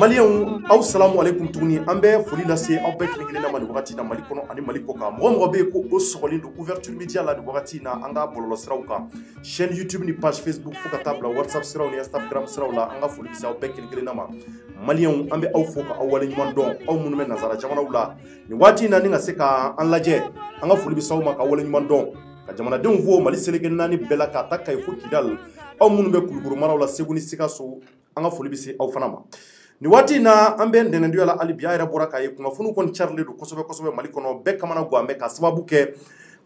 Maliens, assalamu alaikum tuguni an bɛ foli lase aw bɛɛ kelen-kelen na ma nin wagati na Mali kɔnɔ ani Mali kɔ kan. Mɔgɔ bɛ yen ko o sɔgɔlen don ouverture média la nin wagati na an ka bɔlɔlɔ siraw kan. Chaîne YouTube ni page Facebook fo ka taa bila WhatsApp siraw ni Instagram siraw la an ka foli bɛ aw bɛɛ kelen-kelen na ma. Maliens, an bɛ aw fo ka aw waleɲuman dɔn aw minnu bɛ nazara jamanaw la. Nin waati na ni ka se ka an lajɛ an ka foli bɛ aw ma ka waleɲuman dɔn. Ka jamanadenw fo Mali seleke naani bɛɛ la ka taa Kayi fo Kidal. Aw minnu bɛ Kulukoro maraw la Segu ni Sikaso an ka foli bɛ aw fana ma. Ni waati na an bɛ ntɛnɛndonya la hali bi a yɛrɛ bɔra k'a ye kunnafoniw kɔni carilen don kosɛbɛ Mali kɔnɔ bɛɛ kamana gan bɛ ka sababu kɛ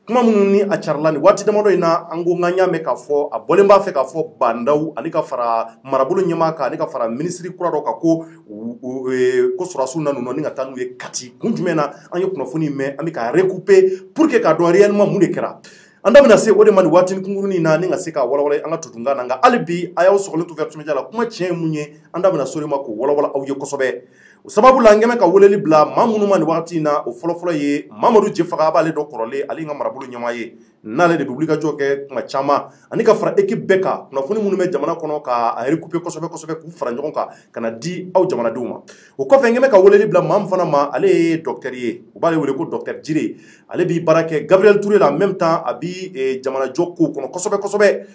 kuma minnu ni a carila ni waati damadɔ in na an ko n y'a mɛn k'a fɔ a bɔlen b'a fɛ k'a fɔ Bandaw ani ka fara marabolo ɲɛmaa kan ani ka fara minisiri kura dɔ kan ko sɔrɔdasiw na ninnu ni ka taa n'u ye Kati kun jumɛn na an ye kunnafoni mɛn an bɛ ka recouper pour que k'a dɔn réellement mun de kɛra. An da bɛna se o de ma nin waati kunkurunin na ni ka se ka walawala an ka tutunkan na nka hali bi a y'aw sɔgɔlen to ouverture média la kuma tiɲɛ ye mun ye an da bɛna so de ma k'o walawala aw ye kosɛbɛ. O sababu la an kɛn bɛ ka weleli bila maa minnu ma nin wagati in na o fɔlɔfɔlɔ ye Mamadu Jefaga a b'ale dɔ kɔrɔlen ale ka marabolo ɲɛmaa ye n'ale de bɛ wulikajɔ kɛ tuma caman ani ka fara équipe bɛɛ kan kunnafoni minnu bɛ jamana kɔnɔ ka recouper kosɛbɛ k'u fara ɲɔgɔn kan ka na di aw jamanadenw ma. O kɔfɛ n kɛn bɛ ka weleli bila maa min fana ma ale ye docteur ye u b'ale wele ko docteur Djire ale bɛ baara kɛ Gabriel Touré la en même temps a bɛ jamanajɔ kow kɔnɔ kosɛbɛ.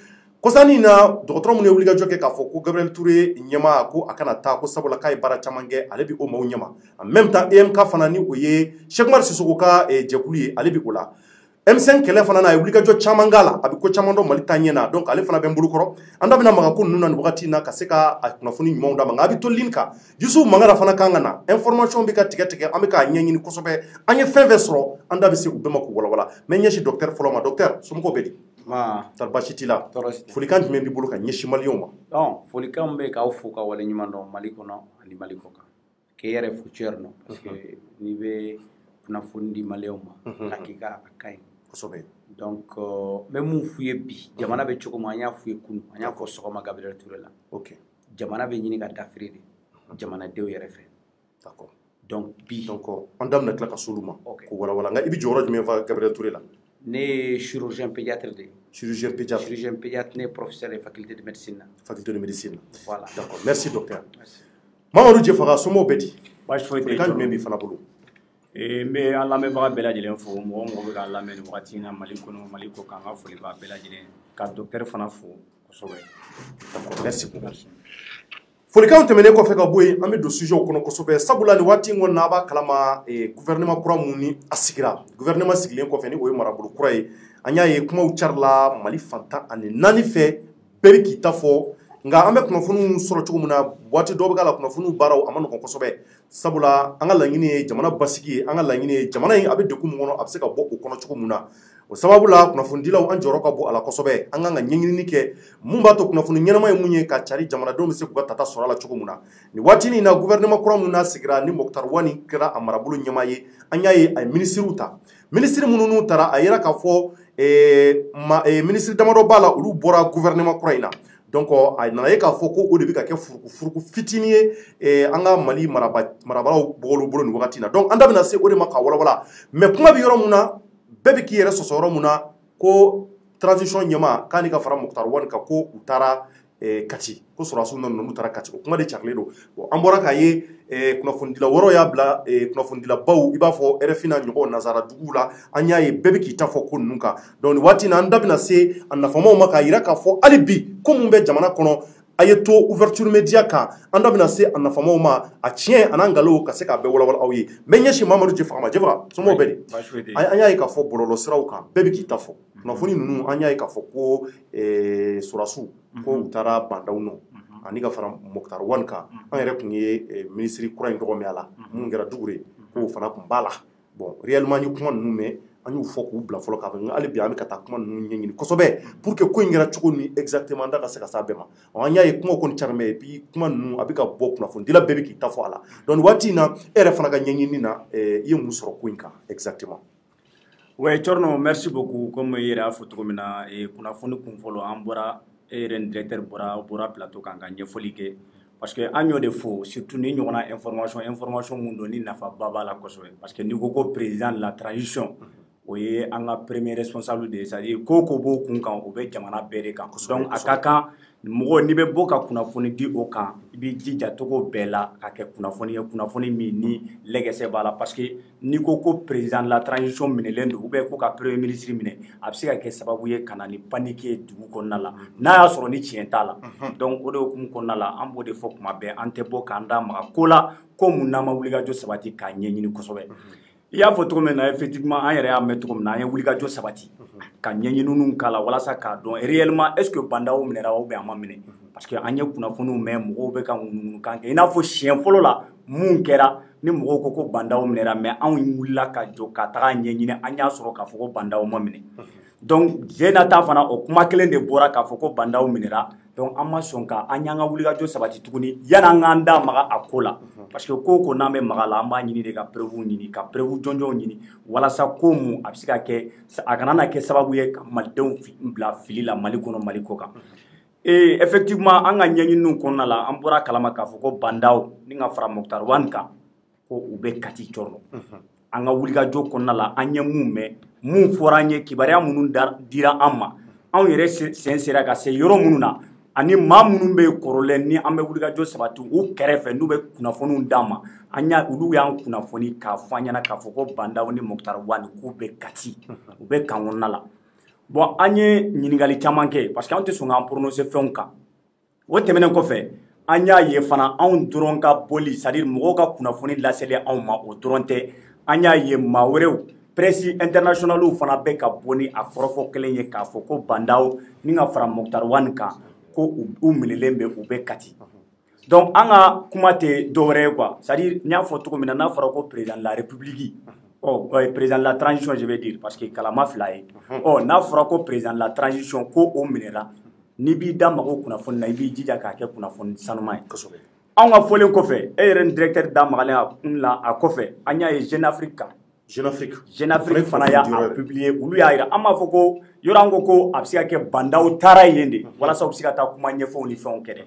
Kɔsani na dɔgɔtɔrɔ minnu ye wulikajɔ kɛ k'a fɔ ko Gabriel Touré ɲɛmaa ko a kana taa ko sabula k'a ye baara caman kɛ ale bɛ o maaw ɲɛma en même temps EMK fana ni o ye Cheikh Umar Sisoko ka jɛkulu ye ale bɛ o la. M5 kɛlɛ fana na a ye wulikajɔ caman k'a la a bɛ ko caman dɔn Mali ta ɲɛ na donc ale fana bɛ n bolokɔrɔ an da bɛna maga ko ninnu na nin wagati in na ka se ka kunnafoni ɲumanw d'a ma nka a bɛ to ligne kan Yusuf Mangara fana kan ka na information bɛ ka tigɛ an bɛ k'a ɲɛɲini kosɛbɛ an ye fɛn sɔrɔ an da bɛ se u bɛɛ ma k'u walawala n bɛ ɲɛsin docteur fɔlɔ ma docteur somɔgɔw bɛ di. Tari baasi t'i la folikan jumɛn b'i bolo ka ɲɛsin Maliens ma. Folikan bɛ k'aw fo ka waleɲuman dɔn Mali kɔnɔ ani Mali kɔ kan k'e yɛrɛ fo cɛr nɔ parce que n'i bɛ kunnafoni di Maliens ma hakika a ka ɲi kosɛbɛ. donc n bɛ mun f'u ye bi jamana bɛ cogo min an y'a f'u ye kunun an y'a fɔ sɔgɔma Gabriel Touré la jamana bɛ ɲini ka dafiri de jamanadenw yɛrɛ fɛ. D'accord. Donc bi an da bɛna tila ka s'olu ma k'u walawala nka i bɛ jɔyɔrɔ jumɛn fa Gabriel Touré la. Ne ye chirurgien pédiatre de ye. Chirurgien pédiatre. Chirurgien pédiatre ne ye professeur de faculté de médecine na. Faculté de médecine. Voilà. D'accord. Merci docteur. Merci. Mamadu Jefaga somɔgɔw bɛ di. Baasi foyi tɛ yen. Folikan jumɛn b'i fana bolo. N bɛ an lamɛnbaga bɛɛ lajɛlen fo mɔgɔ bɛ k'a lamɛn nin wagati in na Mali kɔnɔ Mali kɔ kan an ka foli b'a bɛɛ lajɛlen ka docteur fana fo kosɛbɛ. D'accord. Merci beaucoup. Folikanw tɛmɛnen kɔfɛ ka bɔ yen an bɛ don sujet kɔnɔ kosɛbɛ sabula nin waati in kɔnɔ na a b'a kalama gouvernement kura mun ni a sigira gouvernement sigilen kɔfɛ ni o ye marabolo kura ye an y'a ye kumaw carila Mali fantan ani naani fɛ bɛɛ bɛ k'i ta fɔ nka an bɛ kunnafoniw sɔrɔ cogo min na waati dɔw bɛ k'a la kunnafoniw baaraw a ma nɔgɔn kosɛbɛ sabula an ka laɲini ye jamana basigi ye an ka laɲini ye jamana in a bɛ degun min kɔnɔ a bɛ se ka bɔ o kɔnɔ cogo min na o sababu la kunnafonidilaw an jɔyɔrɔ ka bɔ a la kosɛbɛ an kan ka ɲɛɲinini kɛ mun b'a to kunnafoni ɲɛnama ye mun ye ka cari jamanadenw bɛ se k'u ka tata sɔrɔ a la cogo min na nin waati in na gouvernement kura mun n'a sigira ni Moktar Wani kɛra a marabolo ɲɛmaa ye an y'a ye a ye minisiriw ta minisiri minnu n'u taara a yera k'a fɔ minisiri damadɔ b'a la olu bɔra gouvernement kura in na donc a nana ye k'a fɔ ko o de bɛ ka kɛ furuku fitinin ye an ka Mali marabagaw bolo nin wagati in na donc an da bɛna se o de ma ka walawala mais kuma bɛ yɔrɔ mun na bɛɛ bɛ k'i yɛrɛ sɔsɔ yɔrɔ mun na ko transition ɲɛmaa k'a ni ka fara Moktar Wani kan ko u taara Kati ko sɔrɔdasiw nana n'u taara Kati o kuma de carilen don bon an bɔra k'a ye kunnafonidila wɛrɛw y'a bila kunnafonidilabaw i b'a fɔ RFI n'a ɲɔgɔn nazara duguw la an y'a ye bɛɛ bɛ k'i ta fɔ ko ninnu kan donc nin waati in na an da bɛna se a nafamaw ma k'a yira k'a fɔ hali bi ko mun bɛ jamana kɔnɔ a ye to ouverture média kan an da bɛna se a nafamaw ma a tiɲɛ a n'an nkalon ka se k'a bɛɛ walawala aw ye n bɛ ɲɛsin Mamadu Jefaga ma Jefaga somɔgɔw bɛ di an y'a ye k'a fɔ bɔlɔlɔ siraw kan bɛɛ bɛ k'i ta fɔ kunnafoni ninnu an y'a ye k'a fɔ ko sɔrɔdasiw ko u taara Bandaw nɔ ani ka fara Moktar Wani kan an yɛrɛ tun ye minisiri kura in tɔgɔ mɛn a la mun kɛra Dugure k'o fana tun b'a la bon réellement an ye kuma ninnu mɛn an y'u fɔ k'u bila fɔlɔ k'a fɔ hali bi an bɛ ka taa kuma ninnu ɲɛɲini kosɛbɛ pour que ko in kɛra cogo min exactement an da ka se ka s'a bɛɛ ma an y'a ye kumaw kɔni carin et puis kuma ninnu a bɛ ka bɔ kunnafonidila bɛɛ bɛ k'i ta fɔ a la donc nin waati in na e yɛrɛ fana ka ɲɛɲini na i ye mun sɔrɔ ko in kan exactement. Oui Thierno merci beaucoup comme i yɛrɛ y'a fɔ cogo min na kunnafoni kun fɔlɔ an bɔra e yɛrɛ ni directeur bɔra plateau kan ka ɲɛfɔli kɛ parce que an y'o de fɔ surtout ni ɲɔgɔnna information mun don ni nafaba b'a la kosɛbɛ parce que n'i ko ko président de la transition o ye an ka premier responsable de c'est-à-dire ko b'o kun kan o bɛ jamana bɛɛ de kan donc a ka kan mɔgɔ n'i bɛ bɔ ka kunnafoni di o kan i b'i jija togo bɛɛ la ka kɛ kunnafoni ye kunnafoni min ni lɛgɛsɛ b'a la parce que n'i ko président de la transition minɛlen don ou bien ko ka premier ministre minɛ a bɛ se ka kɛ sababu ye ka na ni panique ye dugu kɔnɔna la n'a y'a sɔrɔ ni tiɲɛ t'a la donc o de hukumu kɔnɔna la an b'o de fɔ tuma bɛɛ an tɛ bɔ k'an da maga ko la ko mun n'an ma wulikajɔ sabati k'a ɲɛɲini kosɛbɛ i y'a fɔ cogo min na effectivement an yɛrɛ y'a mɛn cogo min na an ye wulikajɔ sabati ka ɲɛɲiniw k'a la walasa k'a dɔn réellement est ce que bandaw minɛra ou bien a ma minɛ parce que an ye kunnafoniw mɛn mɔgɔw bɛ ka ŋunuŋunukan kɛ i n'a fɔ siɲɛ fɔlɔ la mun kɛra ni mɔgɔw ko ko bandaw minɛra mais anw wulila ka jɔ ka taga ɲɛɲini an y'a sɔrɔ k'a fɔ ko bandaw ma minɛ donc Zenata fana o kuma kelen de bɔra k'a fɔ ko bandaw minɛra donc an ma sɔn ka an y'an ka wulikajɔ sabati tuguni yan'an k'an da maga a ko la parce que ko n'an bɛ maga la an b'a ɲini de ka preuve ɲini ka preuve jɔnjɔnw ɲini walasa ko mun a bɛ se ka kɛ a kana na kɛ sababu ye ka malidenw bila fili la Mali kɔnɔ Mali kɔ kan effectivement an ka ɲɛɲiniw kɔnɔna la an bɔra kalama k'a fɔ ko bandaw ni ka fara Moktar Wane kan ko u bɛ Kati Cɔrɔnɔ an ka wulikajɔ kɔnɔna la an ye mun mɛn mun fɔra an ye kibaruya minnu dira an ma anw yɛrɛ sen sera ka se yɔrɔ minnu na ani maa minnu bɛ kɔrɔlen ni an bɛ wulikajɔ sabati u kɛrɛfɛ n'u bɛ kunnafoniw d'an ma olu y'an kunnafoni k'a fɔ an ɲɛna k'a fɔ ko bandaw ni Moktar Wane k'u bɛ Kati u bɛ kan kɔnɔna la bon an ye ɲininkali caman kɛ parce que an tɛ sɔn k'an prononcer fɛnw kan o tɛmɛnen kɔfɛ an y'a ye fana anw dɔrɔn ka bɔli c'est à dire mɔgɔw ka kunnafoni laseli anw ma o dɔrɔn tɛ an y'a ye maa wɛrɛw presse internationale fana bɛ ka bɔ ni a kɔrɔfɔ kelen ye k'a fɔ ko bandaw ni ka fara Moktar Wane kan ko u minɛlen bɛ u bɛ Kati donc an ka kuma tɛ dɔwɛrɛ ye quoi c'est à dire n y'a fɔ cogo min na n'a fɔra ko président de la république président de la transition je vais dire parce que kalama fila ye n'a fɔra ko président de la transition ko o minɛra n'i b'i da maga o kunnafoni na i b'i jija k'a kɛ kunnafoni sanuman ye anw ka fɔlen kɔfɛ e yɛrɛ ni directeur da magalen la a kɔfɛ an y'a ye Jeune Afrique kan Jeune Afrique fana y'a publié olu y'a jira an m'a fɔ ko yɔrɔ an ko a bɛ se ka kɛ bandaw taara yen de walasa u bɛ se ka taa kuma ɲɛfɔw ni fɛnw kɛ dɛ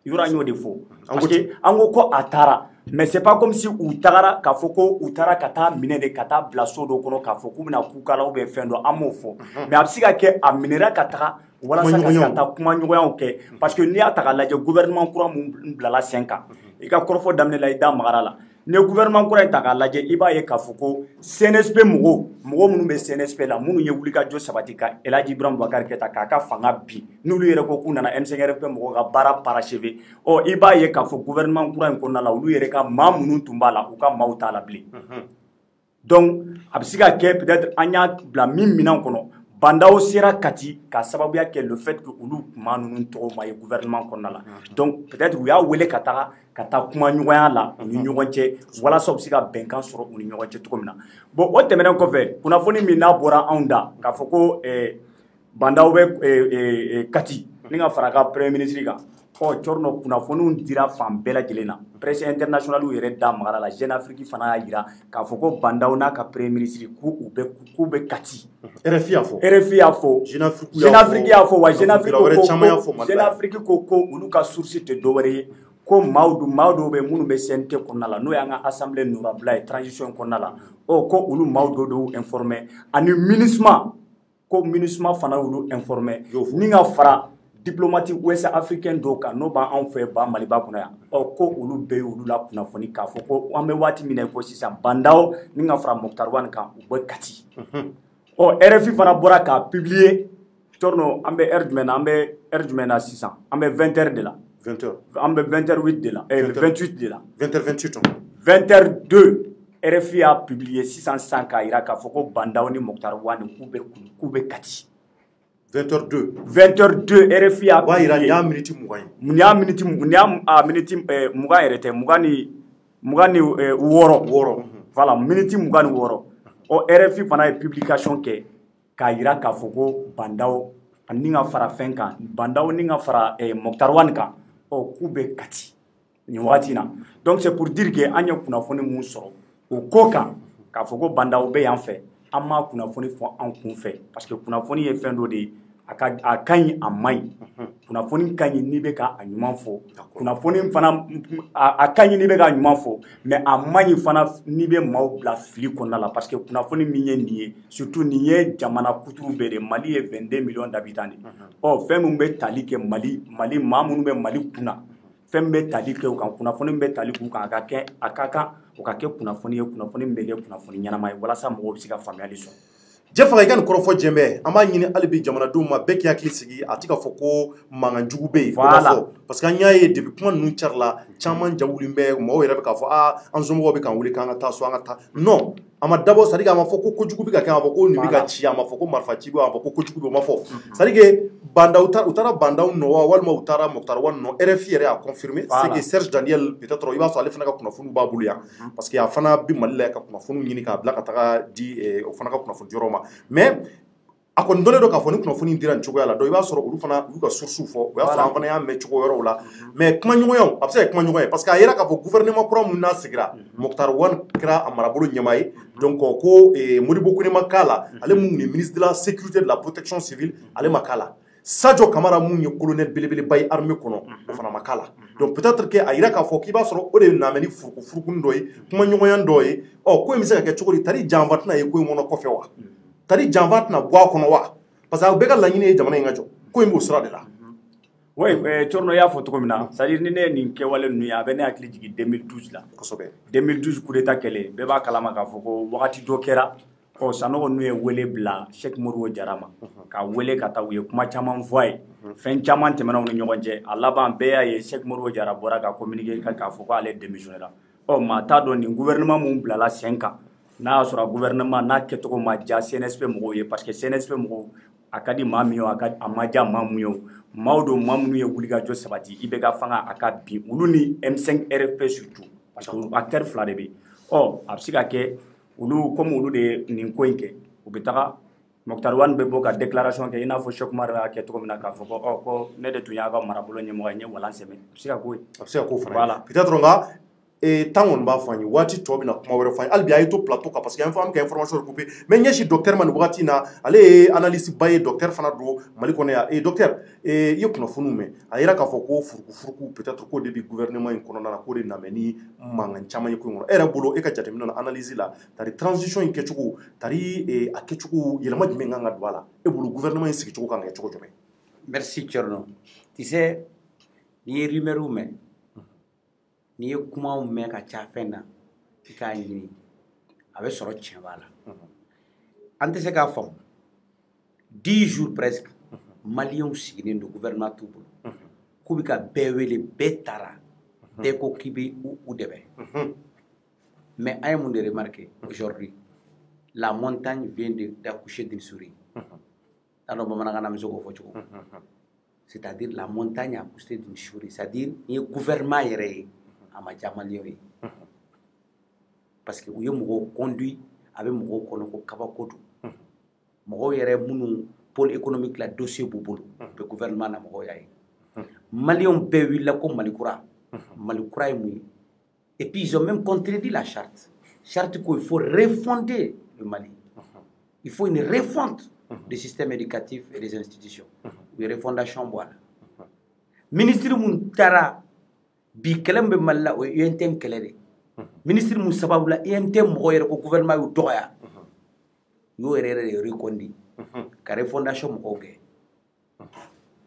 yɔrɔ an y'o de fɔ parce que an ko a taara mais c'est pas comme si u tagara k'a fɔ ko u taara ka taa minɛ de ka taa bila so dɔ kɔnɔ k'a fɔ k'u bɛna ku kala ou bien fɛn dɔ an m'o fɔ mais a bɛ se ka kɛ a minɛra ka taga walasa ka se ka taa kuma ɲɔgɔnyaw kɛ parce que n'i y'a ta k'a lajɛ gouvernement kura mun bilala sen kan i ka kɔrɔfɔ daminɛ la i da magara la ni gouvernement kura in ta k'a lajɛ i b'a ye k'a fɔ ko CNSP mɔgɔw minnu bɛ CNSP la minnu ye wulikajɔ sabati ka El Hadji Ibrahima Boubacar Keita k'a ka fanga bin n'olu yɛrɛ ko k'u nana M5RFP mɔgɔw ka baara parachever i b'a ye k'a fɔ gouvernement kura in kɔnɔna la olu yɛrɛ ka maa minnu tun b'a la u ka maaw t'a la bilen donc a bɛ se ka kɛ peut-être an y'a bila min minɛn kɔnɔ bandaw sera Kati ka sababuya kɛ le fait que olu maa ninnu tɔgɔ ma ye gouvernement kɔnɔna la donc peut-être u y'a wele ka taa kuma ɲɔgɔnya la u ni ɲɔgɔn cɛ walasa u bɛ se ka bɛnkan sɔrɔ u ni ɲɔgɔn cɛ cogo min na bon o tɛmɛnen kɔfɛ kunnafoni min n'a bɔra anw da k'a fɔ ko bandaw bɛ Kati ni ka fara ka premier ministre kan Cɔrɔnɔ kunnafoniw dira fan bɛɛ lajɛlen na presse internationale yɛrɛ da magara la Jeune Afrique fana y'a jira k'a fɔ ko bandaw n'a ka premier ministre k'u bɛ Kati RFI y'a fɔ Jeune Afrique y'a fɔ wa Jeune Afrique ko olu ka source tɛ dɔwɛrɛ ye ko maa dɔw bɛ minnu bɛ CNT kɔnɔna la n'o y'an ka assemblée honorable ye transition kɔnɔna la ko olu maa dɔw y'u informé ani MINUSMA ko MINUSMA fana y'olu informé ni ka fara diplomate ouest africain dɔw kan n'o b'an fɛ ba Maliba kɔnɔ yan ko olu bɛɛ y'olu la kunnafoni k'a fɔ ko an bɛ waati min na ko sisan bandaw ni ka fara Moktar Wane kan u bɛ Kati RFI fana bɔra k'a publier Cɔrɔnɔ an bɛ heure jumɛn na sisan an bɛ 20h de la an bɛ 20h08 de la 28 de la 20h02 RFI a publié sisan k'a jira k'a fɔ ko bandaw ni Moktar Wane k'u bɛ Kati 20h02 RFI a publié nin y'a minute 20 ye nin y'a minute 20 yɛrɛ tɛ 26 voilà minute 26 RFI fana ye publication kɛ k'a jira k'a fɔ ko bandaw ni ka fara fɛn kan bandaw ni ka fara Moktar Wane kan k'u bɛ Kati nin waati na donc c'est pour dire que an ye kunnafoni mun sɔrɔ o ko kan k'a fɔ ko bandaw bɛ yan fɛ an ma kunnafoni fɔ an kun fɛ parce que kunnafoni ye fɛn dɔ de ye a ka ɲi a man ɲi kunnafoni ka ɲi n'i bɛ ka a ɲuman fɔ kunnafoni fana a ka ɲi n'i bɛ ka a ɲuman fɔ mais a man ɲi fana n'i bɛ maaw bila fili kɔnɔna la parce que kunnafoni min ye nin ye surtout nin ye jamana kuturu bɛɛ de Mali ye 22 millions d'habitants de ɔ fɛn min bɛ tali kɛ Mali maa minnu bɛ Mali kunna fɛn min bɛ tali kɛ u kan kunnafoni min bɛ tali k'u kan a ka kan o ka kɛ kunnafoni ye kunnafoni min bɛ kɛ kunnafoni ɲɛnama ye walasa mɔgɔw bɛ se ka faamuyali sɔrɔ. Jefa i ka nin kɔrɔfɔ jɛnbɛ an b'a ɲini hali bi jamanadenw ma bɛɛ k'i hakili sigi a ti ka fɔ ko mankan jugu bɛ yen fɔ parce que an y'a ye depuis kuma ninnu carila caman jawulen bɛ mɔgɔw yɛrɛ bɛ k'a fɔ an somɔgɔw bɛ k'an wele k'an ka taa so an ka taa non a ma dabɔ c'est à dire a ma fɔ ko kojugu bɛ ka kɛ a ma fɔ ko nin bɛ ka ci a ma fɔ ko marifa ci bɛ a ma fɔ ko kojugu bɛ o ma fɔ c'est à dire que u taara bandaw nɔ wa walima u taara Mokutari Wade nɔ RFI yɛrɛ y'a confirmé c'est que Serge Daniel peut-être i b'a sɔrɔ ale fana ka kunnafoniw b'a bolo yan parce que a fana bɛ Mali la ka kunnafoniw ɲini k'a bila ka taga di o fana ka kunnafoni yɔrɔ ma mais a kɔni dɔnnen don k'a fɔ ni kunnafoni dira nin cogoya la donc i b'a sɔrɔ olu fana y'u ka source fɔ o y'a sɔrɔ an fana y'a mɛn cogo wɛrɛw la mais kumaɲɔgɔnyaw a bɛ se ka kɛ kumaɲɔgɔn ye parce que a yera k'a fɔ gouvernement kura min n'a sigira Mokutari Wade kɛra a marabolo ɲɛmaa ye donc ko Modibo Kone ma k'a la ale mun ye ministre de la sécurité de la protection civile ale ma k'a la Sadio Kamara mun ye colonel belebeleba ye armée kɔnɔ o fana ma k'a la donc peut-être que a yira k'a fɔ k'i b'a sɔrɔ o de na mɛ ni furukufurukunin dɔ ye kumaɲɔgɔnya dɔ ye ko in bɛ se ka kɛ cogo di tari janfa tɛna ye ko in kɔnɔ kɔfɛ wa tari janfa tɛna bɔ a kɔnɔ wa parce que a bɛɛ ka laɲini ye jamana in ka jɔ ko in b'o sira de la. Oui, Thierno y'a fɔ cogo min na c'est à dire ni ne ye nin kɛwale ninnu ye a bɛ ne hakili jigin 2012 la. Kosɛbɛ. 2012 coup d'état kɛlen bɛɛ b'a kalama k'a fɔ ko wagati dɔ kɛra Sanogo ninnu ye wele bila Cheikh Modibo Jara ma ka wele ka taa u ye kuma caman fɔ a ye fɛn caman tɛmɛna u ni ɲɔgɔn cɛ a laban bɛɛ y'a ye Cheikh Modibo Jara bɔra ka communiquer k'a fɔ ko ale démissionnera maa t'a dɔn nin gouvernement mun bilala sen kan n'a y'a sɔrɔ gouvernement n'a kɛcogo ma diya CNSP mɔgɔw ye parce que CNSP mɔgɔw a ka di maa min ye a ma diya maa mun ye o maaw don maa minnu ye wulikajɔ sabati i bɛ ka fanga a ka bin olu ni M5 RFP surtout parce que acteur fila de bɛ yen a bɛ se ka kɛ olu comme olu de ye nin ko in kɛ u bɛ taga Mokutari Wade bɛ bɔ ka déclaration kɛ i n'a fɔ Cheikh Oumar y'a kɛ cogo min na k'a fɔ ko ne de tun y'a ka marabolo ɲɛmɔgɔ ye n ye walan sɛmɛ a bɛ se ka k'o ye. A bɛ se ka k'o fana ye peut-être nka temps kɔni b'a fɔ an ye waati tɔ bɛna kuma wɛrɛ fɔ an ye hali bi a ye to plateau kan parce que an fɔ an bɛ ka information recoupé mais n ɲɛsin docteur ma nin wagati in na ale ye analyse ba ye docteur fana don Mali kɔnɔ yan docteur i ye kunnafoniw mɛn a yira k'a fɔ ko furukufuruku peut-être ko de bɛ gouvernement in kɔnɔna na ko de na mɛ ni mankan caman ye ko in kɔnɔ e yɛrɛ bolo e ka jateminɛ na analyse la tari transition in kɛcogo tari a kɛcogo yɛlɛma jumɛn kan ka don a la e bolo gouvernement in sigicogo kan ka kɛ cogo jumɛn. Merci Thierno. Tu sais n'i ye rumeur mɛn n'i ye kumaw mɛn ka ca fɛn na i k'a ɲini a bɛ sɔrɔ tiɲɛ b'a la an tɛ se k'a faamu 10 jours presque maliyɛnw sigilen don gouvernement t'u bolo k'u bɛ ka bɛɛ wele bɛɛ taara bɛɛ ko k'i bɛ u dɛmɛ mais an ye mun de remarqué aujourd'hui la montagne vient d'accoucher d'une souris t'a dɔn bamanankan na n bɛ se k'o fɔ cogo c'est-à-dire la montagne a accouché d'une souris c'est-à-dire n ye gouvernement yɛrɛ ye a ma diya maliyɛnw ye parce que u ye mɔgɔw conduit a bɛ mɔgɔw kɔnɔ ko kabako don mɔgɔw yɛrɛ minnu pôle économique la dossier b'u bolo u bɛ gouvernement na mɔgɔw y'a ye maliyɛnw bɛɛ wulila ko malikura malikura ye mun ye et puis ils ont même contredit la charte ko il faut refonder le Mali il faut une refonte du système éducatif et des institutions u ye refondation bɔ a la ministre mun taara bi kɛlɛ min bɛ Mali la o ye UNTM kɛlɛ de ministre mun sababu la UNTM mɔgɔw yɛrɛ ko gouvernement y'u dɔgɔya u y'o yɛrɛ de reconduit ka refondation mɔgɔw kɛ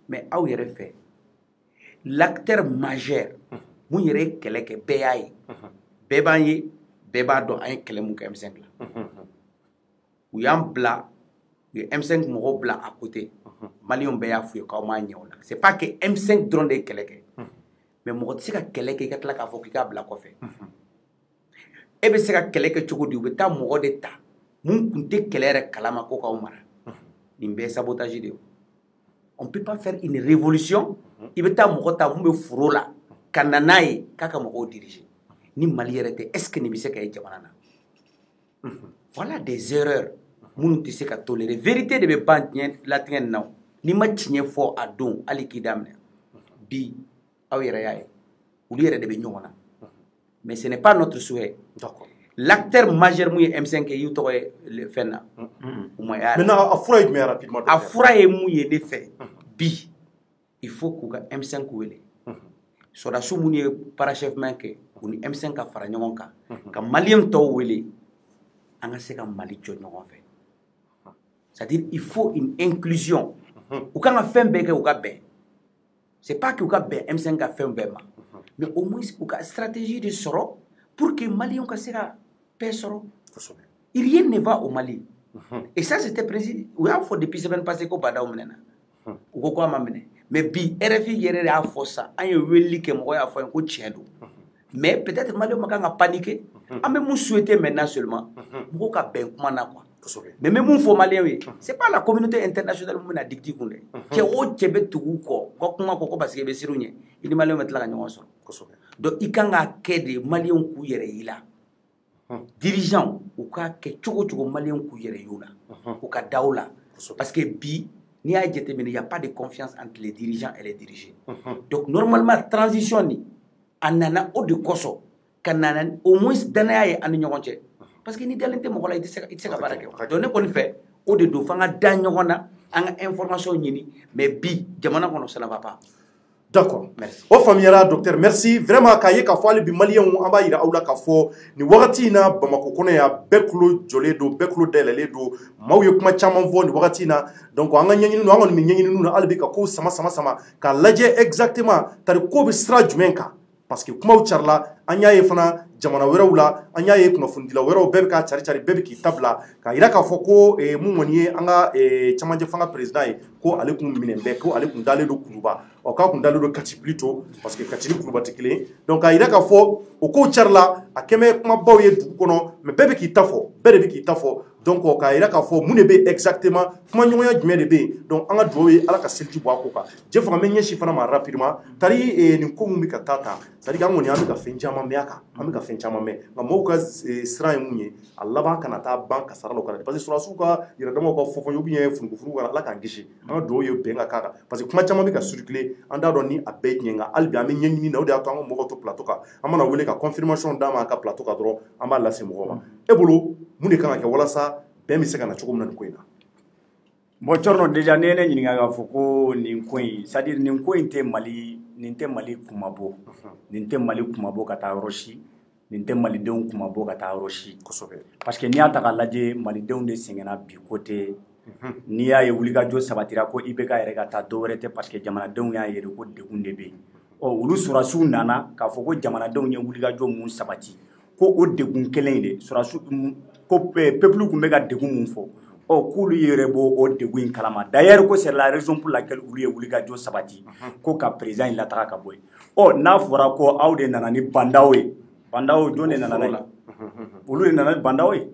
mais aw yɛrɛ fɛ l'acteur majeur mun yɛrɛ ye kɛlɛ kɛ bɛɛ y'a ye bɛɛ b'an ye bɛɛ b'a dɔn an ye kɛlɛ mun kɛ M5 la u y'an bila u ye M5 mɔgɔw bila à côté maliyɛnw bɛɛ y'a f'u ye k'aw m'a ɲɛ o la c'est pas que M5 dɔrɔn de ye kɛlɛ kɛ mais mɔgɔ tɛ se ka kɛlɛ kɛ i ka tila k'a fɔ k'i k'a bila kɔfɛ e bɛ se ka kɛlɛ kɛ cogo di u bɛ taa mɔgɔ de ta mun tun tɛ kɛlɛ yɛrɛ kalama ko k'aw mara nin bɛɛ ye sabotage de ye on peut pas faire une révolution i bɛ taa mɔgɔ ta mun bɛ foro la ka na n'a ye k'a ka mɔgɔw diriger ni Mali yɛrɛ tɛ est ce que nin bɛ se ka ye jamana na voilà des erreurs minnu tɛ se ka tolérer vérité de bɛ ban diɲɛ latigɛ nin na n'i ma tiɲɛ fɔ a don hali k'i daminɛ bi aw yɛrɛ y'a ye olu yɛrɛ de bɛ ɲɔgɔn na mais ce n'est pas notre souhait l'acteur majeur mu ye M5 yu to le fenna o ma ya maintenant afura mais rapidement afura ye mu ye ne fait bi il faut que M5 wele so da su mu ni parachef manke ou ni M5 ka fara ɲɔgɔn kan ka malien tɔw wele an ka se ka Mali jɔ ɲɔgɔn fɛ c'est-à-dire il faut une inclusion u kan ka fɛn bɛɛ kɛ u ka bɛn c'est pas que u ka bɛn M5 ka fɛn bɛɛ ma mais au moins u ka stratégie de sɔrɔ pour que Maliens ka se ka paix sɔrɔ rien ne va au Mali et ça c'était président u y'a fɔ depuis semaine passée ko Badaw minɛna u ko ko a ma minɛ mais bi RFI yɛrɛ de y'a fɔ sa an ye weleli kɛ mɔgɔ y'a fɔ ko tiɲɛ don mais peut-être Maliens ma kan ka paniquer an bɛ mun souhaiter maintenant seulement mɔgɔw ka bɛn kuma na quoi mais même mun fɔ Maliens ye c'est pas la communauté internationale mun bɛna dicter kun dɛ cɛ o cɛ bɛ tugu kɔ ka kuma kɔ ko parce que i bɛ siru ɲɛ i ni Maliens bɛ tila ka ɲɔgɔn sɔrɔ donc i kan ka kɛ de Maliens k'u yɛrɛ yi la dirigeants u ka kɛ cogo cogo Maliens k'u yɛrɛ y'u la u ka da o la parce que bi n'i y'a jateminɛ il y a pas de confiance entre les dirigeants et les dirigés donc normalement transition ni a nana o de kosɔn ka nana au moins danaya ye an ni ɲɔgɔn cɛ parce que ni dalen tɛ mɔgɔ la i tɛ se ka baara kɛ donc ne kɔni fɛ o de don f'an ka da ɲɔgɔn na an ka information ɲini mais bi jamana kɔnɔ ça ne va pas. D'accord. Merci. O famiyara docteur merci vraiment k'a ye k'a fɔ hali bi maliyɛnw an b'a yira aw la k'a fɔ nin wagati in na Bamako kɔnɔ yan bɛɛ tulo jɔlen don bɛɛ tulo dayɛlɛlen don maaw ye kuma caman fɔ nin wagati in na donc an ka ɲɛɲininiw an kɔni bɛ ɲɛɲininiw na hali bi ka kow sama k'a lajɛ exactement tari ko bɛ sira jumɛn kan parce que kumaw carila an y'a ye fana jamana wɛrɛw la an y'a ye kunnafonidila wɛrɛw bɛɛ bɛ k'a cari bɛɛ bɛ k'i ta bila k'a yira k'a fɔ ko mun kɔni ye an ka cɛmancɛ fanga président ye ko ale kun minɛ bɛɛ ko ale kun dalen don Kuluba k'a kun dalen don Kati plutôt parce que Kati ni Kuluba tɛ kelen donc k'a yira k'a fɔ o kow carila a kɛ bɛ kumabaw ye dugu kɔnɔ mais bɛɛ bɛ k'i ta fɔ bɛɛ de bɛ k'i ta fɔ donc k'a yira k'a fɔ mun de bɛ exactement kumaɲɔgɔnya jumɛn de bɛ yen donc an ka dugawu ye Ala ka seliji bɔ a ko kan je fanga bɛ ɲɛsin fana ma rapidement tari nin ko mun bɛ ka taa tan c'est à dire an kɔni an bɛ ka fɛn caman mɛn a kan an bɛ ka fɛn caman mɛn nka mɔgɔw ka sira ye mun ye a laban kana taa ban kasara la o kana parce que surasiw ka yɛrɛdamaw ka fɔfɔn ou bien funukufunuku kana Ala k'an kisi an ka dugawu ye bɛn ka k'a kan parce que kuma caman bɛ ka circuler an t'a dɔn ni a bɛɛ tiɲɛ nka hali bi an bɛ ɲɛɲini na o de y'a to an ka mɔgɔw to plateau kan an mana wele ka confirmation d'a ma a ka plateau kan dɔrɔn an b'a lase mɔgɔw ma e bolo mun de kan ka kɛ walasa bɛn bɛ se ka na cogo min na nin ko in na. bon Thierno déjà ne ye ne ɲininka k'a fɔ ko nin ko in c'est à dire nin ko in tɛ Mali kumabɔ nin tɛ Mali kumabɔ ka taa yɔrɔ si nin tɛ malidenw kumabɔ ka taa yɔrɔ si parce que n'i y'a ta k'a lajɛ malidenw de sɛgɛnna bi ko tɛ n'i y'a ye wulikajɔ sabatira ko IBK yɛrɛ ka taa dɔwɛrɛ tɛ parce que jamanadenw y'a yɛrɛ ko degun de bɛ yen olu surasiw nana k'a fɔ ko jamanadenw ye wulikajɔ mun sabati ko o degun kelen in de surasiw ko peuple kun bɛ ka degun mun fɔ k'olu yɛrɛ b'o o degun in kalama d'ailleurs ko c'est la raison pour laquelle olu ye wulikajɔ sabati ko ka président in lataga ka bɔ yen n'a fɔra ko aw de nana ni bandaw ye bandaw jɔn de nana n'a ye olu de nana ni bandaw ye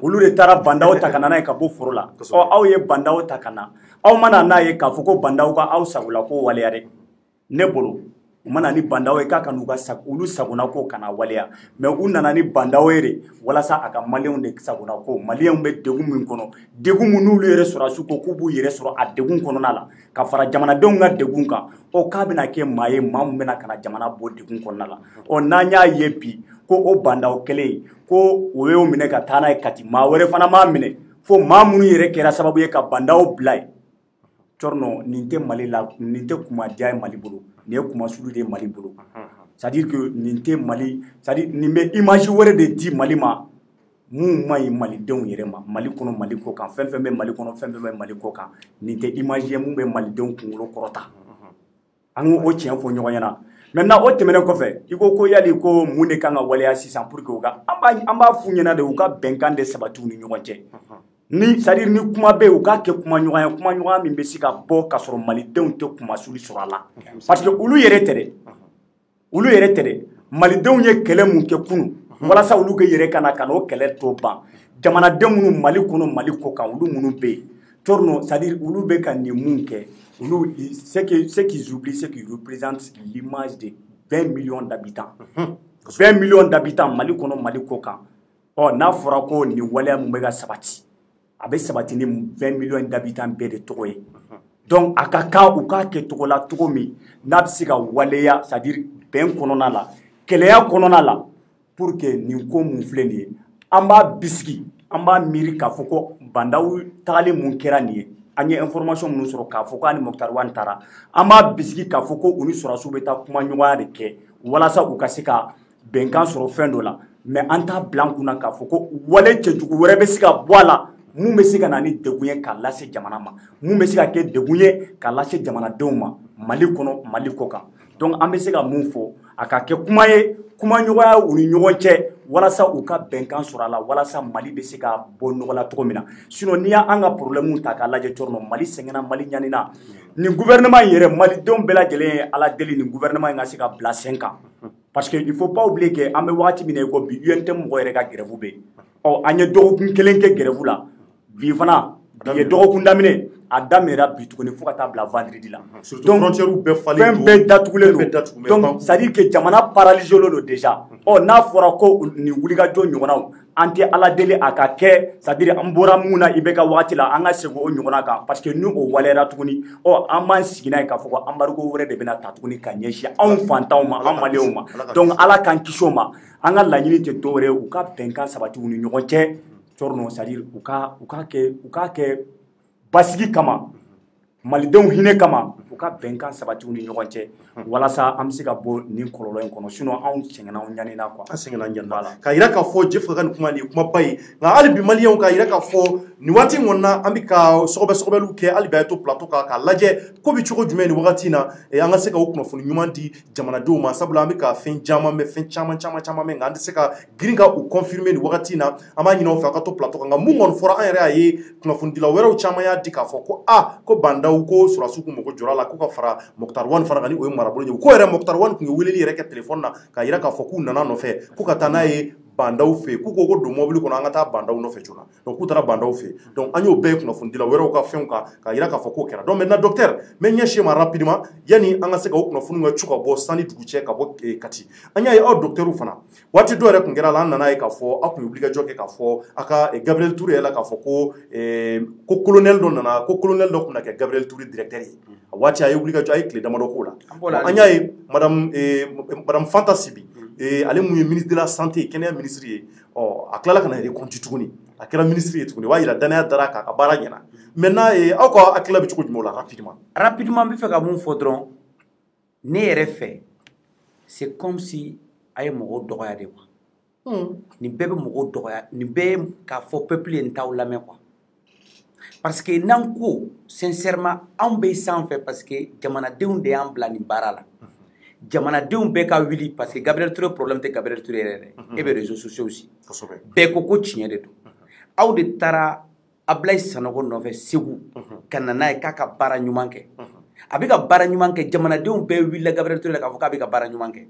olu de taara bandaw ta ka na n'a ye ka bɔ foro la aw ye bandaw ta ka na aw mana n'a ye k'a fɔ ko bandaw ka aw sagola ko waleya dɛ ne bolo u mana ni bandaw ye k'a ka n'u ka olu sagona ko kana waleya mais u nana ni bandaw ye de walasa a ka maliyɛnw de sagona ko maliyɛnw bɛ degun min kɔnɔ degun min n'olu yɛrɛ sɔrɔsiw ko k'u b'u yɛrɛ sɔrɔ a degun kɔnɔna la ka fara jamanadenw ka degun kan k'a bɛna kɛ maa ye maa min bɛna ka na jamana bɔ degun kɔnɔna la n'an y'a ye bi ko o bandaw kelen ko o y'o minɛ ka taa n'a ye Kati maa wɛrɛ fana m'a minɛ fo maa minnu yɛrɛ kɛra sababu ye ka bandaw bila yen Thierno nin tɛ Mali la nin tɛ kumadiya ye Mali bolo nin ye kumasulu de ye Mali bolo c'est à dire que nin tɛ Mali c'est à dire nin bɛ image wɛrɛ de di Mali ma mun ma ɲi malidenw yɛrɛ ma Mali kɔnɔ Mali kɔ kan fɛn fɛn bɛ Mali kɔnɔ fɛn fɛn bɛ Mali kɔ kan nin tɛ image ye mun bɛ malidenw kunkolo kɔrɔta an k'o tiɲɛ fɔ ɲɔgɔn ɲɛna maintenant o tɛmɛnen kɔfɛ i ko yali ko mun de kan ka waleya sisan pour que u ka an b'a f'u ɲɛna de u ka bɛnkan de sabati u ni ɲɔgɔn cɛ ni c'est à dire ni kuma bɛ yen u k'a kɛ kumaɲɔgɔnya min bɛ se ka bɔ ka sɔrɔ malidenw tɛ kumasuli sɔrɔ a la parce que olu yɛrɛ tɛ dɛ malidenw ye kɛlɛ mun kɛ kunun walasa olu ka yɛrɛ ka na o kɛlɛ to ban jamanadenw minnu Mali kɔnɔ Mali kɔ kan olu minnu bɛ yen Thierno c'est à dire olu bɛ ka nin mun kɛ olu ce qu'ils oublient c'est qu'ils représentent l'image de 20 millions d'habitants 20 millions d'habitants Mali kɔnɔ Mali kɔ kan n'a fɔra ko nin waleya mun bɛ ka sabati a bɛ sabati ni 20 millions d'habitants bɛɛ de tɔgɔ ye donc a ka kan u k'a kɛ cogo la cogo min n'a bɛ se ka waleya c'est à dire bɛn kɔnɔna la kɛlɛya kɔnɔna la pour que nin ko mun filɛ nin ye an b'a bisigi an b'a miiri k'a fɔ ko bandaw tagali mun kɛra nin ye an ye information minnu sɔrɔ k'a fɔ ko ani Moctar Wane taara an b'a bisigi k'a fɔ ko u ni sɔrɔdasiw bɛ taa kuma ɲɔgɔnya de kɛ walasa u ka se ka bɛnkan sɔrɔ fɛn dɔ la mais an t'a bila an kunna k'a fɔ ko wale cɛjugu wɛrɛ bɛ se ka bɔ a la mun bɛ se ka na ni degun ye k'a lase jamana ma mun bɛ se ka kɛ degun ye k'a lase jamanadenw ma Mali kɔnɔ Mali kɔ kan donc an bɛ se ka mun fɔ a ka kɛ kuma ye kuma ɲɔgɔnya u ni ɲɔgɔn cɛ walasa u ka bɛnkan sɔrɔ a la walasa Mali bɛ se ka bɔ nɔgɔ la cogo min na sinon n'i y'an ka problème ta k'a lajɛ Thierno Mali sɛgɛnna Mali ɲanina nin gouvernement in yɛrɛ malidenw bɛɛ lajɛlen ye Ala deli nin gouvernement in ka se ka bila sen kan parce que il faut pas oublier que an bɛ wagati min na i ko bi UNT mɔgɔ yɛrɛ ka grève bɛ yen ɔ an ye dɔgɔkun kelen kɛ grève la bi fana bi ye dɔgɔkun daminɛ a daminɛra bi tuguni fo ka taa bila vendredi la donc fɛn bɛɛ datugulen don donc c'est à dire que jamana paralysé len don déjà ɔ n'a fɔra ko nin wulikajɔ ɲɔgɔnnaw an tɛ Ala deli a ka kɛ c'est à dire an bɔra mun na i bɛ ka wagati la an ka segin o ɲɔgɔnna kan parce que ni o waleyara tuguni ɔ an b'an sigi n'a ye k'a fɔ ko embargo wɛrɛ de bɛna ta tuguni ka ɲɛsin anw fantanw ma an maliyɛnw ma donc Ala k'an kisi o ma an ka laɲini tɛ dɔwɛrɛ ye u ka bɛnkan sabati u ni ɲɔgɔn cɛ Thierno c'est à dire u k'a kɛ basigi kama malidenw hinɛ kama u ka bɛnkan sabati u ni ɲɔgɔn cɛ walasa an bɛ se ka bɔ nin kɔlɔlɔ in kɔnɔ sinon anw sɛgɛnna anw ɲanina quoi an sɛgɛnna ɲanina k'a yira k'a fɔ Jeff ka nin kuma nin ye kumaba ye nka hali bi maliyɛnw k'a yira k'a fɔ nin waati in kɔni na an bɛ ka sɔgɔbɛliw kɛ hali bi a ye to plateau kan k'a lajɛ ko bɛ cogo jumɛn nin wagati in na an ka se ka o kunnafoni ɲuman di jamanadenw ma sabula an bɛ ka fɛn caman mɛn fɛn caman mɛn nka an tɛ se ka girin ka o confirmer nin wagati in na an b'a ɲini aw fɛ a ka to plateau kan nka mun kɔni fɔra an yɛrɛ y'a ye kunnafonidila wɛrɛw caman y'a di k'a fɔ ko ko bandaw ko sɔrɔdasiw k'u mago jɔra a la ko ka fara Moctar Wane fana kan ni o ye marabolo ye ko yɛrɛ Moctar Wane tun ye weleli yɛrɛ kɛ téléphone na k'a yira k'a fɔ k'u nana nɔfɛ ko ka taa n'a ye bandaw fɛ k'u ko don mobili kɔnɔ an ka taa bandaw nɔfɛ joona donc k'u taara bandaw fɛ donc an y'o bɛɛ ye kunnafonidila wɛrɛw ka fɛnw kan k'a yira k'a fɔ k'o kɛra donc maintenant docteur n bɛ ɲɛsin ma rapidement yanni an ka se ka o kunnafoniw ka cu ka bɔ sanni dugu cɛ ka bɔ Kati an y'a ye aw docteurw fana waati dɔ yɛrɛ tun kɛra la an nana ye k'a fɔ aw tun ye wulikajɔ kɛ k'a fɔ a ka Gabriel Touré yɛrɛ la k'a fɔ ko colonel dɔ nana ko colonel dɔ tun na kɛ Gabriel Touré directeur ye a waati a ye wulikajɔ a ye tile damadɔ k'o la an y'a ye madame Fanta Sibi ale mun ye ministre de la santé kɛnɛya ministre ye a tilala ka na recompte tuguni a kɛra ministre ye tuguni o b'a yira danaya dara k'a ka baara ɲɛna maintenant aw ka hakilila bɛ cogo jumɛn o la rapidement n bɛ fɛ ka mun fɔ dɔrɔn ne yɛrɛ fɛ c'est comme si a ye mɔgɔw dɔgɔya de quoi nin bɛɛ bɛ mɔgɔw dɔgɔya nin bɛɛ ye k'a fɔ peuple ye n t'aw lamɛn quoi parce que n'an ko sincèrement anw bɛ sanfɛ parce que jamanadenw de y'an bila nin baara la jamanadenw bɛɛ ka wuli parce que Gabriel Touré problème tɛ Gabriel Touré yɛrɛ dɛ e bɛ réseaux sociaux aussi bɛɛ ko tiɲɛ de don aw de taara Ablaye Sanogo nɔfɛ Segu ka na n'a ye k'a ka baara ɲuman kɛ a bɛ ka baara ɲuman kɛ jamanadenw bɛɛ wulila Gabriel Touré la k'a fɔ k'a bɛ ka baara ɲuman kɛ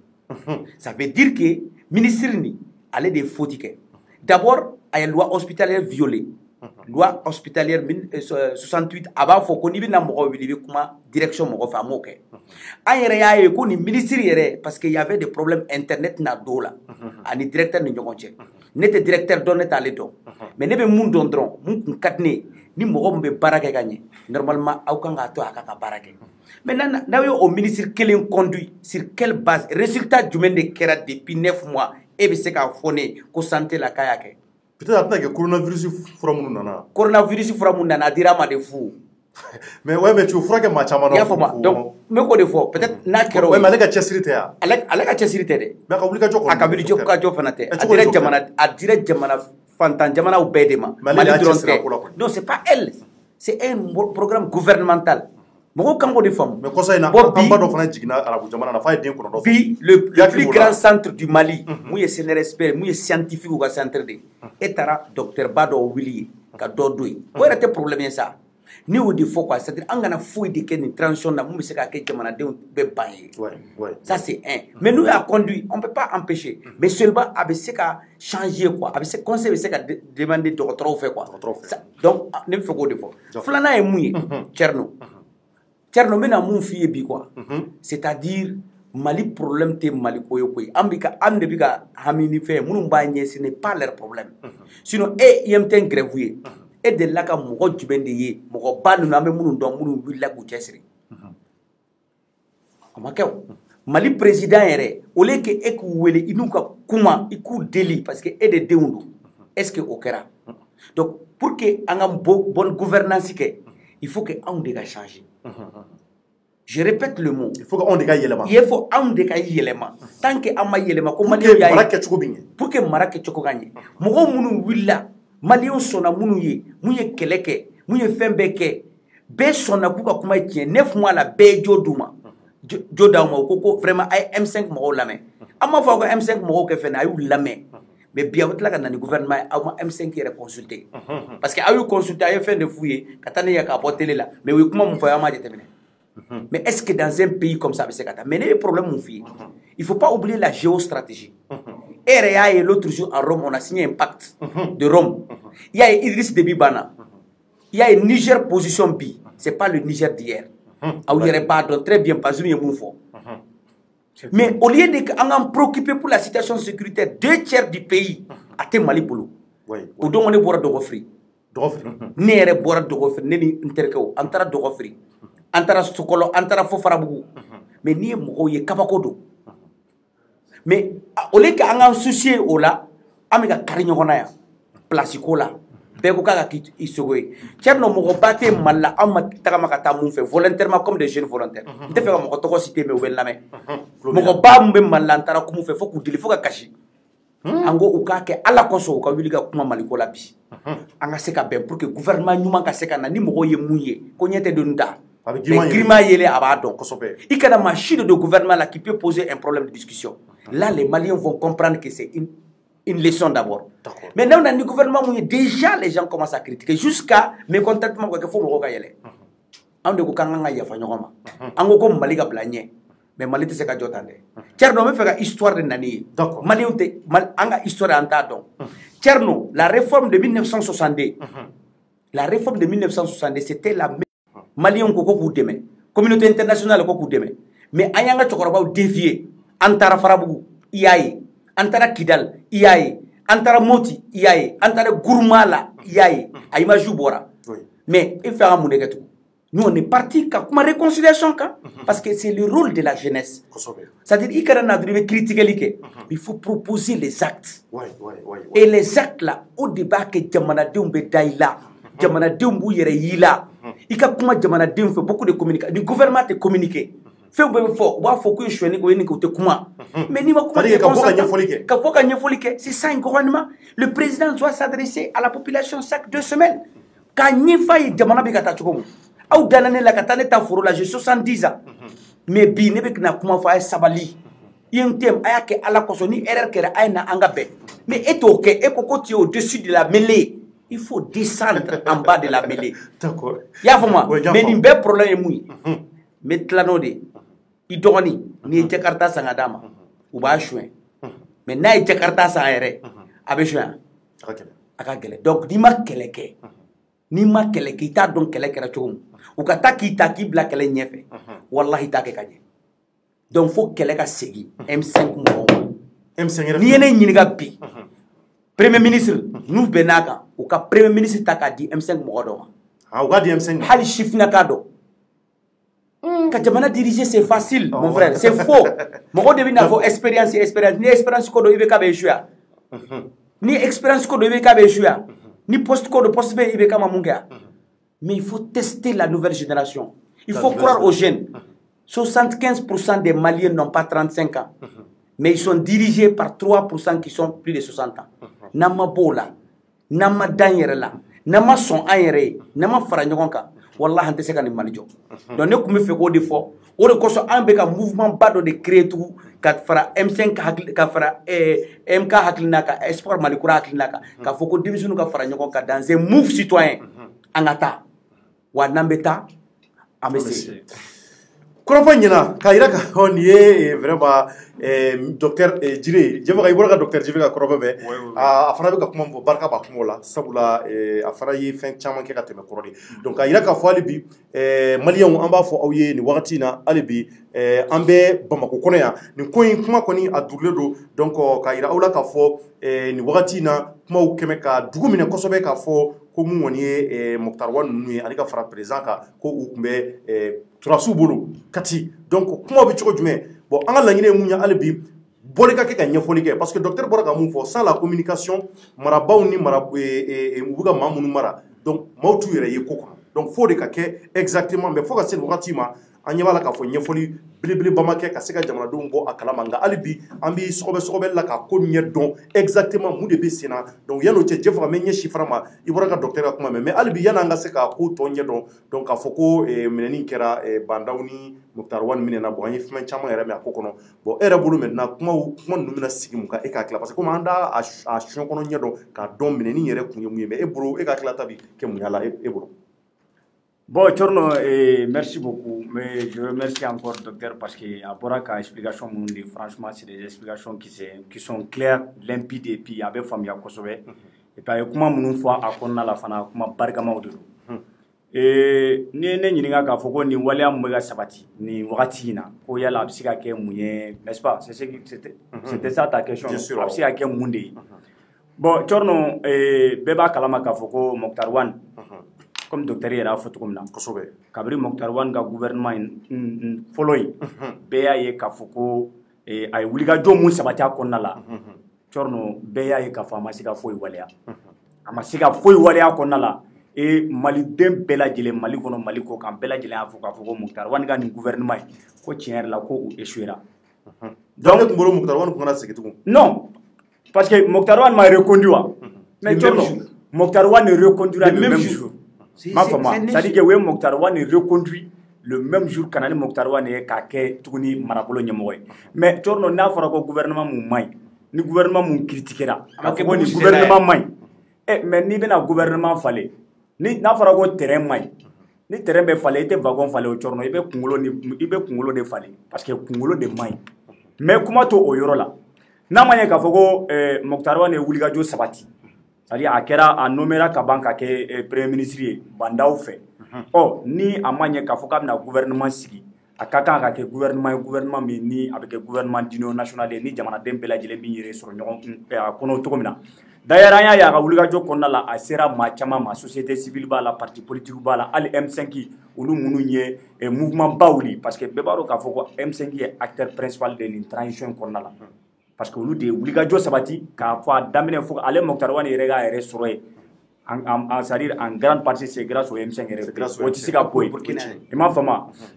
ça veut dire que ministre ni ale de ye faute kɛ d'abord a ye loi hospitalière violée loi hospitalière 68 a b'a fɔ ko n'i bɛna mɔgɔ wuli i bɛ kuma direction mɔgɔ fɛ a m'o kɛ an yɛrɛ y'a ye ko nin ministre yɛrɛ parce que y avait des problèmes internet na don la ani directeur ni ɲɔgɔn cɛ ne tɛ directeur dɔn ne t'ale dɔn mais ne bɛ mun dɔn dɔrɔn mun kun ka di ne ye ni mɔgɔ min bɛ baara kɛ ka ɲɛ normalement aw kan k'a to a ka ka baara kɛ maintenant n'aw ye o ministre kelen conduit sur quelle base résultat jumɛn de kɛra depuis 9 mois e bɛ se k'a fɔ ne ye ko santé la k'a y'a kɛ peut-être a tɛna kɛ coronavirus fura minnu nana coronavirus fura minnu nana a dira ma de fu mais ouais mais tu veux furakɛ maa caman na i y'a faamu donc n bɛ k'o de fɔ peut-être n'a kɛra o mais ale ka cɛsiri tɛ yan ale ka cɛsiri tɛ dɛ mais a ka wulikajɔ kɔni a ka wulikajɔ fana tɛ a dira jamana fantan jamanaw bɛɛ de ma Mali dɔrɔn tɛ non c'est pas elle c'est un programme gouvernemental mɔgɔw kan k'o de faamu mais kɔsa in na an ba dɔ fana jiginna arabu jamana na f'a ye den kɔnɔ dɔ bi le plus grand centre du Mali mun ye CNRSP mun ye scientifique ka centre de e taara docteur ba dɔ wuli ye ka dɔ don yen o yɛrɛ tɛ problème ye sa ne y'o de fɔ quoi c'est-à-dire an kana foyi de kɛ nin transition na mun bɛ se ka kɛ jamanadenw bɛɛ ban ye ça c'est un mais nous y'a conduit on peut pas empêcher mais seulement a bɛ se ka changer quoi a bɛ se conseil bɛ se ka demander dɔgɔtɔrɔw fɛ quoi donc ne bɛ fɛ k'o de fɔ filanan ye mun ye Thierno n bɛna mun f'i ye bi quoi c'est-à-dire Mali problème tɛ Mali ko ye koyi an de bɛ ka hami ni fɛn minnu b'a ɲɛ ce n'est pas leur problème sinon e IMT grève ye e delila ka mɔgɔ jumɛn de ye mɔgɔ ba ninnu an bɛ minnu dɔn minnu wulila k'u cɛsiri a ma kɛ o Mali président yɛrɛ au lieu que e k'u wele i n'u ka kuma i k'u deli parce que e de denw don est-ce que o kɛra donc pour que an ka bonne gouvernance kɛ il faut que anw de ka changer je répète le mot il faut que anw de ka yɛlɛma il faut anw de ka yɛlɛma tant que an ma yɛlɛma ko maliyɛnw y'a ye pour que mara kɛcogo ka ɲɛ mɔgɔ minnu wulila maliyɛnw sɔnna minnu ye mun ye kɛlɛ kɛ mun ye fɛn bɛɛ kɛ bɛɛ sɔnna k'u ka kuma ye tiɲɛ 9 mois la bɛɛ ye jo d'u ma jo d'aw ma u ko vraiment a ye M5 mɔgɔw lamɛn an m'a fɔ aw ka M5 mɔgɔw kɛ fɛn na a y'u lamɛn mais bi aw tila ka na ni gouvernement ye aw ma M5 yɛrɛ consulter parce que aw y'u consulter a ye fɛn de f'u ye ka taa ne ye k'a bɔ télé la mais u ye kuma mun fɔ aw m'a jateminɛ mais est-ce que dans un pays comme ça a bɛ se ka taa mais ne ye problème mun f'i ye il faut pas oublier la géostratégie e yɛrɛ y'a ye l'autre jour à Rome on a signé un pacte de Rome il y a Idriss Déby banna il y a une Niger position bi c'est pas le Niger d'hier aw yɛrɛ b'a dɔn très bien Bazoum ye mun fɔ mais au lieu de qu'en préoccuper pour la situation sécuritaire 2/3 du pays a te Mali bolo o don ne bɔra Dɔgɔfiri ne yɛrɛ bɔra Dɔgɔfiri ne ni n terikɛw an taara Dɔgɔfiri an taara Sokolo an taara fo Farabugu mais n'i ye mɔgɔw ye kabako don mais au lieu que an k'an soucier o la an bɛ ka kari ɲɔgɔn na yan place ko la bɛɛ ko k'a ka k'i sogo ye Thierno mɔgɔba tɛ Mali la an ma tagama ka taa mun fɛ volontairement comme des jeunes volontaires n tɛ fɛ ka mɔgɔ tɔgɔ citer mais u bɛ n lamɛn mɔgɔba mun bɛ Mali la an taara kun fɛ fo k'u deli fo ka kasi an ko u k'a kɛ Ala kosɔn u ka wuli ka kuma Maliko la bi an ka se ka bɛn pour que gouvernement ɲuman ka se ka na ni mɔgɔw ye mun ye ko ɲɛ tɛ donni da mais Girima yelen a b'a dɔn i kana maa si de gouvernement là qui peut poser un problème de discussion là les Maliens vont comprendre que c'est une leçon d'abord. Mais là, on a un gouvernement où déjà les gens commencent à critiquer jusqu'à mécontentement qu'il faut me regarder. On dit que quand on a fait un on a Mali blagné, mais Mali c'est qu'à jotander. Thierno me fait histoire de Nani. Mali on a histoire en tardon. Thierno, la réforme de 1962, la réforme de 1962, c'était la Mali on koko pour demain, communauté internationale koko pour demain. Mais ayanga chokoroba dévié, antara Farabougou, iyaye. Antara Kidal, IAE, Antara Moti, IAE, Antara Gourmala, IAE, Aïma Joubora. Mais il faut un tout. Nous, on est parti comme réconciliation, parce que c'est le rôle de la jeunesse. C'est-à-dire qu'il critiquer, il faut proposer les actes. Et les actes là, au débat que Djamana Deumbe Daïla, Djamana Deumbu Yere Yila, il y a beaucoup de communication. Le gouvernement te communiqué. Fait faut que je sois mais ni c'est ça un gouvernement. Le président doit s'adresser à la population chaque 2 semaines. Quand il faille jamana bi kata chukomu au danane la katane ta foro la j'ai 70 ans mais bi ne be na kuma fa sabali yentem ayake ala kosoni erreur kera ayna angabe mais eto ke ekokoti au-dessus de la mêlée. Il faut descendre en bas de la mêlée. D'accord. Ya fama mais ni be problème mouy mais tlanode i dogoni ni Jakarta sangadama u b'a chouin mais n'a ye Jakarta san yɛrɛ a bɛ chouin a ka gɛlɛ donc n'i ma kɛlɛ kɛ i t'a dɔn kɛlɛ kɛra cogo min u ka taa k'i ta k'i bila kɛlɛ ɲɛfɛ wallahi i t'a kɛ ka ɲɛ donc fo kɛlɛ ka segin M5 mɔgɔw ma n'i ye ne ɲininka bi premier ministre n'u bɛn n'a kan u ka premier ministre ta k'a di M5 mɔgɔ dɔ ma u k'a di M5 hali sifinnaka dɔ Quand tu diriger, c'est facile, mon frère. C'est faux. Mon de n'a pas expérience. Ni expérience code IBK échoué. Ni expérience code IBK échoué. Ni post code post B IBK mamunga. Mais il faut tester la nouvelle génération. Il faut croire aux jeunes. 75% des Maliens n'ont pas 35 ans. Mais ils sont dirigés par 3% qui sont plus de 60 ans. Nama bola, nama danyerela, nama son ayere, nama faranyoka. Wallah hante se ka ni Mali jɔ donc ne kun bɛ fɛ k'o de fɔ o de kosɔn an bɛ ka mouvement ba dɔ de créer tugun ka fara M5 ka fara MK hakilina kan Espoir Mali kura hakilina kan k'a fɔ ko denmisɛnninw ka fara ɲɔgɔn kan dans un move citoyen an ka taa wa n'an bɛ taa an bɛ segin. Kɔrɔfɔ ɲɛna k'a yira k'a fɔ nin ye vraiment docteur Djibe Jɛfɛ i bɔra ka docteur Djibe ka kɔrɔfɔ bɛɛ a fana bɛ ka kuma min fɔ barika b'a kuma la sabula a fana ye fɛn caman kɛ ka tɛmɛ kɔrɔ de donc k'a yira k'a fɔ hali bi maliyɛnw an b'a fɔ aw ye nin wagati in na hali bi an bɛ Bamako kɔnɔ yan nin ko in kuma kɔni a dugulen don donc k'a yira aw la k'a fɔ nin wagati in na kumaw kɛmɛ ka dugu minɛ kosɛbɛ k'a fɔ ko mun kɔni ye Moktar Wa ninnu ye ani ka fara président kan ko u tun bɛ turasiw bolo Kati donc kuma bɛ cogo jumɛn bon an ka laɲini ye mun ye hali bi boli ka kɛ ka ɲɛfɔli kɛ parce que docteur bɔra ka mun fɔ sans la communication marabaw ni u bɛ ka maa minnu mara donc maaw t'u yɛrɛ ye ko kɔnɔ donc fo de ka kɛ exactement mais fo ka se wagati ma an ɲɛ b'a la k'a fɔ ɲɛfɔli belebeleba ma kɛ ka se ka jamanadenw bɔ a kalama nka hali bi an bɛ sɔgɔbɛ la ka ko ɲɛ dɔn exactement mun de bɛ sen na donc yan'o cɛ jɛ fɔ ka mɛ ɲɛ sifara ma i bɔra ka docteur ka kuma mɛn mais hali bi yan'an ka se ka ko tɔ ɲɛ dɔn donc k'a fɔ ko minɛni kɛra bandaw ni Mukutari Wade minɛna bon an ye fɛn caman yɛrɛ mɛn a ko kɔnɔ bon e yɛrɛ bolo maintenant kuma ninnu bɛna sigi mun kan e k'a tila parce que comme an t'a siyɔn kɔnɔ ɲɛ dɔn k'a dɔn minɛni yɛrɛ kun ye mun ye mais e bolo e ka tila ta bi kɛ mun y'a la e bolo. Bon, Tchorno, merci beaucoup. Mais je remercie encore le docteur parce qu'il y a beaucoup d'explications. Franchement, c'est des explications qui sont claires, limpides et puis il y a des familles à Kosovo. Et puis, comment nous fois à Kona la fana, comment bargama au dessous. Et ni nga ka foko ni wala mega sabati ni wakati na ko yala absika ke mouye, n'est-ce pas? C'était ça ta question. Absika ke munde. Bon, Tchorno, beba kalama ka foko Mukutari Wade. Comme docteur yɛrɛ y'a fɔ cogo min na kabiri Mukutari Wade ka gouvernement fɔlɔ in bɛɛ y'a ye k'a fɔ ko a ye wulikajɔ mun sabati a kɔnɔna la Tchorno bɛɛ y'a ye k'a fɔ a ma se ka foyi waleya a ma se ka foyi waleya a kɔnɔna la maliden bɛɛ lajɛlen Mali kɔnɔ Mali kɔ kan bɛɛ lajɛlen y'a fɔ k'a fɔ ko Mukutari Wade ka nin gouvernement in ko tiɲɛ yɛrɛ la ko u échouera donc ne tun bolo Mukutari Wade tun kana segin tugun non parce que Mukutari Wade m'a reconduit wa mais Tchorno Mukutari Wade ne reconduira le même jour. C'est-à-dire que Mukutari Wade reconduit le même jour que Mukutari Wade k'a kɛ tuguni marabolo ɲɛmɔgɔ ye mais Tchorno n'a fɔra ko gouvernement mun man ɲi ni gouvernement mun critiquera k'a fɔ ko ni gouvernement man ɲi mais n'i bɛna gouvernement falen n'a fɔra ko terrain man ɲi ni terrain bɛ falen i tɛ wagon falen o Tchorno i bɛ kunkolo de falen parce que kunkolo de man ɲi mais kuma to o yɔrɔ la n'a ma ɲɛ k'a fɔ ko Mukutari Wade ye wulikajɔ sabati. C'est-à-dire a nommera ka ban ka kɛ premier ministre ye bandaw fɛ ni a ma ɲɛ k'a fɔ k'a bɛna gouvernement sigi a ka kan ka kɛ gouvernement min ni a bɛ kɛ gouvernement d'union nationale ye ni jamanaden bɛɛ lajɛlen bɛ yɛrɛ sɔrɔ ɲɔgɔn kɔnɔ cogo min na d'ailleurs an y'a ye a ka wulikajɔ kɔnɔna la a sera maa caman ma société civile b'a la parti politique b'a la hali M5 olu minnu ye mouvement ba wuli parce que bɛɛ b'a dɔn k'a fɔ ko M5 ye acteur principal de nin transition kɔnɔna la parce que olu de ye wulikajɔ sabati k'a fɔ a daminɛ fo ale Mukutari Wade yɛrɛ k'a yɛrɛ sɔrɔ ye c'est-à-dire en grande partie c'est grâce au M5 yɛrɛ o tɛ se ka bɔ yen i m'a faamu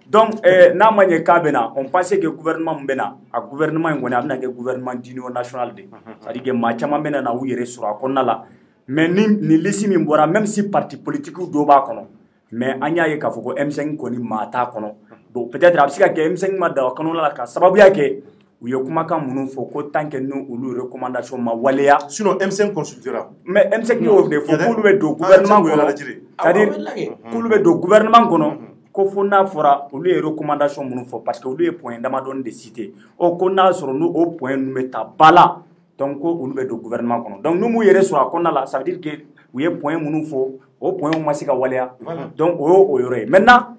donc n'a ma ɲɛ k'a bɛna on pensait que gouvernement min bɛna a gouvernement in kɔni a bɛna kɛ gouvernement d'union nationale de c'est-à-dire que maa caman bɛna na u yɛrɛ sɔrɔ a kɔnɔna la mais ni liste min bɔra même si parti politique dɔw b'a kɔnɔ mais an y'a ye k'a fɔ ko M5 kɔni maa t'a kɔnɔ donc peut-être a bɛ se ka kɛ M5 ma da o kɔnɔna la ka sababuya kɛ u ye kumakan minnu fɔ ko tant que n'u olu recommandation ma waleya sinon M5 consultera mais M5 y'o de fɔ k'olu bɛ don gouvernement kɔnɔ c'est-à-dire k'olu bɛ don gouvernement kɔnɔ ko fo n'a fɔra olu ye recommandation minnu fɔ parce que olu ye point damadɔni de cité ko n'a sɔrɔ n'o o point ninnu bɛ ta ba la donc ko olu bɛ don gouvernement kɔnɔ donc n'u m'u yɛrɛ sɔrɔ a kɔnɔna la ça veut dire que u ye point minnu fɔ o point ma se ka waleya donc o y'o yɔrɔ ye maintenant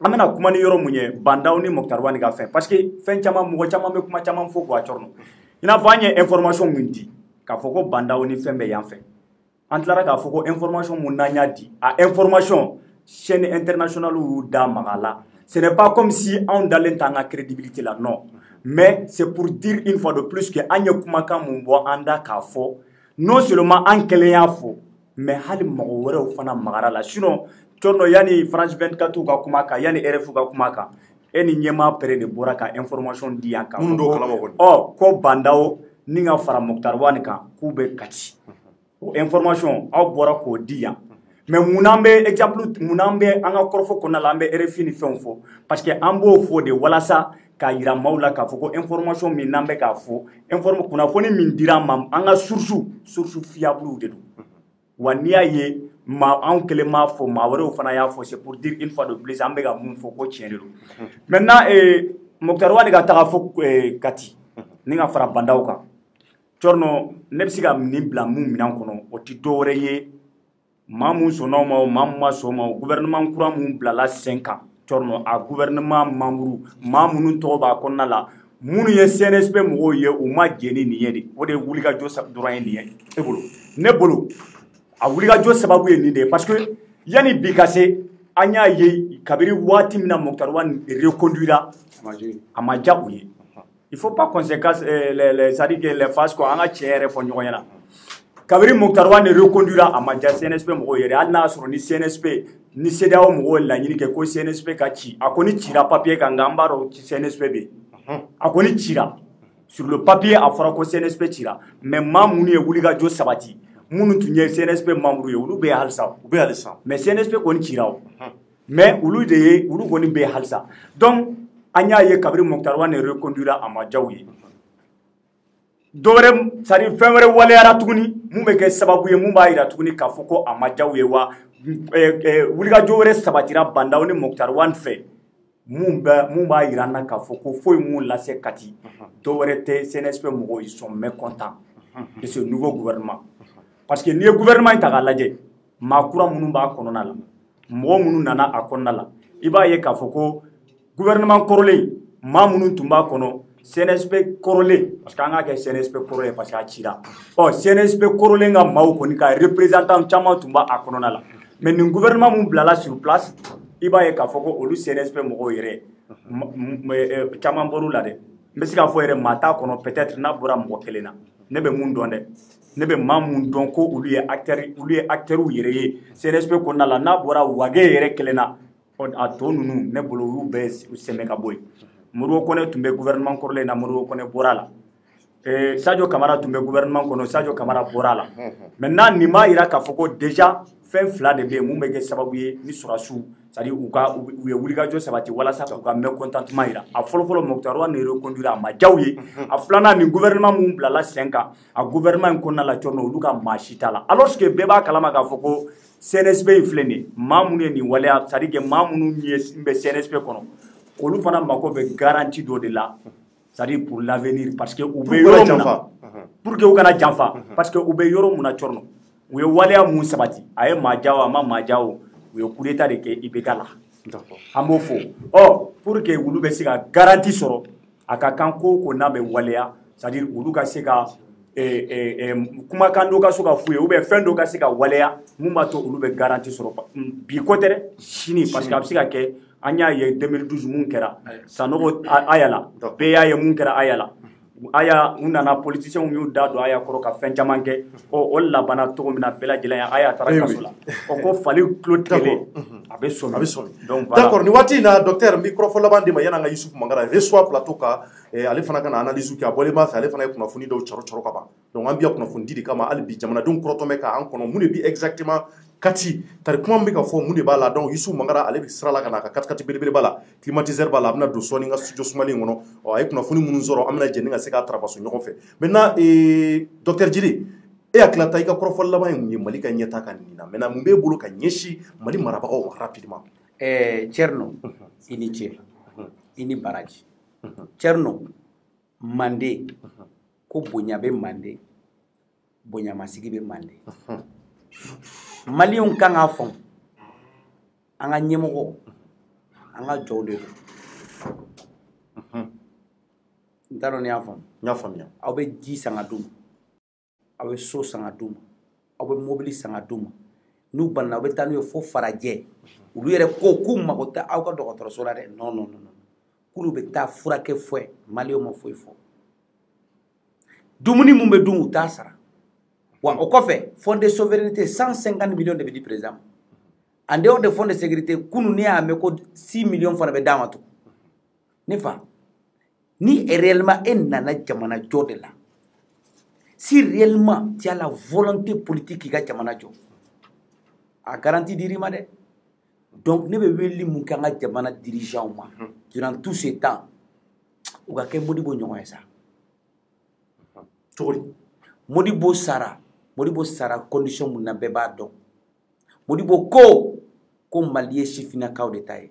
an bɛna kuma ni yɔrɔ mun ye bandaw ni Mukutari Wade ka fɛn parce que fɛn caman mɔgɔ caman bɛ kuma caman fɔ quoi Tchorno i n'a fɔ an ye information mun di k'a fɔ ko bandaw ni fɛn bɛ yan fɛ an tilara k'a fɔ ko information mun n'an y'a di a information chaîne internationale y'u da maga la ce n'est pas comme si anw dalen t'an ka crédibilité la non mais c'est pour dire une fois de plus que an ye kumakan mun bɔ an da k'a fɔ non seulement an kelen y'a fɔ mais hali mɔgɔ wɛrɛw fana magara la sinon Tchorno yani France 24 ka kuma kan yani RFI ka kuma kan ni ɲɛmaa pere de bɔra ka information di yan kan ko bandaw ni ka fara Mukutari Wade kan k'u bɛ Kati o information aw bɔra k'o di yan mais munna an bɛ exemple munna an bɛ an ka kɔrɔfɔ kɔnɔna la an bɛ RFI ni fɛnw fɔ parce que an b'o fɔ de walasa k'a yira maaw la k'a fɔ ko information min n'an bɛ k'a fɔ kunnafoni min dira an ma an ka source fiable de don wa n'i y'a ye anw kelen m'a fɔ maa wɛrɛw fana y'a fɔ c'est pour dire une fois de plus an bɛ ka mun fɔ ko tiɲɛ de don maintenant Mukutari Wade ka taga fɔ Kati ni ka fara bandaw kan Tchorno ne bɛ se ka nin bila mun minɛn kɔnɔ o tɛ dɔwɛrɛ ye maa mun sɔnna o ma o maa mun ma sɔn o ma o gouvernement kura mun bilala sen kan Tchorno a gouvernement membre maa minnu tɔgɔ b'a kɔnɔna la minnu ye CNSP mɔgɔw ye u ma jɛ ni nin ye de o de ye wulikajɔ dɔrɔn ye nin ye e bolo ne bolo a wulikajɔ sababu ye nin de ye parce que yani bi ka se an y'a ye kabiri waati min na Mukutari Wade reconduira a ma diya u ye il faut pas conséquence c'est-à-dire que les phases quoi anga tiere fo ñogo yana kabiri Mokhtar Wane reconduira a maja CNSP mo yere alna soro ni CNSP ni CEDEAO mo la ñini ke ko CNSP ka ci akoni cira papier ka ngambaro ci CNSP be akoni cira sur le papier a fora ko CNSP cira mais mamunu ye wuliga jo sabati munu tunye CNSP membre ye ulu be halsa mais CNSP koni cira mais ulu de ulu koni be halsa donc anya ye kabiri Mokhtar Wane reconduira a majaw ye dore sari femre wale ara tuguni mumbe ke sababu ye mumba ira tuguni ka foko a majaw ye wa wuliga jowre sabatira bandaw ni Mokhtar Wane fe mumba ira na ka foko foy mun la se kati dore te CNSP mo ils sont mécontents de ce nouveau gouvernement parce que ni gouvernement ta galaje makura munu ba konona la mo munu nana akonna la iba ye ka foko gouvernement korole mamunu tumba kono CNSP korole parce que anga ke CNSP korole parce que a cira CNSP korole nga maw ko ni ka représentant chama tumba akonona la mais ni gouvernement mun blala sur place iba ye ka foko olu CNSP mo yere chama boru la de mbesi ka fo yere mata kono peut-être na bora mo kelena ne be mun donde ne be mamun don ko olu ye acteur yere ye CNSP ko na la na bora wage yere kelena a to nunu ne bolo yu be seme ka boy muru ko ne tumbe gouvernement korle na muru ko ne borala Sadio Camara tumbe gouvernement kono Sadio Camara borala maintenant ni ma ira ka foko déjà fin fla de be mu be ke sababu ye ni surasu c'est à dire u ye wuliga jo sabati wala sa ko me contentement ira a folo Mokhtar Wane reconduira ma jawye a flana ni gouvernement mu blala 5 ans a gouvernement ko na la chorno luka machita la alors que beba kalama ka foko CNSP fleni mamunu ni wala c'est à dire que mamunu ni be CNSP kono olu fana mako be garantie do de la c'est à dire pour l'avenir parce que u be yoro muna pour que u kana janfa parce que u be yoro muna chorno u ye wala mu sabati aye majawa ma majawo u ye coup d'état de ke ibegala d'accord amo fo pour que ulu be se ka garantie soro aka kanko ko na be wala c'est à dire ulu ka se ka kuma kando ka so ka fuye ou be fendo ka se ka wala mumba to ulu be garantie soro bi kotere chini parce que absika ke anya ye 2012 mun kera sanogo ayala beya ye mun kera ayala aya unana politicien yu dado aya koro ka fen jamanke o la bana to mina bela jila aya taraka sola o ko fali clotele abe somi donc voilà d'accord ni wati na docteur microphone labandi ma yana nga Yusuf Mangara reçoit plateau ka ale fana kana analyse ki abole ma ale fana kuna funi do choro kaba donc ambia kuna fundi di kama albi jamana donc krotome ka an kono mune bi exactement kati tar kuma mbi ka fo mune bala donc Yusuf Mangara ale bi srala kana ka kati bele bala climatiseur bala abna do soni nga studio sumali ngono o ay kuna funi munu zoro amna jenni nga seka trapasso ñoko fe maintenant docteur Djili aklata ika krofol laba ni mali ka nyata kan ni na maintenant mbe bulu ka nyeshi mali marabako rapidement Tcherno ini ini baraji Tcherno mande ko bonya be mande bonya masigi be mande mali on kan afon anga nyemogo anga jode ndaro ni afon nya famia awbe ji sanga dum awbe so sanga dum awbe mobili sanga dum nu banna awbe tanu fo faraje ulu yere ko kuma ko ta awka docteur solare non kulu be ta furake fo mali o mo fo dumuni mumbe dum ta sara wa o kofe fond de souveraineté 150 millions de président en dehors de fonds de sécurité kunu ne a me ko 6 millions fana be damato ne fa ni réellement nana jamana jode la si réellement tu as la volonté politique qui ga jamana jo a garantie dirima de donc ne be weli mun kan ga jamana dirigeant ma durant tout ce temps o ga ke Modibo nyongo esa tori Modibo sara condition mun na be ba do Modibo ko mali chifina kaw de tay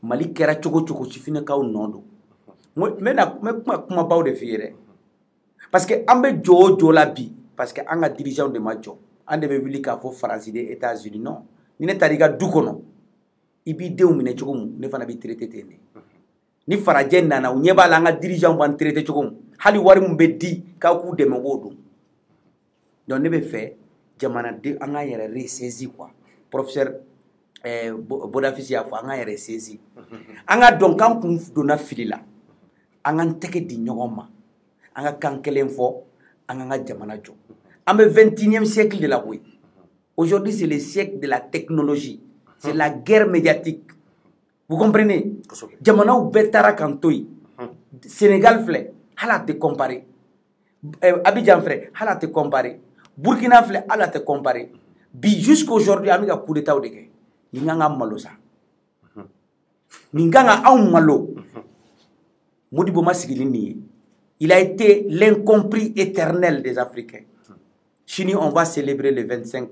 mali kera chogo chifina kaw nondo me kuma baw de fiere parce que ambe jo la bi parce que anga dirigeant de majo ande be wili ka fo France des États-Unis non ni ne tariga du kono ibi dew mine chogo mu ne fana bi traité tene ni faraje nana unyeba la anga dirigeant ban traité chogo mu hali wari mu be di ka ku de mbodo donc ne be fait jamana de anga yere ressaisi quoi professeur Bodafisi a fo anga yere saisi anga donc kan kun dona filila an k'an tɛgɛ di ɲɔgɔn ma an ka kan kelen fɔ an k'an ka jamana jɔ an bɛ 21e siècle de la koyi aujourd'hui c'est le siècle de la technologie c'est la guerre médiatique vous comprenez jamanaw bɛɛ taara kan to yen Sénégal filɛ hali a tɛ comparer Abidjan filɛ hali a tɛ comparer Burkina filɛ hali a tɛ comparer bi jusqu'aujourd'hui an bɛ ka coup d'état de kɛ nin kan ka malo sa nin kan ka anw malo Modibo ma sigili nin ye il a été l'incompris éternel des Africains. Chini, on va célébrer le 25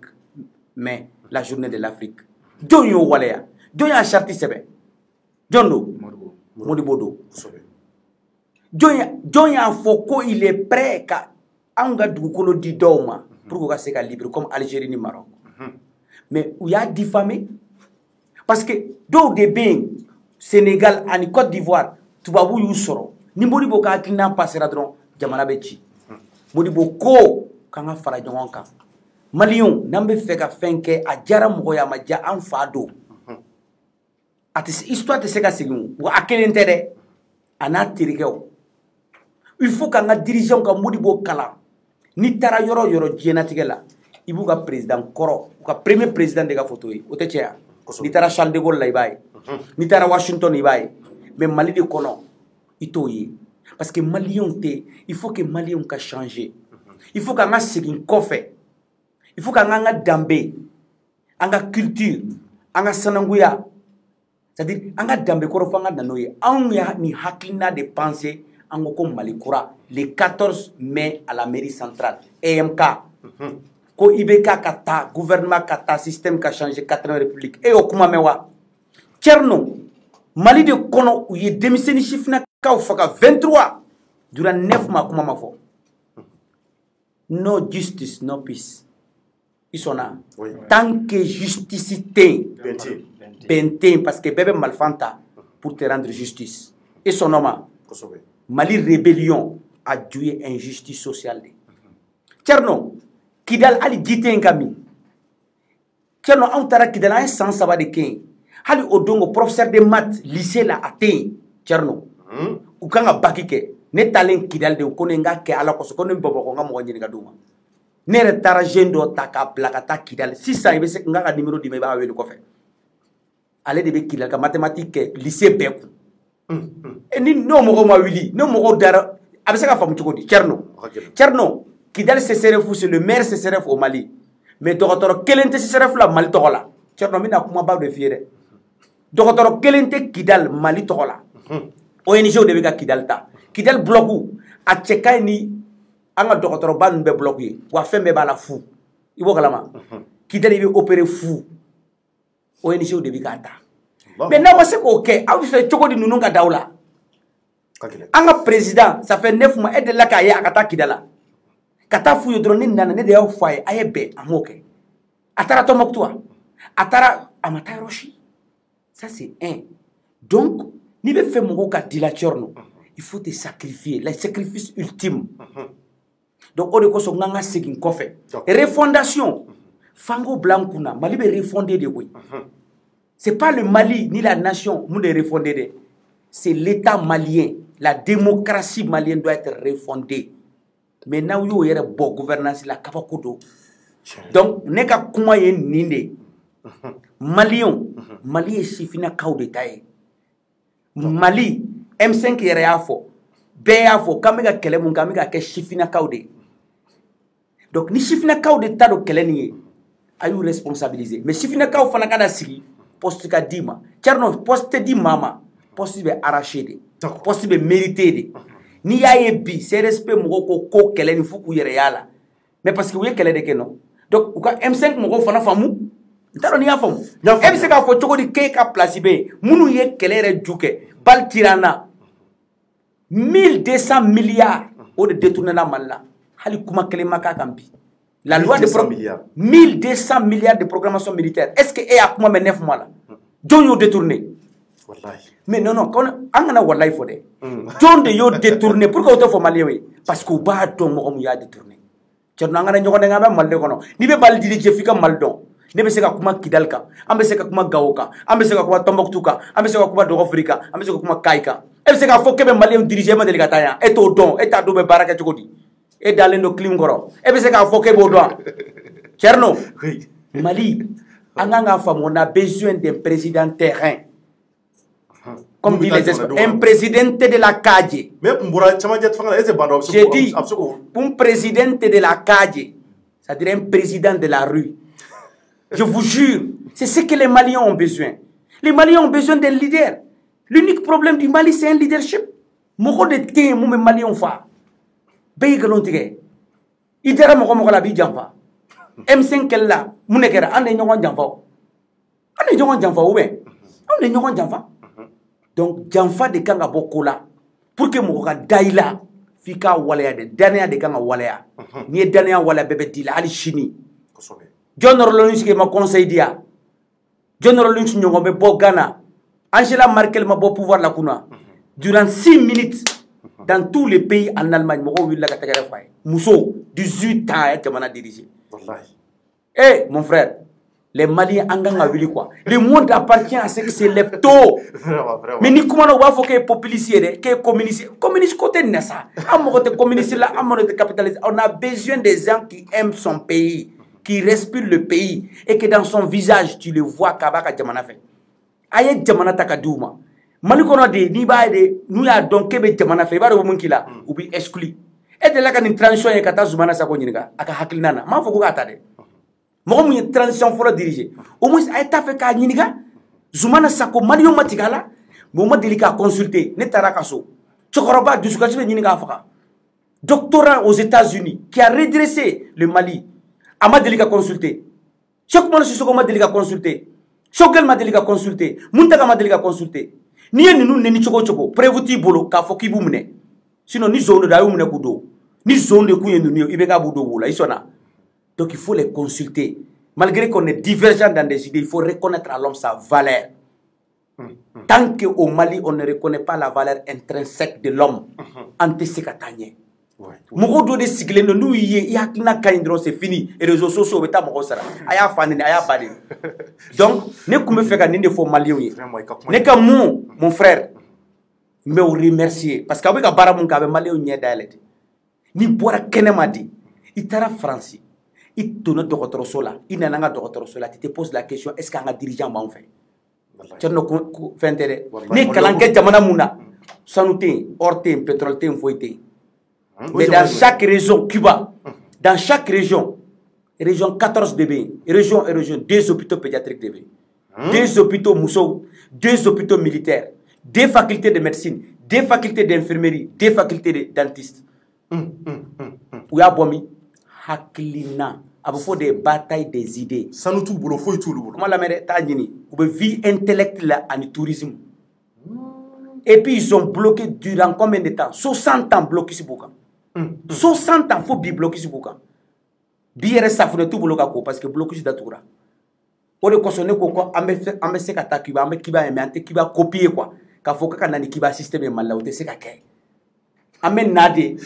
mai, la journée de l'Afrique. Don yo waleya, don ya charti sebe. Don do, Modibo do. Don ya foko il est prêt ka anga dugukolo di doma pour que ça libre comme Algérie ni Maroc. Mais où y a diffamé parce que do de ben Sénégal en Côte d'Ivoire, tubabu yu soro. Ni Modibo ka hakilina passera dron jamana be ci Modibo ko kanga fara ɲɔgɔn kan Maliens n'an bɛ fɛ ka fɛn kɛ a jara mɔgɔ ye a ma ja an fa do a tɛ histoire tɛ se ka segin wa a kelen tɛ dɛ a n'a terikɛw il faut k'an ka dirigeants ka Modibo kalan n'i taara yɔrɔ yɔrɔ diɲɛlatigɛ la i b'u ka président kɔrɔ u ka premier président de ka photo ye o tɛ cɛ ya n'i taara Charles de Gaulle la i b'a ye n'i taara Washington i b'a ye mais Mali de kɔnɔ itoye parce que Maliens te il faut que Maliens ka changer il faut qu'an ka segin kɔfɛ il faut qu'an ka danbe an ka culture an ka sananguya c'est-à-dire an ka danbe kɔrɔ fo an ka na n'o ye anw ya ni hakilina de penser an ko Mali kura le 14 mai à la mairie centrale EMK ko IBK ka taa gouvernement ka taa système ka changer 4e république e o kuma mɛn wa Tcherno Mali de kɔnɔ u ye denmisɛnnin sifina kaw faga 23 durant 9 mois kuma ma fɔ no justice no peace ils sont là tant que justice tɛ yen parce que bɛɛ bɛ malifan ta pour te rendre justice et son nom Mali rébellion a ju ye injustice sociale de Tcherno Kidal hali ji tɛ yen ka min Tcherno anw taara Kidal an ye san 3 de kɛ yen hali o dongo professeur de maths lycée la a tɛ yen Tcherno u kan ka baki kɛ ne taalen Kidal de ko ne n ka kɛ ala kosɔn ko ne Bamakɔ n ka mɔgɔ ɲininka d'u ma ne yɛrɛ taara jeune dɔ ta k'a bila ka taa Kidal sisan i bɛ se n ka numéro d'i ma i b'a wele kɔfɛ ale de bɛ Kidal ka mathématique kɛ lycée bɛɛ kun ni n'o mɔgɔ ma wuli n'o mɔgɔ dara a bɛ se ka faamu cogo di Tcherno Kidal CCRF c'est le meilleur CCRF au Mali mais dɔgɔtɔrɔ kelen tɛ CCRF la Mali tɔgɔ la Tcherno n bɛna kumaba dɔ f'i ye dɛ dɔgɔtɔrɔ kelen tɛ Kidal Mali tɔgɔ la ONG de bɛ ka Kidal ta Kidal bloc a cɛ ka ɲi ni an ka dɔgɔtɔrɔba ninnu bɛɛ bloc ye wa fɛn bɛɛ b'a la fu i b'o kalama Kidal i bɛ opérer fu ONG de bɛ k'a ta mais n'aw ma se k'o kɛ aw bɛ fɛ cogo di ninnu ka d'aw la an ka président ça fait 9 mois e delila k'a ye a ka taa Kidal la ka taa f'u ye dɔrɔn ne nana ne de y'aw f'a ye a ye bɛn a m'o kɛ a taara Tɔnbukutu wa a taara a ma taa yɔrɔ si ça c'est un donc n'i bɛ fɛ mɔgɔw ka d'i la Tcherno il faut te sacrifier le sacrifice ultime donc o de kosɔn n k'an ka segin kɔfɛ refondation fango bila n kunna Mali bɛ refonder de koyi c'est pas le Mali ni la nation mun de refonder de c'est l'état malien la démocratie malienne doit être refondée mais n'aw y'o yɛrɛ bɔ gouvernance la kabako don donc ne ka kuma ye nin de Maliens Mali ye sifinakaw de ta ye Mali M5 yɛrɛ y'a fɔ bɛɛ y'a fɔ k'an bɛ ka kɛlɛ mun kɛ an bɛ ka kɛ sifinakaw de donc ni sifinakaw de ta don kɛlɛ nin ye a y'u responsabiliser mais sifinakaw fana ka na sigi poste ka d'i ma Tcherno poste tɛ di maa ma poste bɛ arraché de poste bɛ mérité de n'i y'a ye bi CRSP mɔgɔw ko kɛlɛ nin fo k'u yɛrɛ y'a la mais parce que u ye kɛlɛ de kɛ non donc u ka M5 mɔgɔw fana faamu n t'a dɔn n'i y'a faamu e bɛ se k'a fɔ cogo di k'e ka place bɛ yen minnu ye kɛlɛ yɛrɛ ju kɛ bal cira an na 1200 milliards o de détourné la Mali la hali kuma kelen ma k'a kan bi la loi de 1200 milliards de programmation militaire est-ce que e y'a kuma mɛn 9 mois la jɔn y'o détourné mais non an kana walayi fɔ dɛ jɔn de y'o détourné pourquoi o tɛ fɔ Maliyɛnw ye parce que u b'a dɔn mɔgɔ min y'a détourné Tcherno an kana ɲɔgɔn dɛn an bɛ Mali de kɔnɔ n'i bɛ Mali dirige f'i ka Mali dɔn ne bɛ se ka kuma Kidal kan an bɛ se ka kuma Gao kan an bɛ se ka kuma Tɔnbukutu kan an bɛ se ka kuma Dɔgɔfiri kan an bɛ se ka kuma Kayi kan e bɛ se k'a fɔ k'e bɛ maliyɛnw diriger e ma deli ka taa yan e t'o dɔn e t'a dɔn bɛ baara kɛ cogo di e dalen don clim kɔrɔ e bɛ se k'a fɔ k'e b'o dɔn Thierno Mali an kan k'a faamu on a besoin d'un président terrain comme dit les experts un présidente de la calle. J'ai dit un présidente de la calle, c'est-à-dire un président de la rue. Je vous jure, c'est ce que les Maliens ont besoin. Les Maliens ont besoin d'un leader. L'unique problème du Mali, c'est un leadership. Moko de té mou me Maliens fa. Bey galon tigé. Idara moko moko la bi jamfa. M5 kella mu nekera ande ñogon jamfa. Ande ñogon jamfa ou ben? Ande ñogon jamfa. Donc jamfa de kanga boko la pour que moko ka daila fika walaya de dania de kanga walaya. Ni dania wala bebe dila ali chini. John Rolins qui m'a conseillé dia. John Rolins ñongo be bo Ghana. Angela Merkel m'a beau pouvoir la kuna. Durant 6 minutes, dans tous les pays en Allemagne, Mousso, 18 ans, et tu dirigé. Eh, mon frère, les Maliens ont quoi. Le monde appartient à ceux qui se lèvent tôt. Mais ni comment on va faire que populiste, que communiste, communiste côté de ça. Communiste là, capitaliste. On a besoin des gens qui aiment son pays, qui respirent le pays, et que dans son visage, tu le vois Kabaka Djamana fait. Aye jamana takadouma mali kono de ni ba de nous ya donc kebe jamana fe ba do mun kila ubi exclu et de la kan transition e kata zumana sa ko nyinga aka haklinana ma foko ka ta de mo mu transition folo diriger au moins ay ta fe ka nyinga zumana sa ko mali yo matigala mo ma delika consulter ne taraka so chokoroba du suka chibe nyinga afaka doctorat aux États-Unis qui a redressé le Mali ama delika consulter chaque mois ce ko ma delika consulter Choguel m'a délicat consulté, Muntaga m'a délicat consulté. Ni nous ni choko prévuti bolo ka foki bumne. Sinon ni zone da umne kudo. Ni zone de kuyen nous ibeka budo bola isona. Donc il faut les consulter. Malgré qu'on est divergent dans des idées, il faut reconnaître à l'homme sa valeur. Tant qu'au Mali on ne reconnaît pas la valeur intrinsèque de l'homme, antécécatanie. Moko do de sigle no nu yi yakna kaindro c'est fini et réseaux sociaux beta moko sara aya fanini aya badi donc ne kume feka ninde fo malien yi ne ka mon frère me remercier parce que abika bara mun ka be malien nye dalete ni bora kenema di itara France itona docteur sola inana nga docteur sola tu te poses la question est-ce qu'un dirigeant va en faire tierno ko fentere ni kalanke jamana muna sanute orte pétrole te foité. Mais dans chaque région, Cuba, dans chaque région 14 DB, région, 2 hôpitaux pédiatriques DB, 2 hôpitaux Mousso, 2 hôpitaux militaires, 2 facultés de médecine, 2 facultés d'infirmerie, 2 facultés de dentistes. Où y a bomi, haklina, il faut des batailles des idées. Ça nous tout boulot, faut tout le boulot. Comment la mère t'agini, ou vie intellectuelle en tourisme. Et puis ils sont bloqués durant combien de temps? 60 ans bloqués sur Bouka. 60 ans, il faut bien bloquer ce boucan. Bien, ça fait tout bloquer parce que bloquer c'est d'atura. On est consomné quoi? On met ce qu'attaque qui va, on met qui va aimer, qui va copier quoi. Quand faut que quand qui va système mal là, on te sait qu'à on met nade,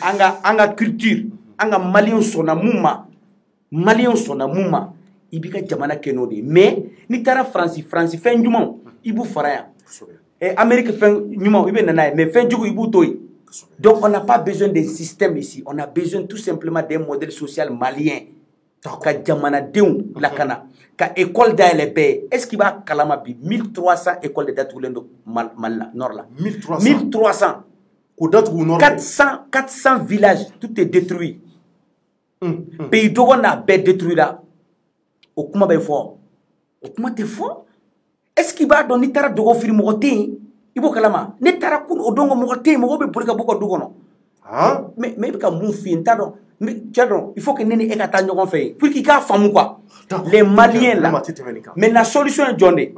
anga culture, anga malien sona mouma, ibika jamana kenodi. Mais ni tara France fin du monde, ibu faraya. Et Amérique fin du monde, ibe nanaï, mais fin du coup ibu toi. Donc on n'a pas besoin d'un système ici, on a besoin tout simplement d'un modèle social malien. Ka jamana deun lakana, ka école d'ALB, est-ce qu'il va kalama bi 1300 écoles de datulendo mal nord là. 1300. 400 villages, tout est détruit. Pays dogon a bé détruit là. Au kuma be fort. Au kuma te fort. Est-ce qu'il va donner tara dogo firi mogote? Ibo kalama ne tara kun odongo mogote mo be burika boko dugono mais ka mun fi ntado tchado il faut que nene e ka ta nyogon fait pour qu'il ka famu quoi les maliens là mais la solution est jonde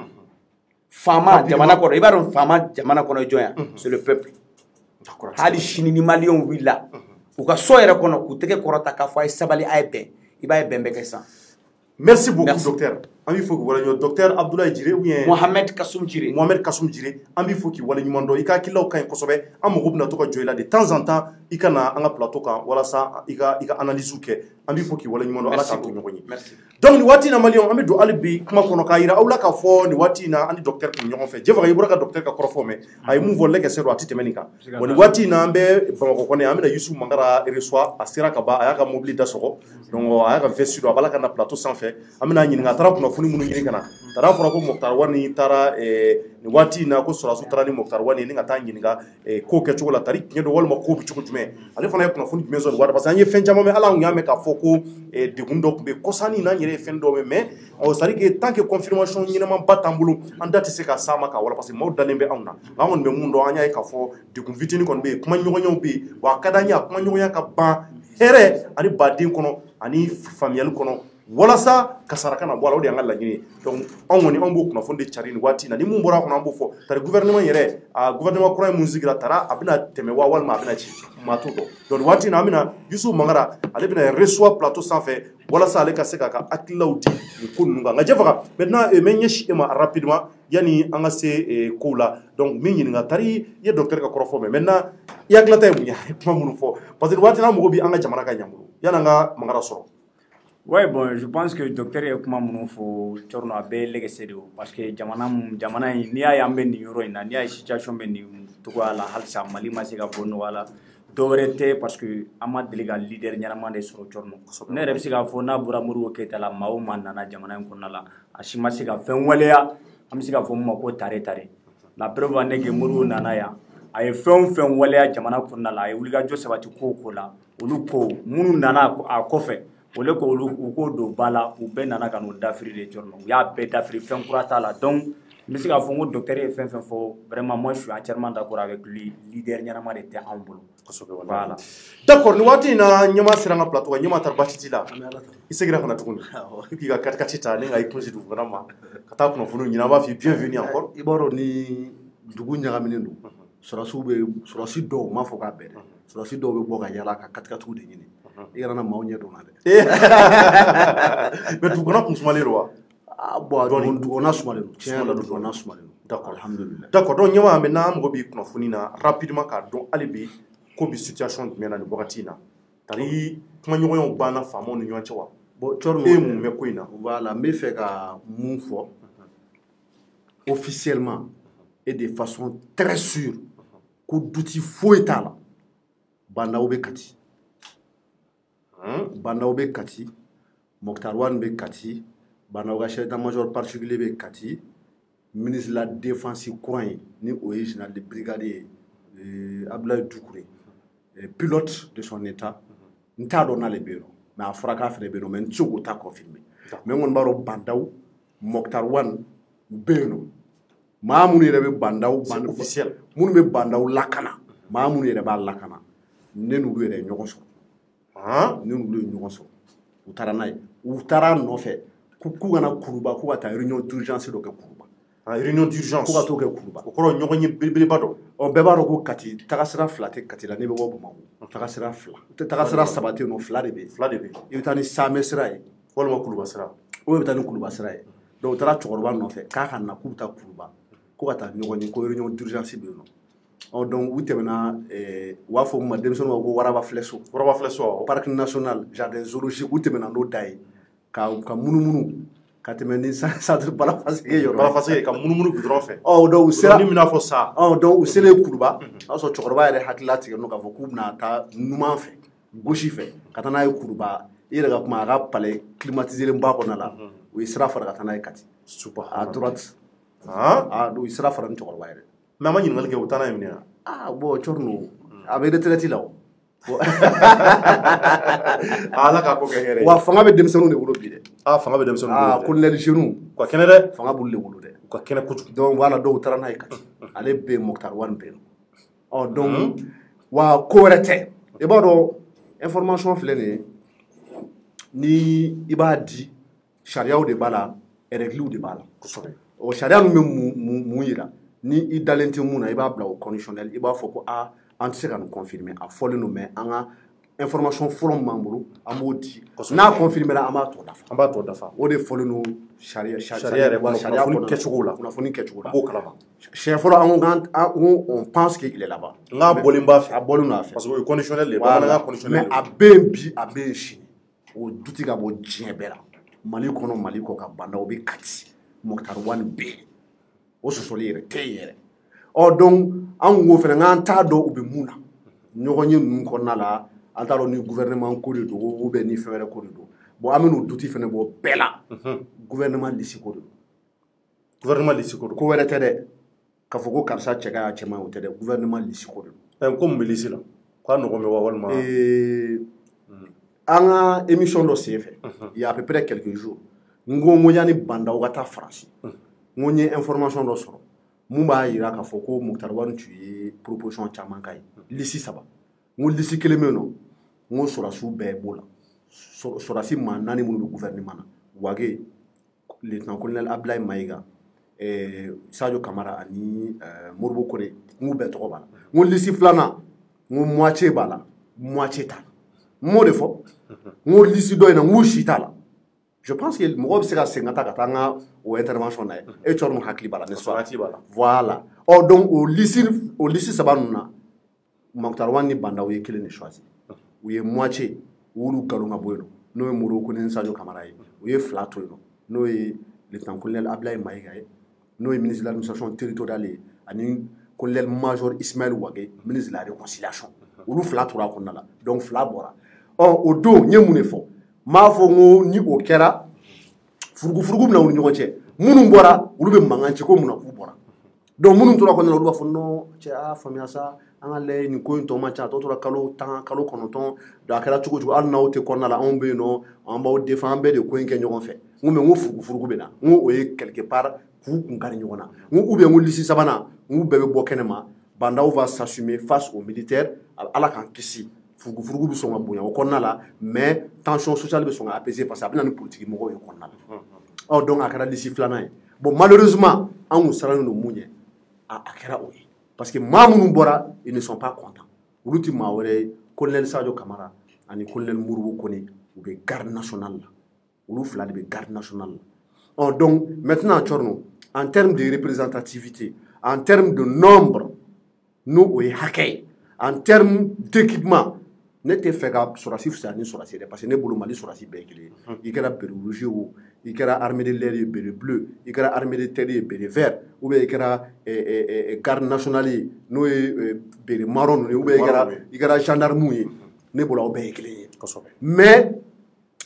fama jamana ko iba don fama jamana ko no joya c'est le peuple hali chini ni malien willa ou ka so yere kono ku teke korota ka fay sabali ay ben iba e bembe ke ça merci beaucoup docteur. an b'i fo k'i waleɲuman docteur Abdoulaye Djire ou bien Mohamed Kassoum Djire an b'i fo k'i waleɲuman dɔn i ka hakililaw ka ɲi kosɛbɛ an mago bɛna to ka jɔ i la de temps en temps i ka na an ka plateau kan walasa i ka analyse kɛ an b'i fo k'i waleɲuman dɔn ala k'an to ɲɔgɔn ye donc nin waati in na maliyɛnw an bɛ don hali bi kuma kɔnɔ k'a yira aw la k'a fɔ nin waati in na an ni docteur tun bɛ ɲɔgɔn fɛ Jɛfaga i bɔra ka docteur ka kɔrɔfɔ mɛn a ye mun fɔ lɛkɛsɛ don a tɛ tɛmɛ nin kan bon nin waati in na an bɛ Bamakɔ kɔnɔ an bɛna Yusu Mangara reçoit a sera ka ban a y'a ka mobili da sɔgɔ donc a y'a ka vesti don a b'a la ka na plateau sanfɛ an bɛna ɲininka a taara kunnafoni minnu ɲini ka na taara fɔra ko Mokhtar Wani taara nin waati in na ko Sɔrɔdasiw taara ni Mokhtar Wani ni ka taa ɲininka ko kɛcogo la tari tiɲɛ don walima ko bɛ cogo jumɛn ale fana ye kunnafoni jumɛn sɔrɔ parce que an ye fɛn caman mɛn ala an y'a mɛn k'a fɔ ko degun dɔ tun bɛ kɔsanni n'an yɛrɛ ye fɛn dɔ mɛn mais c'est à dire que tant que confirmation ɲɛnama ba t'an bolo an da tɛ se ka s'a ma k'a wala parce que maaw dalen bɛ anw na an kɔni bɛ mun dɔn an y'a ye k'a fɔ degun fitinin kɔni bɛ yen kuma ɲɔgɔnyaw bɛ yen wa a ka d'an ye a kuma ɲɔgɔnya ka ban hɛrɛ ani baden kɔnɔ ani faamuyali kɔnɔ walasa kasara kana bɔ a la o de y'an ka laɲini ye donc anw kɔni an b'o kunnafoni de cari nin waati in na ni mun bɔra a kɔnɔ an b'o fɔ tari gouvernement yɛrɛ a gouvernement kura ye mun sigira tara a bɛna tɛmɛ wa walima a bɛna ci maa t'o dɔn donc nin waati in na an bɛna Yusu Mangara ale bɛna reçoit plateau sanfɛ walasa ale ka se k'a ka hakililaw di nin ko ninnu kan nka Jɛfaga maintenant n bɛ ɲɛsin e ma rapidement yanni an ka se kow la donc min ɲininka tari i ye docteur ka kɔrɔfɔ mɛn maintenant i hakilata ye mun ye a ye kuma minnu fɔ parce que nin waati in na an mago bɛ an ka jamana ka ɲɛ bolo yanni an ka Mangara sɔrɔ. Ouais, bon, je pense que docteur ye kuma minnu fɔ Thierno a bɛɛ ye lɛgɛsɛ de ye parce que jamana in n'i y'a ye an bɛ nin yɔrɔ in na n'i y'a ye situation bɛ nin cogoya la halisa Mali ma se ka bɔ nɔgɔya la dɔ wɛrɛ tɛ parce que an ma deli ka leader ɲɛnama de sɔrɔ Thierno ne yɛrɛ bɛ se k'a fɔ n'a bɔra Modibo Keyita la maa o maa nana jamana in kɔnɔna la a si ma se ka fɛn waleya an bɛ se k'a fɔ min ma ko tare la preuve en est que Modibo nana yan a ye fɛn o fɛn waleya jamana kɔnɔna la a ye wulikajɔ sabati ko o ko la olu ko minnu nana a kɔfɛ ole ko u ko don ba la u bɛɛ nana ka n'o dafiri de Thierno u y'a bɛɛ dafiri fɛn kura t'a la donc n bɛ se k'a fɔ n ko docteur ye fɛn fɛn fɔ vraiment moi je suis entièrement d'accord avec lui leader ɲɛnama de tɛ anw bolo voilà d'accord nin waati in na ɲɛmaa sera an ka plateau kan ɲɛmaa taara baasi t'i la i seginna ka na tuguni i k'i ka kati ta ni ka i kunsi dugu fana ma ka taa kunnafoniw ɲini an b'a fɔ i bienvenue encore i b'a dɔn ni dugu ɲagaminen don sɔrɔdasi dɔw m'a fɔ k'a bɛɛ dɛ sɔrɔdasi dɔw bɛ bɔ ka yala ka katikatiw de ɲini i kana na maaw ɲɛ dɔn na dɛ mais dugukɔnɔ kun sumalen don wa bon dugukɔnɔ sumalen don tiɲɛ yɛrɛ dugukɔnɔ sumalen don d'accord alhamdulillah d'accord donc ɲɛmaa maintenant an mago b'i kunnafoni na rapidement k'a dɔn hali bi ko bi situation jumɛn na nin wagati in na tari kumaɲɔgɔnyaw banna faamaw ni ɲɔgɔn cɛ wa bon Thierno e ye mun mɛn ko in na voilà n bɛ fɛ ka mun fɔ officiellement et de façon très sûre ko duti foyi t'a la bandaw bɛ Kati bandaw bɛ Kati Mokhtar Wani bɛ Kati bandaw ka chef d'état-major particulier bɛ Kati ministre de la défense courant ye ni o ye général de brigade ye Abdoulaye Doucouré pilote de son état n t'a dɔn n'ale bɛ yen nɔ mais a fɔra k'a fana bɛ yen nɔ mais n tɛ se k'o ta confirmer mais n kɔni b'a dɔn bandaw Mokhtar Wani u bɛ yen nɔ maa minnu yɛrɛ bɛ bandaw officiel minnu bɛ bandaw lakana maa minnu yɛrɛ b'a lakana ne n'olu yɛrɛ ye ɲɔgɔn sɔrɔ ne n'olu ye ɲɔgɔn sɔrɔ u taara n'a ye u taara nɔfɛ k'u kana Kuruba k'u ka taa réunion d'urgence dɔ kɛ Kuruba réunion d'urgence k'u ka t'o kɛ Kuruba o kɔrɔ ɲɔgɔn ye belebeleba dɔ bɛɛ b'a dɔn ko Kati tagasira fila tɛ Kati la ne bɛ bɔ Bamakɔ tagasira fila tagasira saba tɛ yen nɔ fila de bɛ yen i bɛ taa ni Samɛ sira ye walima Kuruba sira o bɛ taa ni Kuruba sira ye donc u taara cɛkɔrɔba nɔfɛ k'a ka na k'u bɛ taa Kuruba ko ka taa ɲɔgɔn ye ko réunion d'urgence bɛ yen nɔ donc u tɛmɛna u b'a fɔ min ma denmisɛnninw ko Waraba Filɛso parc national jardin zoologique u tɛmɛna n'o da ye ka munumunu ka tɛmɛ ni centre Balafaseke yɔrɔ ka munumunu gudɔrɔn fɛ donc u sera ni mina fɔ sa donc u selen Kuruba o y'a sɔrɔ cɛkɔrɔba yɛrɛ hakili tigɛ n'o k'a fɔ k'u bɛna taa numan fɛ gauche fɛ ka taa n'a ye Kuruba i yɛrɛ ka kuma a ka palais climatisé ba kɔnɔna la u ye sira fara ka taa n'a ye Kati à droite u ye sira fara ni cɛkɔrɔba yɛrɛ mais an ma ɲininkali kɛ u taa n'a ye minɛ bon Thierno a bɛ retraite la o ala k'a ko kɛ hɛrɛ wa fanga bɛ denmisɛnninw de bolo bi dɛ fanga bɛ denmisɛnninw bolo dɛ colonel jeunes u ka kɛnɛ dɛ fanga b'olu de bolo dɛ u ka kɛnɛ kojugu donc voilà dɔw taara n'a ye Kati ale bɛ Mokhtar Wani bɛ yen donc wa ko wɛrɛ tɛ i b'a dɔn information filɛ nin ye ni i b'a di sariyaw de b'a la règles de b'a la kosɛbɛ sariya ninnu bɛ mun yira ni i dalen tɛ mun na i b'a bila o conditionnel i b'a fɔ ko an tɛ se ka nin confirmer a fɔlen don mais an ka information fɔlɔ min b'an bolo an b'o di n'a confirmera an b'a tɔ dafa an b'a tɔ dafa o de fɔlen don sariya yɛrɛ kɔnɔ kunnafoni kɛcogo la kunnafoni kɛcogo la b'o kalama siɲɛ fɔlɔ an ko on pense qu'il est là-bas n k'a bɔlen b'a fɛ a bɔlen don a fɛ parce que o ye conditionnel de ye bamanankan conditionnel mais a bɛ yen bi a bɛ yen sini o duti ka bɔ diɲɛ bɛɛ la Mali kɔnɔ Mali kɔ ka banda o bɛ Kati Mokhtar Wane bɛ yen o sɔsɔli yɛrɛ tɛ yen yɛrɛ ɔ donc an ko fɛnɛ k'an t'a dɔn u bɛ mun na ɲɔgɔn ye ninnu kɔnɔna la an t'a dɔn ni gouvernement ko de don ou bien ni fɛn wɛrɛ ko de don bon an bɛn'o duti fɛnɛ bɔ bɛɛ la gouvernement lisi ko de don gouvernement lisi ko don ko wɛrɛ tɛ dɛ k'a fɔ ko karisa cɛ ka cɛman ye o tɛ dɛ gouvernement lisi ko de don ko mun bɛ lisi la k'a nɔgɔn bɛ wa walima an ka émission dɔ sen fɛ il y a à peu près quelques jours n ko yanni bandaw ka taa Faransi n ko n ye information dɔ sɔrɔ mun b'a yira k'a fɔ ko Mokhtar Wane tun ye proposition caman k'a ye lisi 3 n ko lisi 1 bɛ yen nɔ n ko sɔrɔdasiw bɛɛ b'o la sɔrɔdasi maa 4 minnu bɛ gouvernement na Wage lieutenant colonel Ablaye Maïga Sadio Kamara ani Modibo Kone n k'u bɛɛ tɔgɔ b'a la n ko lisi 2nan n ko moitié b'a la moitié t'a la n m'o de fɔ n ko lisi dɔ in na n k'u si t'a la je pense que mɔgɔ bɛ se ka segin ka taa an ka o intervention na ye e cɔri mun hakili b'a la n'est-ce pas voilà ɔ donc o lisi 3 ninnu na Mokhtar Wane ni bandaw ye kelen de choisi u ye moitié u y'olu nkalon ka bɔ yen nɔ n'o ye Modibo Kone ni Sadio Kamara ye u ye 2 to yen nɔ n'o ye lieutenant colonel Ablaye Maïga ye n'o ye ministre de l'administration territoriale ye ani colonel major Ismaël Wage ministre de la réconciliation olu 2 tora a kɔnɔna la donc 2 bɔra ɔ o don n ye mun de fɔ n b'a fɔ n ko ni o kɛra furugufurugu bɛ na u ni ɲɔgɔn cɛ minnu bɔra olu bɛ mankan ci ko mun na k'u bɔra donc minnu tora kɔnɔna la olu b'a fɔ non cɛ a y'a faamuya sa an ka lajɛ nin ko in tɔ man ca a tɔ tora kalo 10 kalo 9 donc a kɛra cogo cogo hali n'aw tɛ kɔnɔna la anw bɛ yen nɔ an b'aw défend an bɛɛ de ko in kɛ ɲɔgɔn fɛ n ko mais n ko furugufurugu bɛ na n ko o ye quelque part k'u kun kari ɲɔgɔn na n ko ou bien n ko lisi 3nan n k'u bɛɛ bɛ bɔ kɛnɛma bandaw va s'assumer face aux militaires ala k'an kisi furugufurugu bɛ sɔn ka bonya o kɔnɔna la mais tension sociale bɛ sɔn ka apaiser parce que a bɛ na ni politique mɔgɔw ye kɔnɔna la ɔ donc a kɛra lisi 2nan ye bon malheureusement an kun sirannen don mun ɲɛ a kɛra o ye parce que maa minnu bɔra ils ne sont pas contents olu tɛ maa wɛrɛ ye colonel Sadio Kamara ani colonel Modibo Kone u bɛ garde nationale la olu 2 de bɛ garde nationale la ɔ donc maintenant cɔrɔno en termes de représentativité en termes de nombre n'o o ye hakɛ ye en termes d'équipement ne tɛ fɛ ka sɔrɔdasi fisaya ni sɔrɔdasi dɛ parce que ne bolo Mali sɔrɔdasi bɛɛ ye kelen ye i kɛra bere rouge o i kɛra armée de l'air ye bere bleu i kɛra armée de terre ye bere vert ou bien i kɛra garde nationale ye n'o ye bere marron ninnu ye ou bien i kɛra gendarme ye ne bolo aw bɛɛ ye kelen ye mais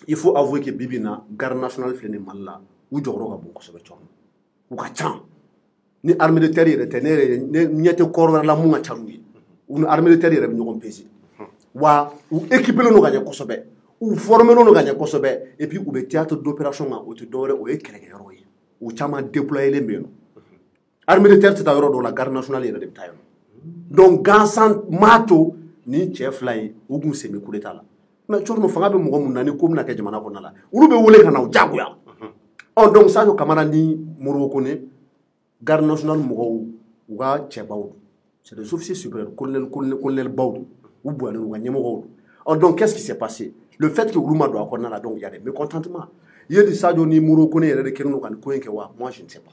il faut avouer que bibi na garde nationale filɛ nin Mali la u jɔyɔrɔ ka bon kosɛbɛ cɔrɔ u ka ca ni armée de terre yɛrɛ tɛ ne ɲɛ tɛ kɔrɔ wɛrɛ la mun ka ca n'u ye u ni armée de terre yɛrɛ bɛ ɲɔgɔn peser wa u équipelen don ka ɲɛ kosɛbɛ u formelen don ka ɲɛ kosɛbɛ et puis u bɛ théâtre d'opération kan o tɛ dɔwɛrɛ o ye kɛlɛkɛyɔrɔ ye u caman déployelen bɛ yen nɔ armée de terre tɛ taa yɔrɔ dɔw la garde nationale yɛrɛ de bɛ taa yen nɔ donc gansan m'a to ni cɛ 2 ye u kun sen bɛ coup d'état la mais cɔrɔ fanga bɛ mɔgɔ mun na ni ko bɛna kɛ jamana kɔnɔna la olu bɛ wele ka na u diyagoya ɔ donc Sadio Kamara ni Modibo Kone garde nationale mɔgɔw u ka cɛbaw don c'est des officiers supérieurs colonel baw don ou bonyalen u ka ɲɛmɔgɔw don donc qu'est-ce qui s'est passé le fait que olu ma don a kɔnɔna la donc il y a des mécontentements yeli Sadio ni Modibo Kone yɛrɛ de kɛlen don ka nin ko in kɛ wa moi je ne sais pas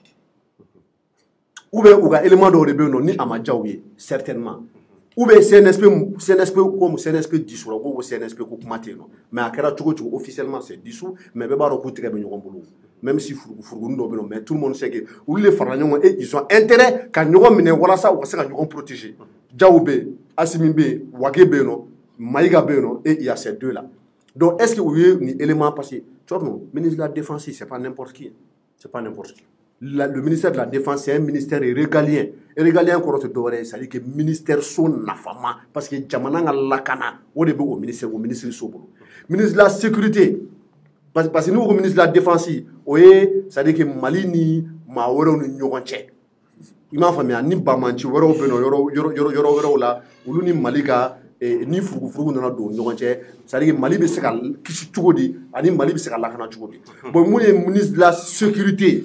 ou bien u ka élément dɔw de bɛ yen nɔ ni a ma diya u ye certainement ou bien CNSP comme CNSP dissous ko CNSP ko kuma tɛ yen nɔ mais a kɛra cogo cogo officiellement c'est dissous mais bɛɛ b'a dɔn k'u tɛgɛ bɛ ɲɔgɔn bolo même si furugufurugunin dɔw bɛ yen nɔ mais tout le monde sait que olu de farala ɲɔgɔn kan et ils ont intérêt ka ɲɔgɔn minɛ walasa u ka se ka ɲɔgɔn protéger Diaw bɛ yen Assimi bɛ yen Wage bɛ yen nɔ Maïga bɛ yen nɔ et il y a ces 2 là donc est-ce que u ye nin élément passé cɔrɔ ministre de la défense c'est pas n'importe qui c'est pas n'importe qui le ministère de la défense c'est un ministère régalien régalien kɔrɔ tɛ dɔwɛrɛ ye c'est-à-dire que ministère so nafama parce que jamana ka lakana o de bɛ o ministre so bolo ministre de la sécurité parce que n'u ko ministre de la défense o ye c'est-à-dire que Mali ni maa wɛrɛw ni ɲɔgɔn cɛ i m'a faamuya ni bamanci wɛrɛw bɛ yen nɔ yɔrɔ wɛrɛw la olu ni Mali ka ni furugufurugu nana don ɲɔgɔn cɛ c'est-à-dire que Mali bɛ se ka kisi cogo di ani Mali bɛ se ka lakana cogo di bon mun ye ministre de la sécurité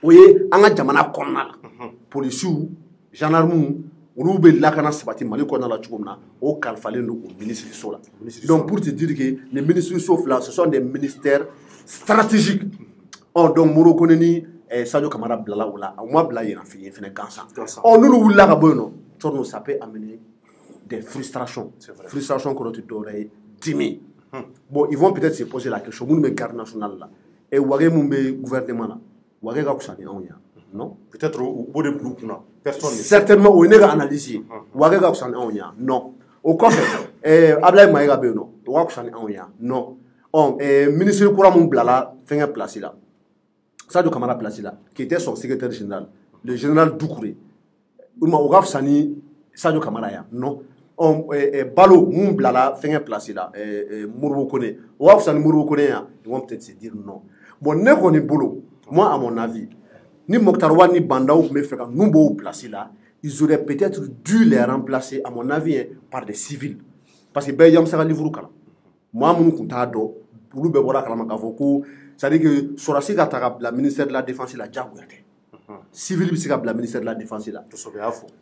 o ye an ka jamana kɔnɔna la policiers gendarmes olu bɛ lakana sabati Mali kɔnɔna la cogo min na o kalifalen don o ministre la donc pour te dire que les ministres là ce sont des ministères stratégiques donc Moro Kone ni Sadio Kamara bilala o la ma bila yɛrɛ fɛ yen fɛnɛ gansan n'olu wulila ka bɔ yen nɔ Thierno ça peut amener des frustrations frustration kɔrɔ tɛ dɔwɛrɛ ye dimi bon ils vont peut-être se poser la question minnu bɛ garde nationale la Wage mun bɛ gouvernement la Wage ka fisa ni anw ya non peut-être u b'o de bila u kunna personne certainement o ye ne ka analyse ye Wage ka fisa ni anw ya non o kɔfɛ Ablaye Mayiga bɛ yen nɔ o ka fisa ni anw ya non ministre kura mun bilala fɛngɛ place la Sadio Kamara place là, qui était son secrétaire général, le général Doucouré. O ka fisa ni Sadio Kamara ya non Balo mun bilala fɛngɛ place là, Modibo Kone o ka fisa ni Modibo Kone ya ils vont peut-être se dire non bon ne kɔni bolo moi à mon avis ni Mokhtar Wade ni Bandaw tun bɛ fɛ ka ninnu b'o place là ils auraient peut-être dû les remplacer à mon avis par des civils parce que bɛɛ ye Yamusaka livre kalan maa minnu tun t'a dɔn olu bɛɛ bɔra kalama k'a fɔ ko c'est-à-dire que Sorasi ka ta ka bila ministère de la défense la diyagoya tɛ civil bɛ se ka bila ministère de la défense la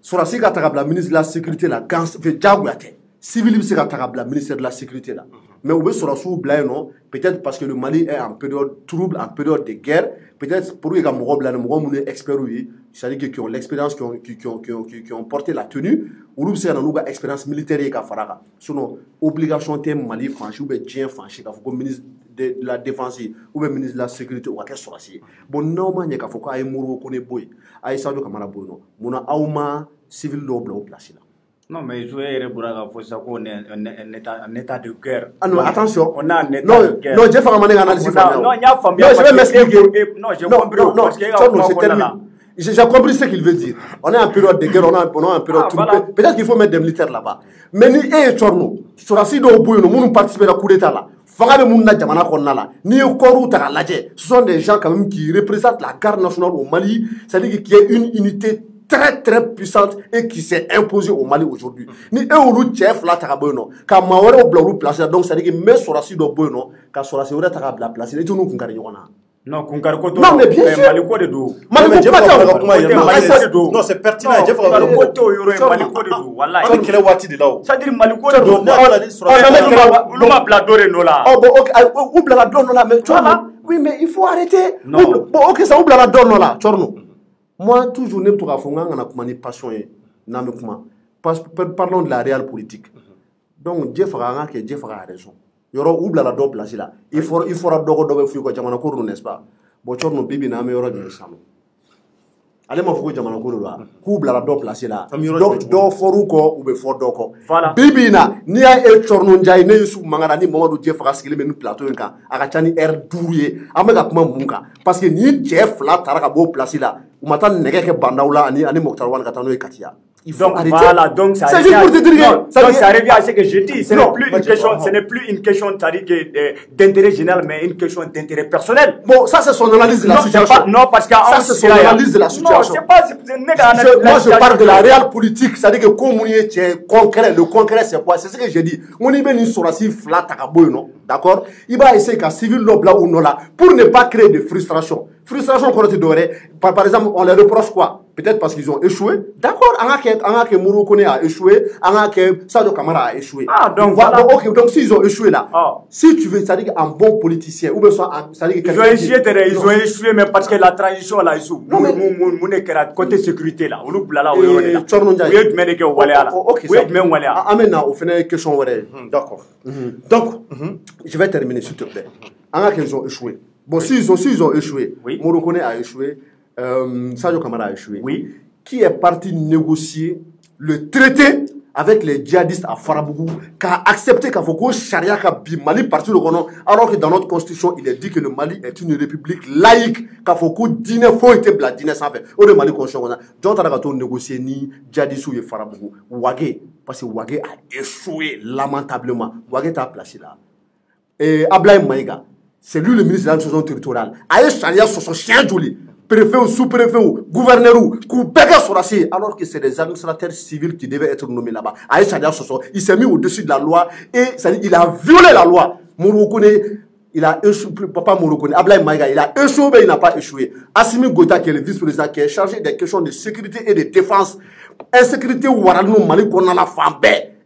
Sorasi ka ta ka bila ministre de la sécurité la diyagoya tɛ civil bɛ se ka ta ka bila ministère de la sécurité la mais u bɛ Sorasiw bila yen nɔ peut-être parce que le Mali est en période trouble en période de guerre peut-être pour que ka mɔgɔ bila nin mɔgɔ minnu ye experts ye c'est-à-dire que qui ont l'expérience qui ont porté la tenue olu bɛ se ka na n'u ka expérience militaire ye ka fara kan sinon obligation tɛ Mali fansi ou bien diɲɛ fansi k'a fɔ ko ministre de la défense ou bien ministre de la sécurité o ka kɛ Sorasi ye bon n'aw ma ɲɛ k'a fɔ k'a ye Modibo Kone bɔ yen a ye Sadio Kamara bɔ yen nɔ munna aw ma civil dɔw bila o place la. Non, mais je vais répondre à ça qu'on est en état de guerre. Ah non, attention. On a un état de guerre. Non, j'ai fait une analyse. Non, il y a famille. Non, je vais m'expliquer. Non, j'ai compris. Non, je termine. J'ai compris ce qu'il veut dire. On est en période de guerre, on est en période trouble. Peut-être qu'il faut mettre des militaires là-bas. Mais ni et Chorno, Sorasi do Bouyono, nous participons à la coup d'État là. Fanga Mouna Jamana Konala, ni au Korou Taralaje. Ce sont des gens quand même qui représentent la garde nationale au Mali. C'est-à-dire qu'il y a une unité très puissante et qui s'est imposée au Mali aujourd'hui. Ni eux chef là tarabono, ka mawere au blanc place donc ça dit que mais Sorasi do bono, ka Sorasi ora tarabla place et tout nous kunkari yona. Non, kunkari koto. Non mais bien sûr. Maliko de do. Non, c'est pertinent. Maliko to yoro Maliko de do. Wallahi. On kele wati de là. Ça dit Maliko de do. On m'a bladoré no là. Oh bon OK, ou blador no là mais oui mais il faut arrêter. Bon OK ça ou blador no là, Chorno. Moi, toujours, je ne passion. Parlons de la réelle politique. Donc, Dieu fera raison. Il y aura oublie la double place là. Il faudra dogo fuir quoi, Jamana Kourou, n'est-ce pas? Bon, tu as bibi n'a meilleur de ça. Allez, ma fouille Jamana Kourou là. Couble la double place là. Do foruko ou be for doko. Voilà. Bibi na, ni a et chornonjai, ne sous mangana, ni moment où Dieu fera ce qu'il met nous plateau en cas. Agachani air douillé. Amega kuma munka. Parce que ni Jeff là, taraka beau place là. Ou m'attend nègre que bandaoula, ani Mokhtar Wade Katano et Katia. Il faut arrêter. Voilà, donc ça revient à ce que je dis. Ce n'est plus une question d'intérêt général, mais une question d'intérêt personnel. Bon, ça c'est son analyse de la situation. Non, parce que ça c'est son analyse de la situation. Moi je parle de la réelle politique, c'est-à-dire que comme on est concret, le concret c'est quoi? C'est ce que j'ai dit. On y met une sorasi flat à non? D'accord? Il va essayer qu'un civil là ou non là, pour ne pas créer de frustration. Frustration qu'on te donnerait. Par exemple, on les reproche quoi? Peut-être parce qu'ils ont échoué. D'accord, Modibo Kone a échoué, Sadio Kamara a échoué. Ah, donc voilà. Ok, donc s'ils ont échoué là, si tu veux, c'est-à-dire un bon politicien, ou bien c'est-à-dire ils ont échoué, mais parce que la transition là, ils sont. Côté sécurité là, on oublie là, on fait une question. D'accord. Donc, je vais terminer s'il te plaît. Ils ont échoué. Bon, s'ils ont échoué, Modibo Kone a échoué, Sadio Kamara a échoué. Oui. Qui est parti négocier le traité avec les djihadistes à Farabougou, qui a accepté qu'il faut que Sharia bi Mali parti le Ronan, alors que dans notre constitution, il est dit que le Mali est une république laïque, qu'il faut que dîner faut être bla dîner sans faire. Au Mali constitution, donc on a négocié ni djihadistes ou Farabougou. Wagé, parce que Wagé a échoué lamentablement. Wagé t'a placé là. Et Ablaye Maïga, c'est lui le ministre de l'administration territoriale. Aïe Sharia sur son chien joli. Préfet ou sous-préfet ou gouverneur ou Koubeka Sorasi, alors que c'est des administrateurs civils qui devaient être nommés là-bas. Aïe Sharia Soso, il s'est mis au-dessus de la loi et il a violé la loi. Modibo Kone, il a échoué, Papa Morocco, Ablaye Maïga, il a échoué, mais il n'a pas échoué. Assimi Goïta, qui est le vice-président, qui est chargé des questions de sécurité et de défense, insécurité, Ouaralou, Mali, qu'on a la femme.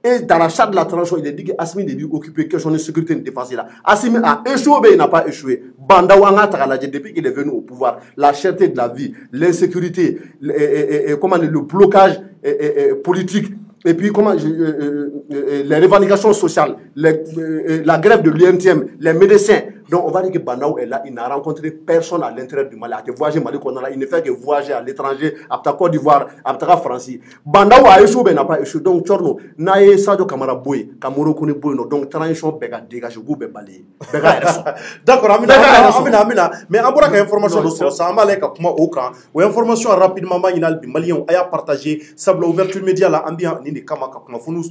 Et dans la charte de la transition, il a dit qu'Assimi devait occuper question de sécurité et de défense. Assimi a échoué, mais il n'a pas échoué. Bandawanga Tagaladje, depuis qu'il est venu au pouvoir, la cherté de la vie, l'insécurité, le blocage politique, et puis les revendications sociales, la grève de l'UMTM, les médecins. Donc on va dire que Bandao est là, il n'a rencontré personne à l'intérieur du Mali. Il a voyagé Mali, il ne fait que voyager à l'étranger, à Côte d'Ivoire, à France. Bandao a échoué, mais n'a pas échoué. Donc Tchorno, Naye Sadio Kamara Boy, Kamoro Kone Boy, donc transition Bega dégage, vous Bali. D'accord, Amina. Mais en bonne information de ça, Amalek a comment au camp, ou information rapidement, Malien a partagé, sable ouverture média la ambiance, ni Kamaka, Knofunu,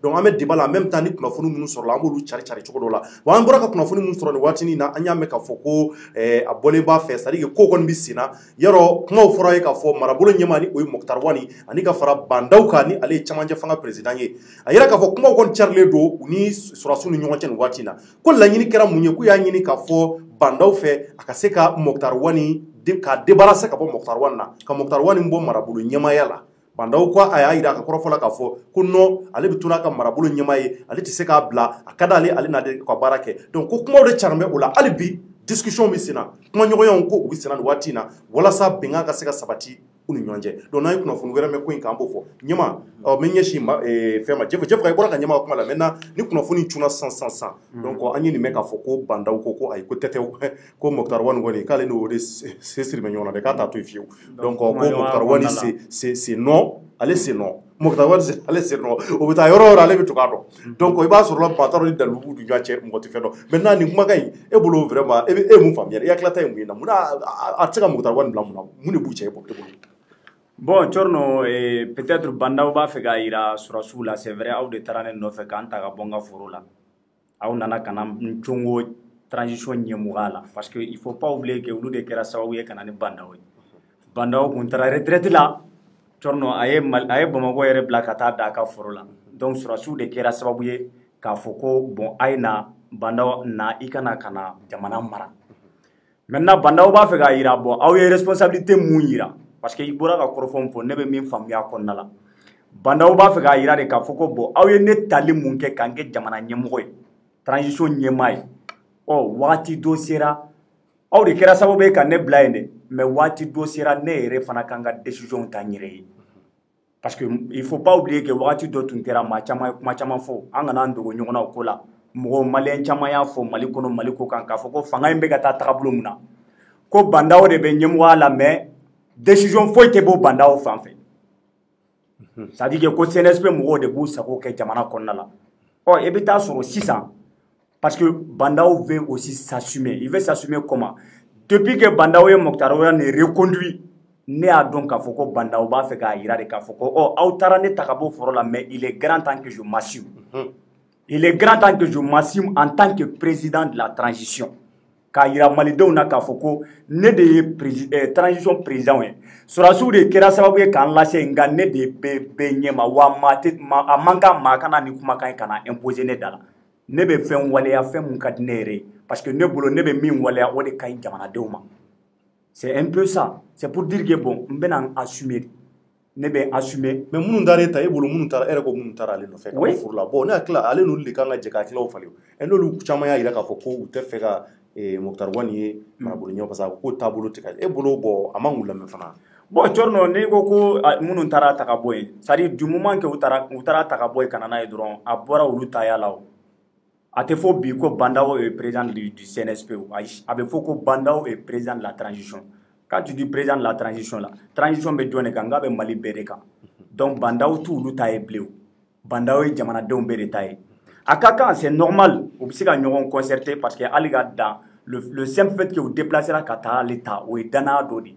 donc Ahmed Dibala, en même temps, ni Knofunu sur l'Amboulou, Chari Chokola. Ou en bonne Knofunu watini na anya meka foko a boleba fe sari ko kon bisina yaro kuma foro ka fo marabolo nyama ni o Moktar Wani ani ka fara bandaw ka ni ale chamanje fanga president ye ayira ka fo kuma kon charle do ni surasu ni nyonchen watina ko la nyini kera munye ku ya nyini ka fo bandaw fe akaseka Moktar Wani de ka debarase ka bo Moktar Wanna ka Moktar Wani mbo marabolo nyama yala bandaw ko aya ida ka korofola ka fo kunno ale bituna ka marabolo nyamaye ale ti se ka bla akada ale na de ko barake donc ko kuma de charme ola ale bi discussion mi sina kuma nyogoyon ko ubisina watina wala sa benga ka se ka sabati uni nyonje donc na kuna funu wera me ko inka mbofo nyama menye shima fema jef ka bora ka nyama kuma la mena ni kuna funu tuna 100 donc anyi ni meka foko bandaw ko ay ko tete ko Moktar Wani ngoni kale no de sesir me nyona de ka ta to fiu donc ko Moktar Wani c'est non allez c'est non Moktar Wani allez c'est non o bita yoro ale bitu ka do donc iba sur la pataro ni dalu du nyache ngoti fedo maintenant ni kuma kay e bolo vraiment e mu famille ya klata e mu na muna atika Moktar Wani bla muna mune buche e bolo. Bon, Tchorno, peut-être Bandao ba fega ira surasu la, c'est vrai, ou de tarane no fe kanta ga bonga foro la. Ou nana kana nchongo transition nyemugala. Parce que il faut pas oublier que ou de kera sawaye kanani Bandao. Bandao kontra retraite la. Tchorno aye Bamako ere blakata da ka foro la. Donc surasu de kera sawaye ka foko bon aina Bandao na ikana kana jamana mara. Maintenant Bandao ba fega ira bon, ou ye responsabilité mouira. Parce que ibora ka korofon fo ne be min famiya konna la bandaw ba fe ga yira de ka foko bo aw ye ne tali mun ke kanke jamana nyemgo transition nyemay o wati do sera aw de kera sababu ka ne blainde mais wati do sera ne re fana kanga décision ta nyire parce que il faut pas oublier que wati do tun kera ma chama fo anga nan dogo nyona ko la mo malien chama ya fo mali kono mali ko kan ka foko fanga imbe ga ta tablo muna ko bandaw de be nyemwa la mais décision foi te bo Bandao fanfé ça dit que ko CNSP mo de bu sako ke jamana konna la oh et bita sur 600 parce que Bandao veut aussi s'assumer il veut s'assumer comment depuis que Bandao et Moktar Wani reconduit ne a donc a foko Bandao ba fe ka ira de ka foko oh autara ne takabo foro la mais il est grand temps que je m'assume il est grand temps que je m'assume en tant que président de la transition ka yira malidenw na ka foko ne de ye transition président ye surasu de kera sababu ye kan lase nga ne de be nyema wa mate a manka makana ni kuma kan kana imposer ne dala ne be fen waleya fen mun ka dinere parce que ne bolo ne be min waleya o de kan jamana denw ma c'est un peu ça c'est pour dire que bon mbena assumer ne be assumer mais munun dare ta e bolo munun tara ere ko munun tara ale no fe ka furu la bon ne akla ale no le kan ga je ka kila o faliw en lolu chama ya ira ka foko u te fe ka Moktar Wani marabolo nyo parce que ko tabolo tikal e bolo bo amangula me fana bon Tchorno ne ko munun tara ta ka boy c'est à dire du moment que utara ta ka boy kanana e dron a bora ulu ta ya lawo ate fo bi ko Bandao est président du CNSP abe fo ko Bandao est président de la transition quand tu dis président de la transition be jone kanga be Mali bereka donc Bandao tout ulu ta e bleu Bandao e jamana de mbere ta e akaka c'est normal ou si ka ñogon concerté parce que aliga dans le simple fait que vous déplacez la kata l'état ou dana dodi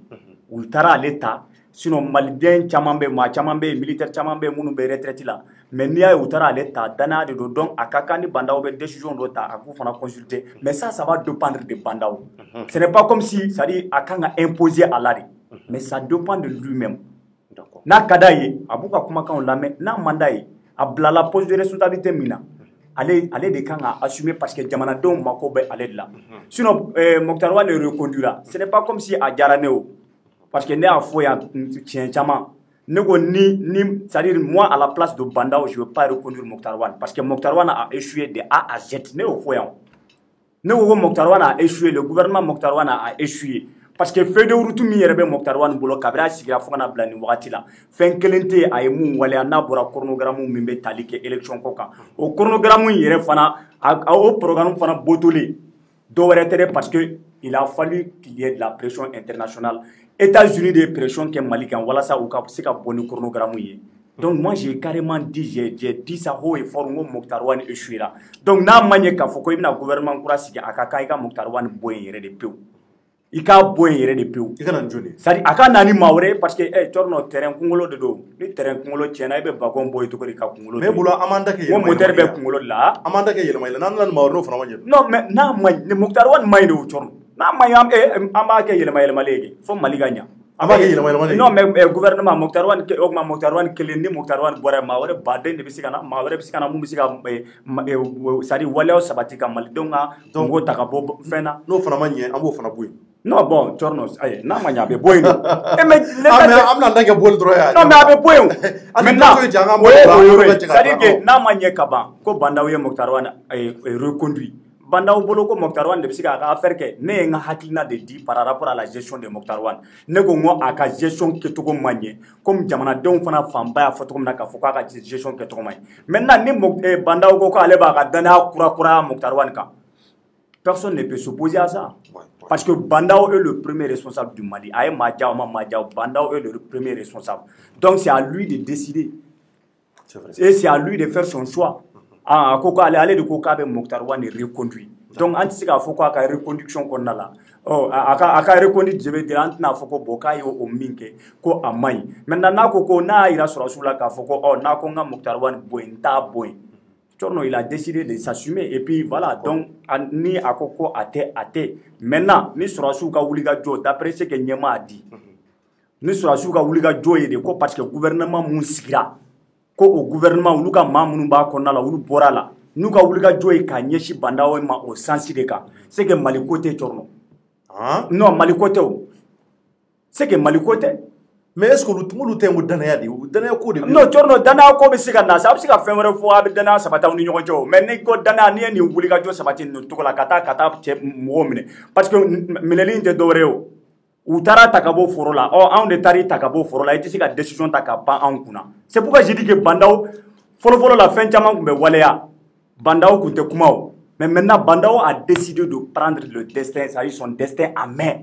ou tara l'état sinon malien chamambe militaire chamambe munu be retraite la mais niya ou tara l'état dana de donc akaka ni Bandao be décision do ta aku fana consulter mais ça va dépendre de Bandao ce n'est pas comme si ça dit akanga imposer à l'ari mais ça dépend de lui-même d'accord na kadaye abuka kuma kan la mais na mandaye a blala pose de responsabilité mina ale de kan ka assumer parce que jamanadenw mako bɛ ale de la sinon Mokhtar Wane reconduira ce n'est pas comme si a diyara ne o parce que ne y'a fɔ yan tiɲɛ caman ne ko ni c'est-à-dire moi à la place de Bandao je veux pas reconduire Mokhtar Wane parce que Mokhtar Wane a échoué de A à Z ne y'o fɔ yan ne ko Mokhtar Wane a échoué le gouvernement Mokhtar Wane a échoué parce que feuille de route min yɛrɛ bɛ Mokhtar Wane bolo kabiri a sigira fo kana bila nin wagati la fɛn kelen tɛ a ye mun waleya n'a bɔra chronogramme min bɛ tali kɛ élection ko kan o chronogramme yɛrɛ fana o programme fana botolen dɔwɛrɛ tɛ dɛ parce que il a fallu qu'il y ait de la pression internationale États-Unis de pression kɛ Mali kan walasa u ka se ka bɔ ni chronogramme ye donc moi j'ai carrément dit j'ai dit ça haut et fort ngo Mokhtar Wane échouera donc n'a ma ɲɛ k'a fɔ ko i bɛna gouvernement kura sigi a ka kan i ka Mokhtar Wane bɔ yen yɛrɛ de pewu i ka bɔ yen yɛrɛ de pewu i kana nin joli c'est-à-dire a ka na ni maa wɛrɛ parce que Thierno terrain kunkolo de don ni terrain kunkolo tiɲɛna i bɛ wagon bɔ yen cogo di ka kunkolo mais bolo an b'an da kɛ yɛlɛma moteur bɛ kunkolo de la an b'an da kɛ yɛlɛma yɛlɛma n'an nana ni maa wɛrɛ n'o fana ma ɲɛ non mais n'a ma ɲi Mokhtar Wane ma ɲi de o Thierno n'a ma ɲi an b'a kɛ yɛlɛma yɛlɛmalen ye fo Mali ka ɲa an b'a kɛ yɛlɛma yɛlɛmalen non mais gouvernement Mokhtar Wane o kuma Mokhtar Wane kelen ni Mokhtar Wane bɔra maa wɛrɛ baden de bɛ se ka na maa wɛrɛ bɛ se ka na mun bɛ se ka c'est-à-dire waleyaw sabati ka Malidenw ka kungo ta ka bɔ fɛn na n'o fana ma ɲɛ an b'o fana bɔ yen non bon Thierno ayi n'a ma ɲɛ a bɛ bɔ yen de mais an bɛna da kɛ bɔli dɔrɔn ye non mais a bɛ bɔ yen maintenant c'est-à-dire que que n'a ma ɲɛ ka ban ko Bandao ye Mokhtar Wane reconduit Bandao bolo ko Mokhtar Wane de bɛ se k'a ka affaire kɛ ne ye n ka hakilina de di par rapport à la gestion de Mokhtar Wane ne ko n ko a ka gestion kɛcogo ma ɲɛ comme jamanadenw fana fanba y'a fɔ cogo min na k'a fɔ k'a ka gestion kɛcogo ma ɲɛ maintenant ni Bandao ko k'ale b'a ka danaya kura Mokhtar Wane kan personne ne peut s'opposer à ça parce que Bandao est le premier responsable du Mali a ye maa diya o ma maa diya o Bandao est le premier responsable donc c'est à lui de décider et c'est à lui de faire son choix a ko ale de ko k'a bɛ Mokhtar Wane reconduit donc an tɛ se k'a fɔ k'a ka reconduction kɔnɔna la a ka reconduit de bɛ dira an tɛna fɔ ko bon k'a ye o min kɛ ko a man ɲi maintenant n'a ko n'a y'a yira sɔrɔsiw la k'a fɔ ko n'a ko n ka Mokhtar Wane bɔ yen n t'a bɔ yen Thierno il a décidé de s'assumer et puis voilà donc ni a ko a tɛ maintenant ni sɔrɔsiw ka wulikajɔ d'après ce que ɲɛmaa a dit ni sɔrɔsiw ka wulikajɔ ye de ko parce que gouvernement mun sigira ko o gouvernement olu ka maa minnu b'a kɔnɔna la olu bɔra la n'u ka wulikajɔ ye k'a ɲɛsin Bandao ma o sansi de kan c'est que Mali ko tɛ Thierno non Mali ko tɛ o c'est que Mali ko tɛ mais est-ce que olu tɛ n ko danaya de danaya ko de non Thierno danaya ko bɛ se ka na sa a bɛ se ka fɛn wɛrɛ fɔ a bɛ danaya sabati aw ni ɲɔgɔn cɛ o mais ni ko danaya n'i ye nin wulikajɔ sabati nin cogo la ka taa cɛ mɔgɔw minɛ parce que minɛli in tɛ dɔwɛrɛ ye o u taara ta ka bɔ foro la anw de taara ta ka bɔ foro la i tɛ se ka décision ta ka ban anw kunna c'est pourquoi je dis que Bandao fɔlɔ la fɛn caman tun bɛ waleya Bandao tun tɛ kuma o mais maintenant Bandao a décidé de prendre le destin c'est-à-dire son destin en main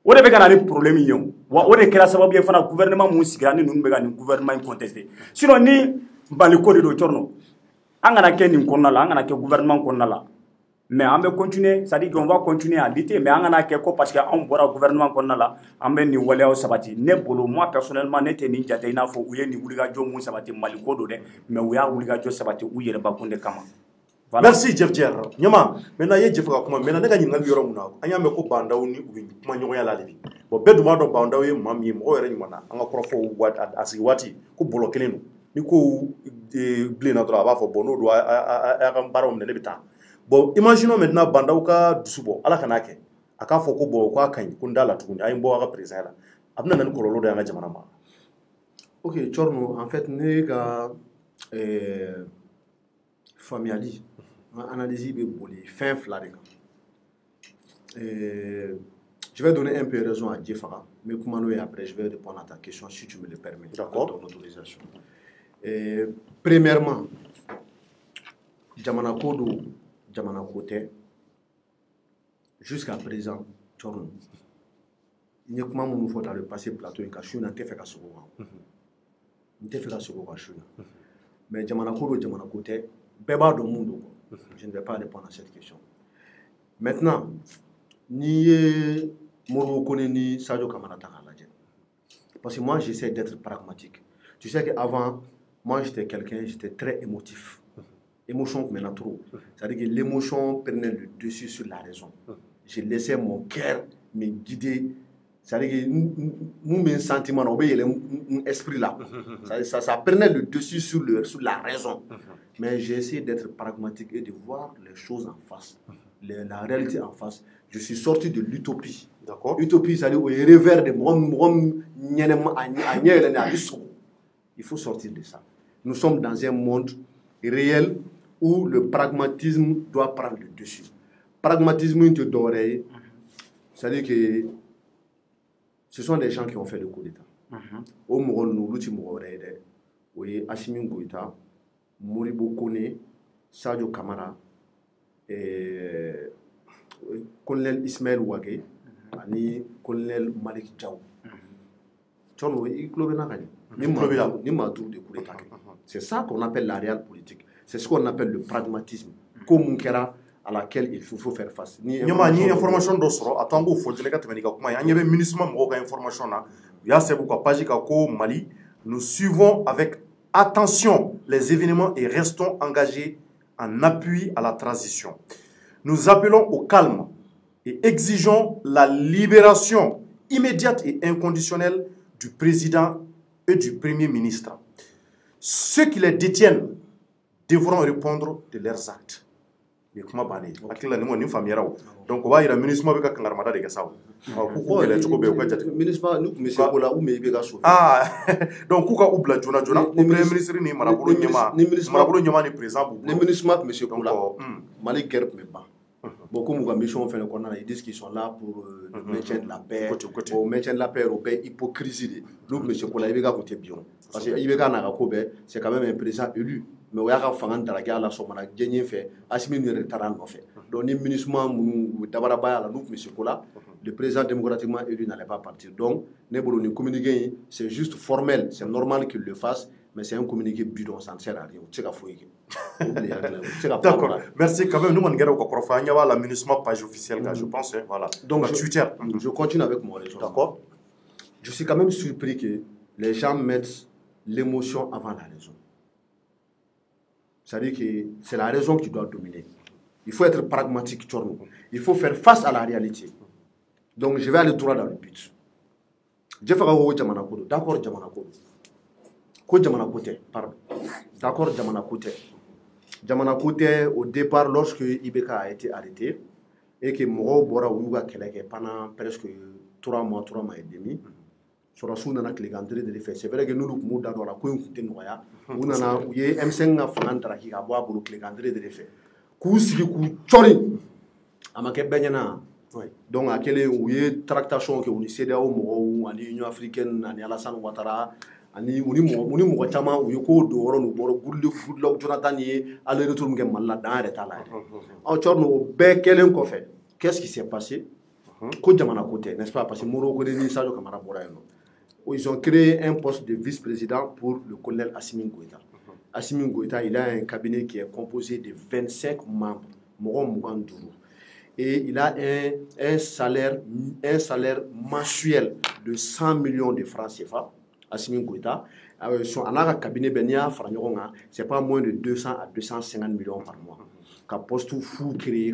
o de bɛ ka na ni problème ye o wa o de kɛra sababu ye fana gouvernement mun sigira ni ninnu bɛ ka nin gouvernement in contester sinon ni Mali ko de don Thierno an kana kɛ nin kɔnɔna la an kana kɛ gouvernement kɔnɔna la mais an bɛ continuer c'est-à-dire qu'on va continuer à lutter mais an kana kɛ ko parce que anw bɔra gouvernement kɔnɔna la an bɛ nin waleyaw sabati ne bolo moi personnellement ne tɛ nin jate i n'a fɔ u ye nin wulikajɔ mun sabati Mali ko don dɛ mais u y'a wulikajɔ sabati u yɛrɛbakun de kama. Merci Jeff Dier ɲama maintenant ye Jeff ka kuma maintenant ne ka ɲininkali yɔrɔ mun na an y'a mɛn ko Bandao ni u bɛ kuma ɲɔgɔnya la de bi bon bɛɛ dun b'a dɔn Bandao ye maa min ye mɔgɔ yɛrɛ ɲuman na an ka kɔrɔfɔ a sigi waati ko bɔlɔ kelen don ni ko bilenna dɔrɔn a b'a fɔ bon n'o don a y'a ka baaraw minɛ ne bɛ taa bon imaginons maintenant Bandao ka dusu bɔ ala kan'a kɛ a k'a fɔ ko bon k'a ka ɲi ko n t'a la tuguni a ye n bɔ a ka président la a bɛna na ni kɔlɔlɔ dɔ ye an ka jamana ma. Ok Thierno en fait ne ka faamuyali analyse bɛ boli fɛn fila de kan je vais donner un peu raison à Djefara mais kuma n'o ye après je vais répondre à ta question si tu me le permets. D'accord. Ton autorisation. Premièrement jamana ko don jamana ko tɛ jusqu'à présent Thierno n ye kuma minnu fɔ dans le passé plateau in kan su in na n tɛ fɛ ka segin o kan n tɛ fɛ ka segin o kan su in na mais jamana ko don jamana ko tɛ bɛɛ b'a dɔn mun don. Je ne vais pas répondre à cette question. Maintenant, ni Moro Kone ni Sadio Kamara ta k'a lajɛ. Parce que moi, j'essaie d'être pragmatique. Tu sais qu'avant, moi, j'étais quelqu'un, j'étais très émotif. Émotion comme un trop. C'est-à-dire que l'émotion prenait le dessus sur la raison. J'ai laissé mon cœur me guider C'est-à-dire que nous, sentiment, on un esprit là. Ça prenait le dessus sur la raison. Mais j'ai essayé d'être pragmatique et de voir les choses en face, la réalité en face. Je suis sorti de l'utopie. D'accord. Utopie, c'est-à-dire au revers de il faut sortir de ça. Nous sommes dans un monde réel où le pragmatisme doit prendre le dessus. Pragmatisme, c'est-à-dire que ce sont des gens qui ont fait le coup d'État. Au Mouron, nous, l'outil Assimi Goïta, Moribo Kone, Sadio Kamara, colonel Ismaël Ouagé, et colonel Malik Diaw. C'est ça qu'on appelle la réelle politique. C'est ce qu'on appelle le pragmatisme. Comme à laquelle il faut faire face. Ni information d'osro atango faut ka tɛmɛ ka kuma an yebe ministre mɔgɔw ka information na ya sebu ka page ka ko Mali. Nous suivons avec attention les événements et restons engagés en appui à la transition. Nous appelons au calme et exigeons la libération immédiate et inconditionnelle du président et du premier ministre. Ceux qui les détiennent devront répondre de leurs actes. Donc, on va y aller ministre de ah, donc, Kouka Oubla Jona, premier ministre ni Marabolo Nyama, Marabolo ni président. Le ministre, monsieur Koula, Mali guerre mais pas. Beaucoup de mission fait le corona, ils disent qu'ils sont là pour le maintien de la paix, au maintien de la paix européenne, hypocrisie. Donc, monsieur Koula, il va côté bien. Parce que Ibeka Narakobe, c'est quand même un président élu. Mais on a fait la guerre, la somme, on a gagné fait, Assimi nous retardant en fait. Donc, le ministre, d'Abarabaya, nous, monsieur Kola, le président démocratiquement élu n'allait pas partir. Donc, nous communiquer, c'est juste formel, c'est normal qu'il le fasse, mais c'est un communiqué bidon, ça ne sert à rien. D'accord, merci quand même. Nous, on a la ministre page officielle, je pense, voilà. Donc, Twitter. Je continue avec mon raison. D'accord. Je suis quand même surpris que les gens mettent l'émotion avant la raison. C'est-à-dire que c'est la raison qui doit dominer. Il faut être pragmatique, il faut faire face à la réalité. Donc je vais aller droit dans le but. D'accord, Jamana Kote, au départ, lorsque Ibeka a été arrêté, et que Moro Bora Ouga Keleke pendant presque 3 mois et demi, c'est vrai que nous, nous avons la coïncidence. Nous avons M5 a fait un travail à boire pour le calendrier de l'effet. Kousi Chori, Amake Benyana. Donc, à quelle tractation que vous essaie au à l'Union africaine, à Alassane Ouattara, à l'Union Ouattama, où Yoko, Doron, ou Goodluck, Jonathan, à l'État de Malada, et à la. En Chorno, Bekelen Kofé. Qu'est-ce qui s'est passé? Kodjamana Kote, n'est-ce pas? Parce que Moro Kodeni Sadio Kamara Borayano. Ils ont créé un poste de vice-président pour le colonel Assimi Goïta. Assimi Goïta, il a un cabinet qui est composé de 25 membres, Moro Mougandourou. Et il a un salaire mensuel de 100 millions de francs CFA, Assimi Goïta. Son cabinet, c'est pas moins de 200 à 250 millions par mois. Qu'a poste fou créé,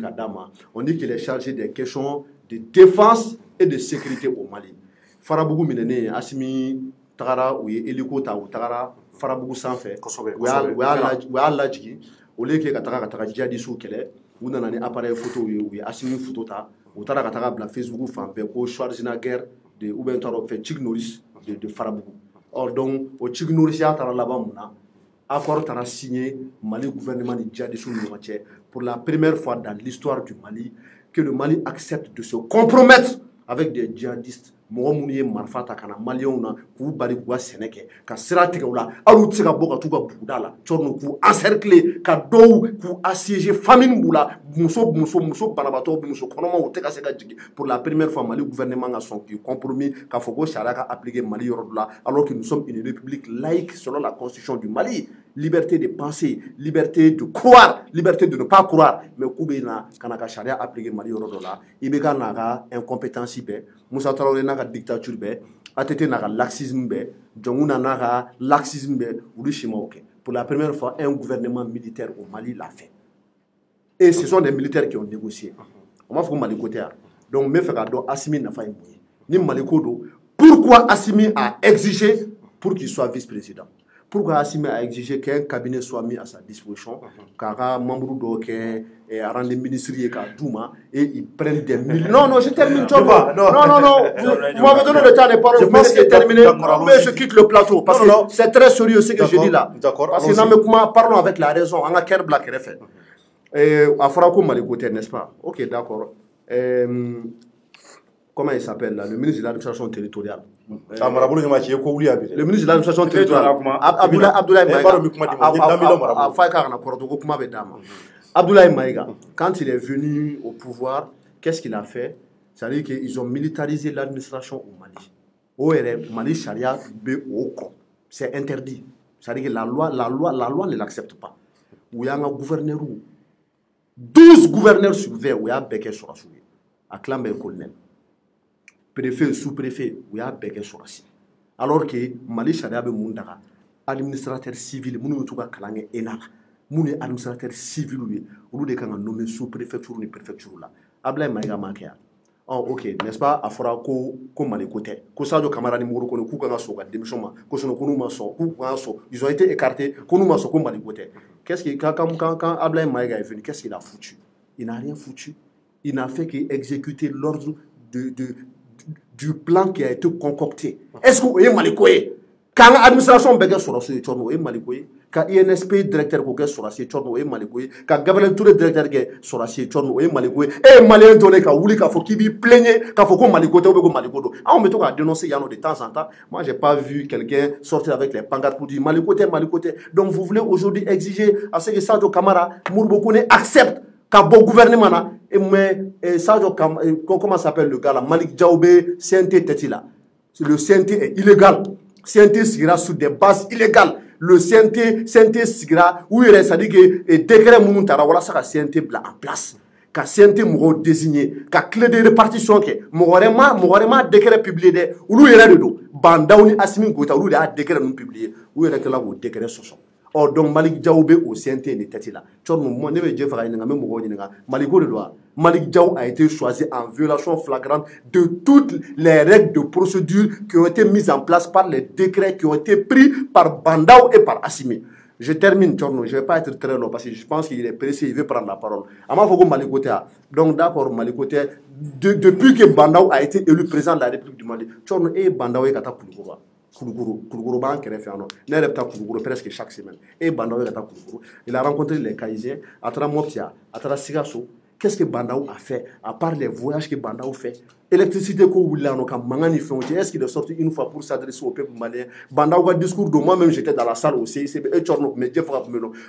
on dit qu'il est chargé des questions de défense et de sécurité au Mali. Farabougou minene Assimi Tagara ou Elikota ou Tagara Farabougou sanfé ou a lajigi au lieu que Katara djihadisou kele ou n'a un appareil photo ou Assimi photo ta ou Tara Katara bla Facebook fan be ko Schwarzenegger de ou ben taro fait Chig Norris de Farabougou. Or donc au Chig Norris ya tara là-bas mouna accord tara signé Mali gouvernement de djihadisou pour la première fois dans l'histoire du Mali que le Mali accepte de se compromettre avec des djihadistes. Mourmounier Marfata kana Maliona, Kou Barigua Sénéque, Ka Serateola, Aloutika Boga Touga Boudala, Torno Kou encerclé, Ka Dou, Kou assiégé, famine Boula, Mousso, Banabato, Mousso, Konoma ou Tekaseka Djigi. Pour la première fois, Mali gouvernement a son compromis, Ka Fogo Charaka appliqué Mali Rodla, alors que nous sommes une république laïque selon la constitution du Mali. Liberté de penser, liberté de croire, liberté de ne pas croire. Mais Koubena, Kanaka Sharia appliqué Mali Rodla, Ibeka Naga, incompétence Ibe, Moussa Traoré Naga dictature Be, ATT Naga laxisme Be, Djonguna Naga laxisme Be, Oulishimoke. Pour la première fois, un gouvernement militaire au Mali l'a fait. Et ce sont des militaires qui ont négocié. On va faire Mali côté. Donc, me fait Assimi n'a pas ni Maliko do. Pourquoi Assimi a exigé pour qu'il soit vice-président? Pourquoi Assimi a exigé qu'un cabinet soit mis à sa disposition, car membre d'aucun rendre ministériel à Douma et ils prennent des milliers. Non, non, je termine. Non, vous m'avez donné le temps de parler. Je pense que c'est terminé. Mais je quitte le plateau parce que c'est très sérieux ce que je dis là. D'accord. Parce que parlons avec la raison. On a qu'un black refait. À Franco Malikoté, n'est-ce pas? Ok, d'accord. Comment il s'appelle là? Le ministre de l'administration territoriale. Le ministre de l'administration territoriale. Abdoulaye Maïga, quand il est venu au pouvoir, qu'est-ce qu'il a fait? C'est-à-dire qu'ils ont militarisé l'administration au Mali. Au Mali, Sharia, c'est interdit. C'est-à-dire que la loi ne l'accepte pas. Où il y a un gouverneur, 12 gouverneurs sur 20, où il y a un béquet sur la souris. À Clambe colonel. Préfet, sous-préfet, où il y a un béquet sur la souris. Alors que Mali, Sharia, administrateur civil, il y a un énal. Moun administrateur civil ou de kan nommé sous préfecture ni préfecture là Abdoulaye Maïga makia ok n'est-ce pas afora ko Malikoté ko Sadio Camara ni muru ko ku kan so ga démission ma ko sono ko ma so ku kan so ils ont été écartés ko ma so ko Malikoté qu'est-ce que quand Abdoulaye Maïga est venu qu'est-ce qu'il a foutu? Il n'a rien foutu. Il n'a fait qu'exécuter l'ordre du plan qui a été concocté. Est-ce que vous voyez Malikoé quand l'administration béga sur la suite vous voyez Malikoé ka INSP directeur ko ke sorasi chorno e Malikoy ka Gabriel Touré directeur ke sorasi chorno e Malikoy e malien donné ka wuli ka fo ki bi plaigner ka fo ko Malikoté ou ko Malikodo on me to ka dénoncer yano de temps en temps. Moi j'ai pas vu quelqu'un sortir avec les pancartes pour dire Malikoté. Donc vous voulez aujourd'hui exiger à ce que Sadio Camara Mourbokone accepte ka bon gouvernement là et mais Sadio Camara comment s'appelle le gars là Malik Diaoubé CNT Tetila. Le CNT est illégal. CNT sera sous des bases illégales. Le CNT sigira où il reste, c'est-à-dire que décret Mountara, voilà ça, CNT en place. Ka CNT m'a désigné, ka clé de répartition, m'a décret publié, où il est de dos. Bandaouni Assimi Gota, où il a décret non publié, où il est là, où décret soso. Or, donc Malik Diaoubé au CNT n'était là. Tu vois, moi, je vais dire, Maliko de loi. Malik Diaw a été choisi en violation flagrante de toutes les règles de procédure qui ont été mises en place par les décrets qui ont été pris par Bandao et par Assimi. Je termine, Tchorno, je ne vais pas être très long parce que je pense qu'il est pressé, il veut prendre la parole. Malikoté. Donc d'accord, Malikoté, depuis que Bandao a été élu président de la République du Mali, Tchorno et Bandao est kata Koulougourou ban kéré ano ne repta Koulougourou presque chaque semaine et Bandao est kata Koulougourou. Il a rencontré les Kaïsiens à travers Moptia, à travers Sigasso. Qu'est-ce que Bandao a fait, à part les voyages que Bandao fait? Électricité ko wulano ka mangani fonti, est-ce qu'il est sorti une fois pour s'adresser au peuple malien? Bandao a discours de moi-même, j'étais dans la salle au CICB,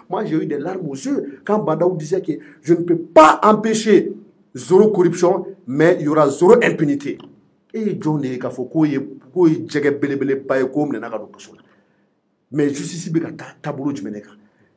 moi j'ai eu des larmes aux yeux quand Bandao disait que je ne peux pas empêcher zéro corruption, mais il y aura zéro impunité. Et John ne ka fo ko djege belebele baye ko mena ka do kaso. Mais justice be ka tabolo jumeneka.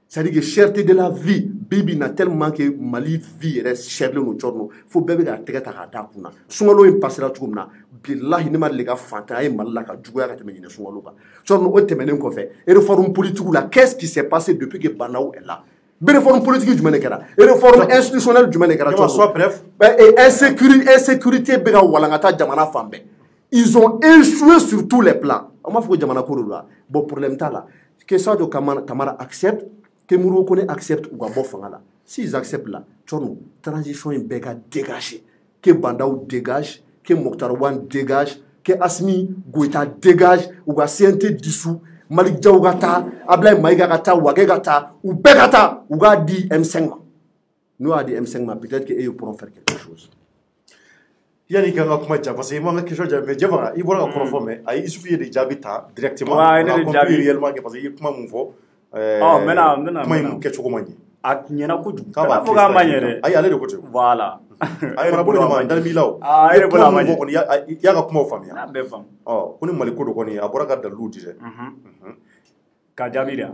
C'est-à-dire que cherté de la vie, Bibi n'a tellement que Mali vie reste cher no chorno. Faut bébé ga tega ta da kuna. Sungalo im passera tugumna. Billahi ne mal lega fanta e malla ka jugoya ka temene sungalo ba. Chorno o temene ko fait. Et réforme politique là, qu'est-ce qui s'est passé depuis que Banao est là? Réforme politique du Manekara. Et réforme institutionnelle du Manekara. Soit bref. Et insécurité bega walangata jamana fambe. Ils ont échoué sur tous les plans. On m'a fait jamana korula. Bon problème ta là. Que Sadio Camara accepte, que Mourbokone accepte ou Gabo Fangala. S'ils acceptent là, Tchonou, transition est béga dégagée. Que Bandao dégage, que Mokhtar Wan dégage, que Assimi Goïta dégage, ou que CNT dissous, Malik Diaougata, Abdoulaye Maïga gata, Ouagegata, ou Begata, ou ga dit M5. Nous a dit M5, peut-être qu'ils pourront faire quelque chose. Yani kanga kuma ja parce que moi quelque chose j'avais déjà il voilà qu'on former il suffit de jabita directement réellement parce que kuma mun fo maintenant kuma mun ke choko mani a nyana ko ju ka fo ga manyere ay ale de côté voilà ay rabolo ma dal milaw ay rabolo ma ko ya ga kuma famia na be fam kuni Maliko do koni abora ga dalu dire ka jabira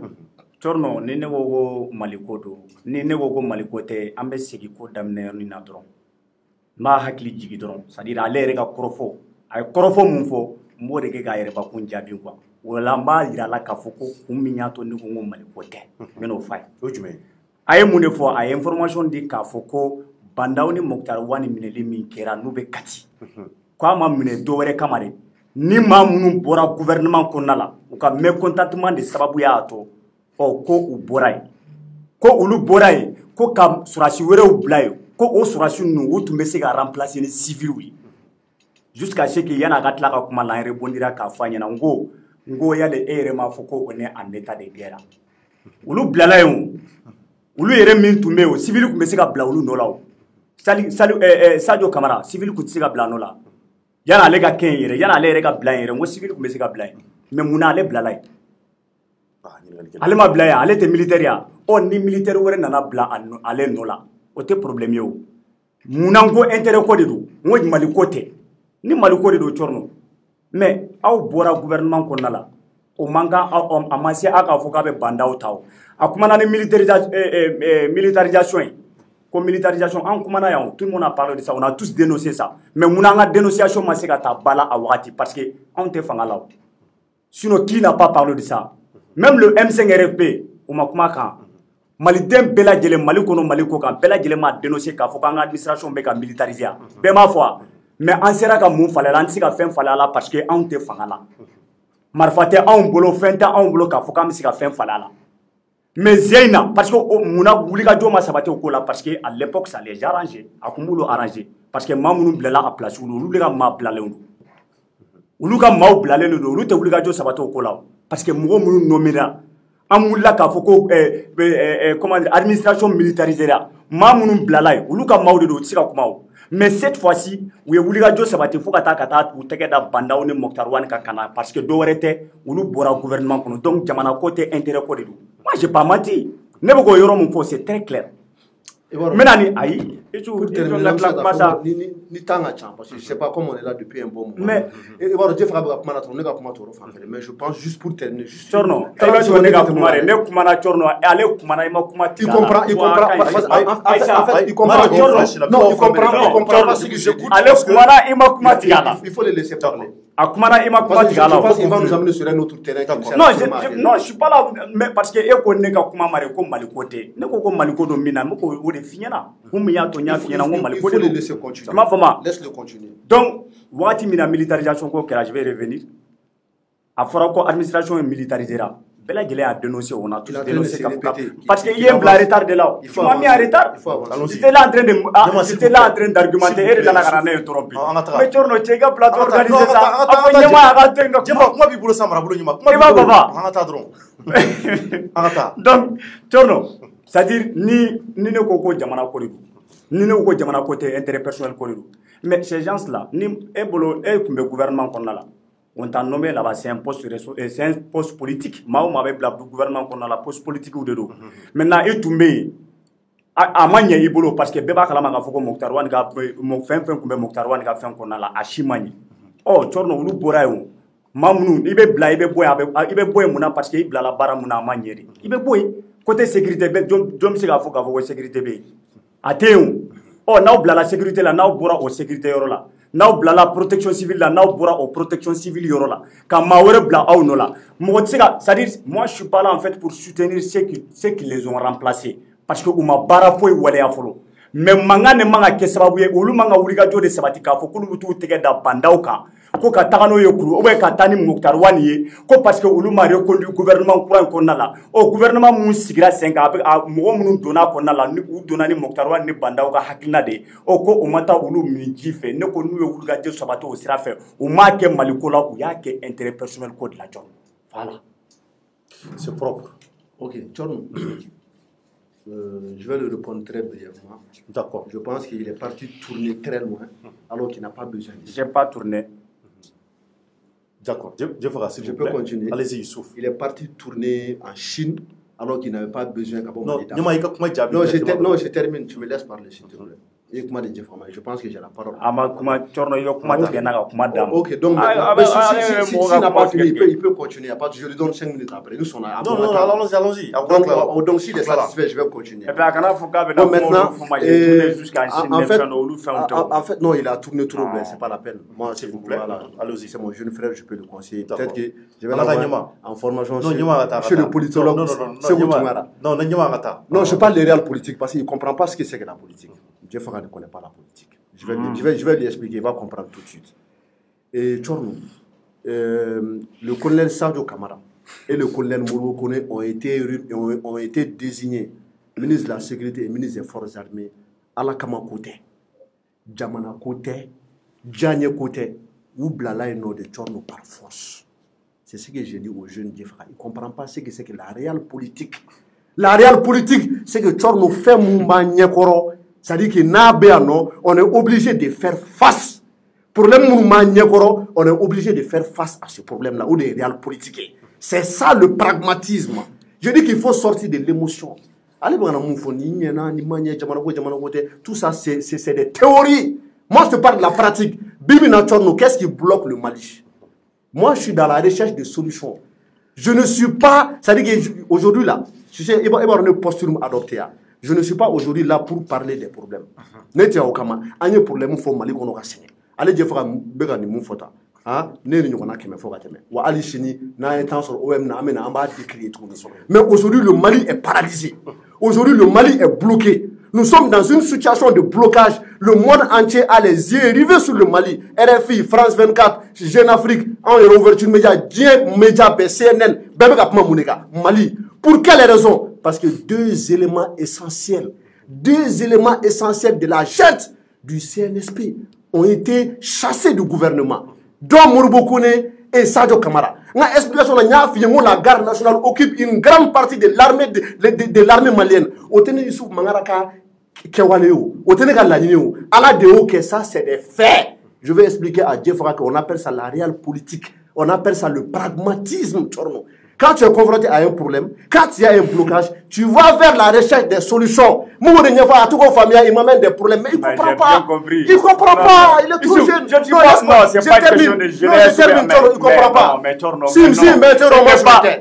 torno ni ne go Maliko do ni ne go Malikoté ambe sigi ko damne ni na dron ma hakili jigi dron c'est-à-dire ale rega korofo ay korofo mun fo mo de ke ga yere ba kun jabi quoi wala ma ira la ka foko kuminya to ni ko Malikoté meno fay o jume ay mun de fo ay information di ka foko Bandao ni Mokhtar Wani mineli min kera nube kati k'a ma minɛ dɔ wɛrɛ kama de ni maa minnu bɔra gouvernement kɔnɔna la u ka mécontentement de sababu y'a to ko u bɔra yen ko olu bɔra yen ko ka sɔrɔdasi wɛrɛw bila yen ko o sɔrɔdasi ninnu u tun bɛ se ka remplacer ni civils ye jusqu'à ce que yan'a ka tila ka kuma la an rebondira k'a fɔ a ɲɛna n ko yali e yɛrɛ m'a fɔ ko on est en état de guerre olu bilala yen o olu yɛrɛ min tun bɛ yen o civil tun bɛ se ka bila olu nɔ la o Sadio Camara civil tun tɛ se ka bila nɔ la yana ale ka kɛ yen yɛrɛ yana ale yɛrɛ ka bila yen yɛrɛ n ko civil tun bɛ se ka bila yen mais mun na ale bilala yen ale ma bila yen ale tɛ militaire ya ni militaire wɛrɛ nana bila ale nɔ la o tɛ problème ye o mun na n ko intérêt ko de don n ko Mali ko tɛ ni Mali ko de don Tchorno mais aw bɔra gouvernement kɔnɔna la o man kan a ma se a k'a fɔ k'a bɛ bandaw ta o a kumana ni militarisation ye ko militarisation an kumana yan tout le monde a parlé de ça on a tous dénoncé ça mais mun na an ka dénonciation ma se ka taa ba la a wagati parce que anw tɛ fanga la o sinon qui n'a pas parlé de ça même le M5 RFP o ma kuma kan maliden bɛɛ lajɛlen Mali kɔnɔ Mali kɔ kan bɛɛ lajɛlen m'a dénoncé k'a fɔ k'an ka administration bɛ ka militariser bɛɛ m'a fɔ mais an sera ka mun falen la an tɛ se ka fɛn falen a la parce que anw tɛ fanga la marifa tɛ anw bolo fɛn tɛ anw bolo k'a fɔ k'an bɛ se ka fɛn falen a la mais Zeyna parce que mun na wulikajɔ ma sabati o ko la parce que à l'époque ça les arrangeait a tun b'olu arranger parce que maa minnu bilala a place olu de ka maa bilalen don olu ka maaw bilalen don olu tɛ wulikajɔ sabati o ko la parce que mɔgɔ minnu nomina an wulila k'a fɔ ko comment dire administration militarisée maa minnu bilala yen olu ka maaw de don u tɛ se ka kuma o mais cette fois-ci u ye wulikajɔ sabati fo ka taa u tɛgɛ da bandaw ni Mokhtar Wane ka kana parce que dɔ wɛrɛ tɛ olu bɔra gouvernement kɔnɔ donc jamana ko tɛ intérêt ko de don moi j'ai pas menti ne bɛ k'o yɔrɔ min fɔ c'est très clair n bɛna ni ayi ni temps ka ca parce que je sais pas comme on est là depuis un bon moment mais i b'a dɔn Jeff ka bɛ ka kuma na ne ka kuma t'o yɔrɔ fan fɛ mais je pense juste pour terminer juste Tchorno e bɛ to ne ka kuma de ne kumana Tchorno ale kumana i ma kuma tigɛ il comprend il comprend parce que j'écoute ale kumana i ma kuma tigɛ a la il faut le laisser parler a kumana i ma kuma tigɛ a la je pense qu'il va nous amener sur un autre terrain non je suis pas là mais parce que e ko ne ka kuma ma de ko Mali ko tɛ ne ko Mali ko don min na n bɛ k'o de f'i ɲɛna mun min y'a to n y'a f'i ɲɛna n ko Mali ko de don laisser continuer. Ma fama. Laisse-le continuer. Donc, wagati mina militarisation ko kɛra je vais revenir. A fɔra ko administration est militarisée bɛɛ lajɛlen y'a dénoncé on a tous dénoncé parce que il y a un retard de là. Tu m'as mis en retard. J'étais là en train d'argumenter et de la garder interrompu. Mais Tchorno Tchega plateau organiser ça. Après nyama a ka tengo. Kuma bi bolo samara bolo nyama. Kuma bi baba. An ka taa dɔrɔn. An ka taa. Donc Tchorno, c'est-à-dire ni ne ko jamana ko de don. Ni ne ko jamana ko tɛ intérêt personnel ko de don. Mais ces gens-là, ni e bolo e tun bɛ gouvernement kɔnɔna la. On t'a nommé là-bas, c'est un poste politique. Mao m'avait blabla gouvernement qu'on a la poste politique ou de dos. Maintenant, il tombe à manier ibolo parce que Beba Kalama a fait Mokhtar Wane a fait Mokhtar Wane a fait qu'on a la Achimani. Oh, Tchorno, ou Boraïo. Mamou, il est bla, il est boy, mouna parce qu'il bla la barra mouna manier. Il est boy. Côté sécurité, Jom Sega faut qu'avoir sécurité B. Athéon. Oh, now bla la sécurité là, now bora au sécurité là. N'aw bilala protection civile là n'aw bora au protection civile yɔrɔ la ka maa wɛrɛ bila aw nɔ la mɔgɔ tɛ se ka c'est-à-dire moi je suis pas là en fait pour soutenir ceux qui les ont remplacés parce que u ma baara foyi waleya fɔlɔ mais mankan de man ka kɛ sababu ye olu man ka wulikajɔ de sabati k'a fɔ k'olu bɛ t'u tɛgɛ da bandaw kan ko ka taga n'o ye kuru ou bien ka taa ni Mokhtar Wane ye ko parce que olu ma reconduit gouvernement kura in kɔnɔna la o gouvernement mun sigira sen kan a mɔgɔ minnu donna a kɔnɔna la ni u donna ni Mokhtar Wane ni bandaw ka hakilina de ye o ko o ma taa olu min ji fɛ ne ko n'u ye wulikajɔ sabati o sira fɛ u m'a kɛ Mali ko la u y'a kɛ intérêt personnel ko de la Tchorno voilà c'est propre. Ok Tchorno. Je vais le répondre très brièvement. D'accord. Je pense qu'il est parti tourner très loin alors qu'il n'a pas besoin. Je n'ai pas tourné. D'accord. Je peux continuer. Allez-y, Youssouf. Il est parti tourner en Chine alors qu'il n'avait pas besoin qu'à non, je termine. Tu me laisses parler, s'il te plaît. Je pense que j'ai la parole. Ok, donc s'il n'a pas fini, il peut continuer. Je lui donne 5 minutes après. Nous sommes là. Non, allons-y. Donc s'il est satisfait, je vais continuer. En fait, non, il a tourné trop bien. C'est pas la peine. Moi, s'il vous plaît, allez-y. C'est mon jeune frère, je peux le conseiller. Peut-être que je vais l'avoir en formation chez le politologue. Non, je parle des réels politiques parce qu'il ne comprend pas ce que c'est que la politique. Jeff ne connaît pas la politique. Je vais lui expliquer, il va comprendre tout de suite. Et Tchorno, le colonel Sadio Kamara et le colonel Moro Kone ont été désignés ministre de la Sécurité et ministre des Forces armées à la Kamakote, Djamana Kote, Djanye Kote, ou Blala et no de Tchorno par force. C'est ce que j'ai dit aux jeunes Diefra. Ils ne comprennent pas ce que c'est que la réelle politique. La réelle politique, c'est que Tchorno fait Moumba Nyekoro. C'est-à-dire que on est obligé de faire face. Problème Moumba Nyekoro, on est obligé de faire face à ce problème-là, ou des réels politiques. C'est ça le pragmatisme. Je dis qu'il faut sortir de l'émotion. Tout ça, c'est des théories. Moi, je te parle de la pratique. Bibina Tchorno, qu'est-ce qui bloque le Mali? Moi, je suis dans la recherche de solutions. Je ne suis pas... C'est-à-dire qu'aujourd'hui, là, tu sais, il va y avoir une posture adoptée. Je ne suis pas aujourd'hui là pour parler des problèmes. Il y a un problème, il faut Mali qu'on aura signé. Allez, je vais faire un peu de photo. Mais aujourd'hui, le Mali est paralysé. Aujourd'hui, le Mali est bloqué. Nous sommes dans une situation de blocage. Le monde entier a les yeux rivés sur le Mali. RFI, France 24, Jeune Afrique, en ouverture média, Dien Média, CNN, Mali. Pour quelles raisons? Parce que deux éléments essentiels de la jette du CNSP ont été chassés du gouvernement. Dom Mourboukone et Sadio Kamara. La explication la garde nationale occupe une grande partie de l'armée malienne. Otene Youssouf Mangaraka Kewaleo, Otene Galanio, Ala Deo, que ça c'est des faits. Je vais expliquer à Diefra qu'on appelle ça la réelle politique. On appelle ça le pragmatisme, Tchorno. Quand tu es confronté à un problème, quand il y a un blocage, tu vas vers la recherche des solutions. Il m'amène des problèmes, mais il ne comprend pas. Il ne comprend pas. Il est trop jeune. Je ne dis pas, non, c'est pas une question de jeunesse. Il ne comprend pas. Mais Tchorno,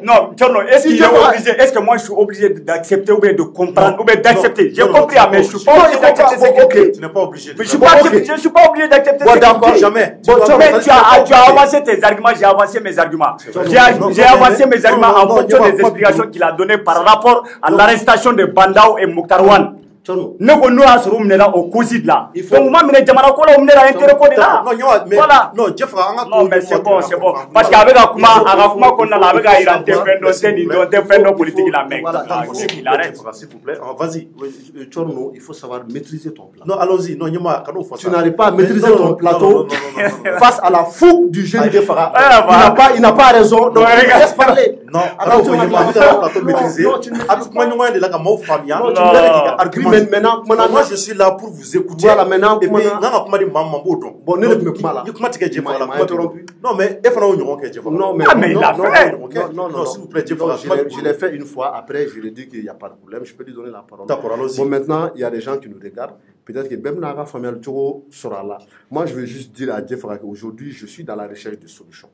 non, Tchorno, est-ce que moi je suis obligé d'accepter ou bien de comprendre ou bien d'accepter? J'ai compris, mais je ne suis pas obligé d'accepter. Tu n'es pas obligé. Je ne suis pas obligé d'accepter. Jamais. Tu as avancé tes arguments, j'ai avancé mes arguments. J'ai avancé mes arguments en fonction des explications qu'il a données par rapport à l'arrestation de Bandao et Mokhtarwan. Nous sommes au COSID là. Donc, moi, je suis là. Voilà. Non, Diefra, non, mais c'est bon, c'est bon. Parce qu'avec Akuma, qu'on a avec Iran, des faits politiques là, mec. Il arrête. S'il vous plaît, vas-y. Tchorno, il faut savoir maîtriser ton plateau. Non, allons-y. Non, tu n'arrives pas à maîtriser ton plateau face à la fougue du jeune Diefra. Il n'a pas raison. Donc, laisse parler. Non, plateau maîtrisé. Maintenant, moi je suis là pour vous écouter. Voilà, maintenant, et puis, non, mais non, s'il vous plaît, je l'ai fait une fois. Après, je lui ai dit qu'il n'y a pas de problème. Je peux lui donner la parole. D'accord, allons-y. Bon, maintenant, il y a des gens qui nous regardent. Peut-être que même Naga Famel Tchoro sera là. Moi, je veux juste dire à Diefra qu'aujourd'hui, je suis dans la recherche de solutions.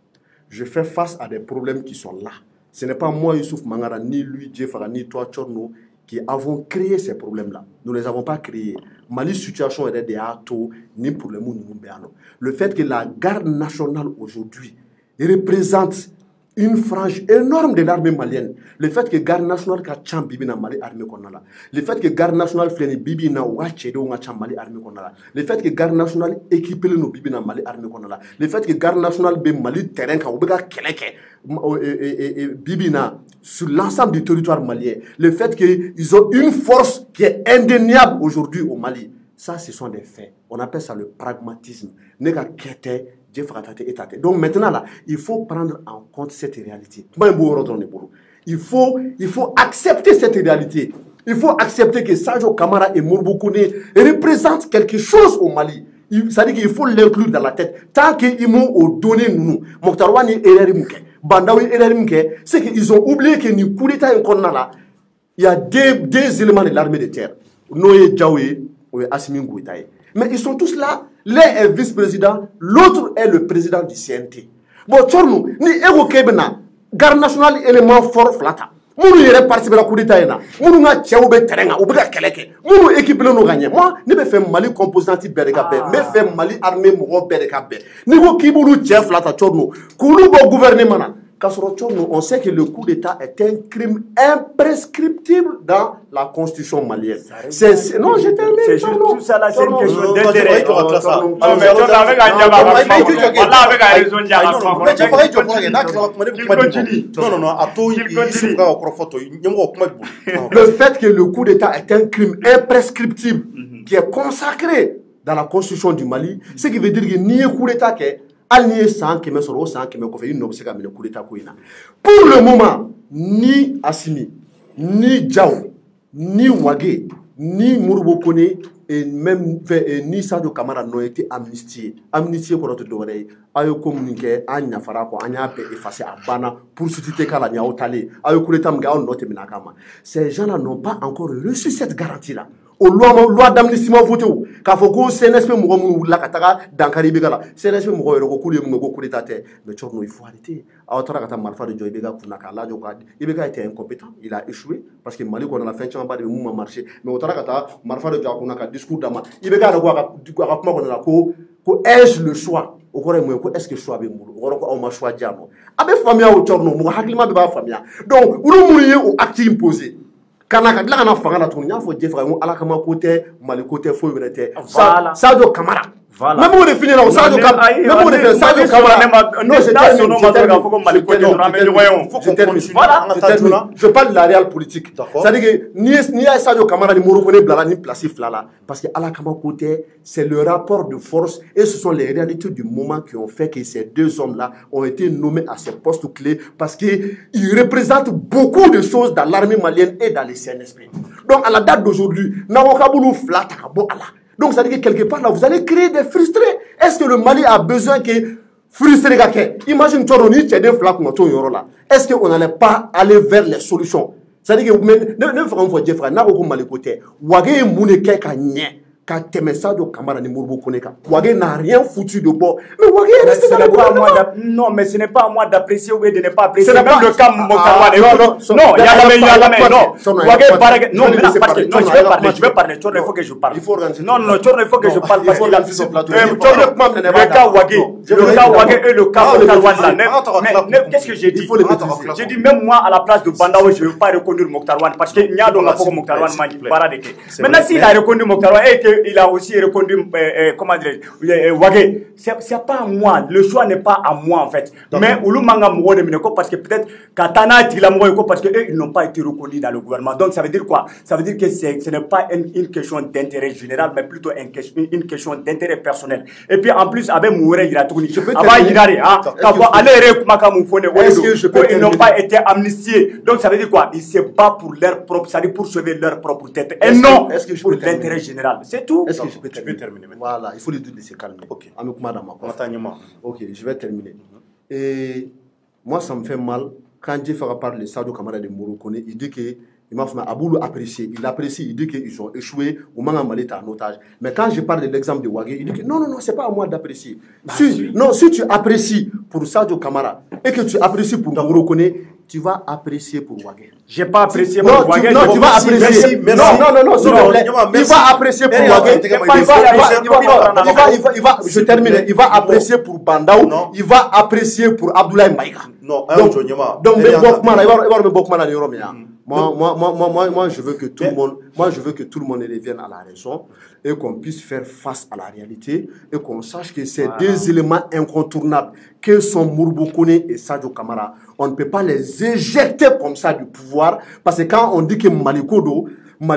Je fais face à des problèmes qui sont là. Ce n'est pas moi, Youssouf Mangara, ni lui, Diefra, ni toi, Tchorno, qui avons créé ces problèmes-là. Nous ne les avons pas créés. Mali situation est des atos, ni pour le monde. Le fait que la garde nationale aujourd'hui représente une frange énorme de l'armée malienne. Le fait que garde nationale ka cham bibi na Mali armée konala. Le fait que garde nationale fleni bibi na wachedo nga cham Mali armée konala. Le fait que garde nationale équipé no bibi na Mali armée konala. Le fait que garde nationale be Mali terrain ka obega keleke bibi na sur l'ensemble du territoire malien. Le fait qu'ils ont une force qui est indéniable aujourd'hui au Mali. Ça, ce sont des faits. On appelle ça le pragmatisme. Donc maintenant, là, il faut prendre en compte cette réalité. Il faut accepter cette réalité. Il faut accepter que Sadio Kamara et Mourboukone représentent quelque chose au Mali. C'est-à-dire qu'il faut l'inclure dans la tête. Tant qu'ils m'ont donné nous, Mokhtarwan et Ererimke, Bandawi et Ererimke, c'est qu'ils ont oublié que nous, coup d'État, il y a deux éléments de l'armée de terre. Noé Djaoué et Assimi Ngouitaï. Mais ils sont tous là. L'un est vice-président, l'autre est le président du CNT. Bon, Tchorno, ni Ego Kebena, garde nationale élément fort flata. Mourou yere participer à coup d'État ena. Mourou nga tchao be terrain, ou bega keleke. Mourou équipe le no gagner. Moi, ne me fait Mali composante berekabe, me fait Mali armée moro berekabe. Ni go kibulu tchef flata Tchorno. Koulou bo gouvernement na. on sait que le coup d'État est un crime imprescriptible dans la constitution malienne. Non, je termine. C'est juste tout ça là, c'est une question d'intérêt. Le fait que le coup d'État est un crime imprescriptible qui est consacré dans la constitution du Mali, ce qui veut dire que ni un coup d'État pour le moment, ni Assimi, ni Diao, ni Wagé, ni Mouroubokone et même ni Sadio Kamara n'ont été amnistiés. Amnistiés pour notre devoir. Ayo communiqué, Anya Farako, Anya peut effacer à Bana pour susciter Kalania Otale. Ayo Kouleta Mga, on note Minakama. Ces gens-là n'ont pas encore reçu cette garantie-là. Au loi d'amnistie voté k'a fɔ ko CNSP mɔgɔ minnu wulila ka taga dankari bɛ la CNSP mɔgɔ yɛrɛ ko k'olu ye mun kɛ ko coup d'état tɛ mais Tchorno il faut arrêter aw taara ka taa marifa de jɔ IBK kunna k'a lajɔ ka IBK était incompétent il a échoué parce que Mali kɔnɔ la fɛn camanba de bɛ mun ma marché mais o taara ka taa marifa de jɔ a kunna ka discours d'a ma IBK yɛrɛ ko a ka kuma kɔnɔ la ko ai-je le choix o kɔrɔ ye mun ye ko est-ce que choix bɛ n bolo o kɔrɔ ko aw ma choix di yan nɔ a bɛ faamuya o Tchorno mɔgɔ hakilima bɛɛ b'a faamuya donc olu minnu ye o acte imposé kana ka tila kana fanga la tuguni n y'a fɔ Jeff ko ala kama ko tɛ Mali ko tɛ foyi wɛrɛ tɛ Sadio Kamara même o de fini la o Sadio Kamara même o de fini Sadio Kamara non je parle de la réelle politique c'est-à-dire que n'i y'a Sadio Kamara ni Morocco bilala ni place fila la parce que ala kama ko tɛ c'est le rapport de force et ce sont les réalités du moment qui ont fait que ces deux hommes-là ont été nommés à ces postes clés parce qu'ils représentent beaucoup de choses dans l'armée malienne et dans les CNSP. Donc à la date d'aujourd'hui, donc ça veut dire que quelque part là, vous allez créer des frustrés. Est-ce que le Mali a besoin que frustrés gars? Imagine Tchoroni, tu as des flaques là. Est-ce qu'on n'allait pas aller vers les solutions? C'est-à-dire que ne faisons pas Jeff, n'a aucun Mali côté. Wagé mouneke kanye. Quand Sadio Kamara ni Mouroubokone Wagé n'a rien foutu de bon. Mais Wagé est resté dans le gouvernement. Non, mais ce n'est pas à moi d'apprécier ou de ne pas apprécier. C'est même le cas Mokhtar. Non, il y a non. Wagé paraît. Non, mais parce que je vais parler. Il faut que je parle. Non, il faut que je parle parce que le cas Wagé et le cas Mokhtar. Mais qu'est-ce que j'ai dit? J'ai dit même moi à la place de Bandao, je ne veux pas reconduire Mokhtar parce que il y a donc un Mokhtar maintenant s'il a reconduit Mokhtar et que il a aussi reconduit, comment dire, Wagé. C'est pas à moi. Le choix n'est pas à moi, en fait. Mais Ouloumanga Mouro de Mineko, parce que peut-être Katana Tilamoueko, parce qu'ils n'ont pas été reconnus dans le gouvernement. Donc, ça veut dire quoi? Ça veut dire que ce n'est pas une question d'intérêt général, mais plutôt une question d'intérêt personnel. Et puis, en plus, avec Mouré, il a tourné. Ils n'ont pas été amnistiés. Donc, ça veut dire quoi? Ils se battent pour leur propre, c'est-à-dire pour sauver leur propre tête. Et non pour l'intérêt général. C'est tout. Est-ce que je peux terminer? Voilà, il faut lui dire de se calmer. Ok. Ok, je vais terminer. Et moi, ça me fait mal quand Jeff parle de Sadio Kamara de Morocco. Il dit que il m'a fait Aboulou apprécier. Il apprécie. Il dit qu'ils ont échoué. Au moment où Mali est en otage. Mais quand je parle de l'exemple de Wagé, il dit que non, c'est pas à moi d'apprécier. Si tu apprécies pour Sadio Kamara et que tu apprécies pour Morocco, tu vas apprécier pour Wagé. J'ai pas apprécié pour Wagé. Non, tu vas apprécier. Non, s'il te plaît. Il va apprécier pour Wagé. Je termine. Il va apprécier pour Bandao. Il va apprécier pour Abdoulaye Maïga. Non, donc, moi, je veux que tout le monde revienne à la raison et qu'on puisse faire face à la réalité et qu'on sache que ces deux éléments incontournables que sont Mouroubokone et Sadio Kamara, on ne peut pas les éjecter comme ça du pouvoir parce que quand on dit que Malikodo, moi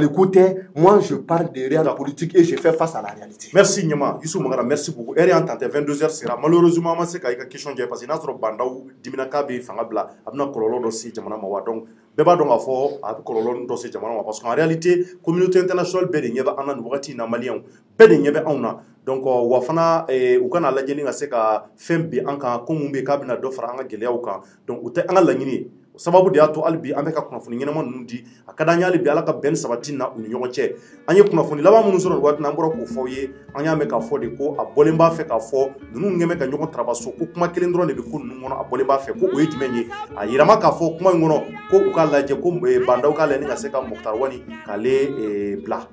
je parle des réels politiques et je fais face à la réalité. Merci Nyama, Youssou Mangara, merci beaucoup. Et en tant que 22h sera malheureusement c'est qu'il y a une question parce que notre bandau diminaka be fangabla abna kololo dossier jamana mawa donc beba donc a fo a kololo dossier jamana parce qu'en réalité communauté internationale be de nyeba anan wakati na malien be de nyeba auna donc wafana u kana lajeni nga se ka fembe anka komumbe kabina do fara anga geleya uka donc uta anga lanyini sababu de ato albi ameka kunafuni nyema nundi akadanya albi alaka ben sabatina uni nyonche anye kunafuni laba munu soro wat na mboro ko foye anya meka fode ko abolemba fe ka fo nunu ngeme ka nyoko trabaso ko kuma kelendro ne be ko nunu ngono abolemba fe ko oyi dimenye ayirama ka fo kuma ngono ko ukala je ko banda ukala ni ngaseka Mokhtar wani kale bla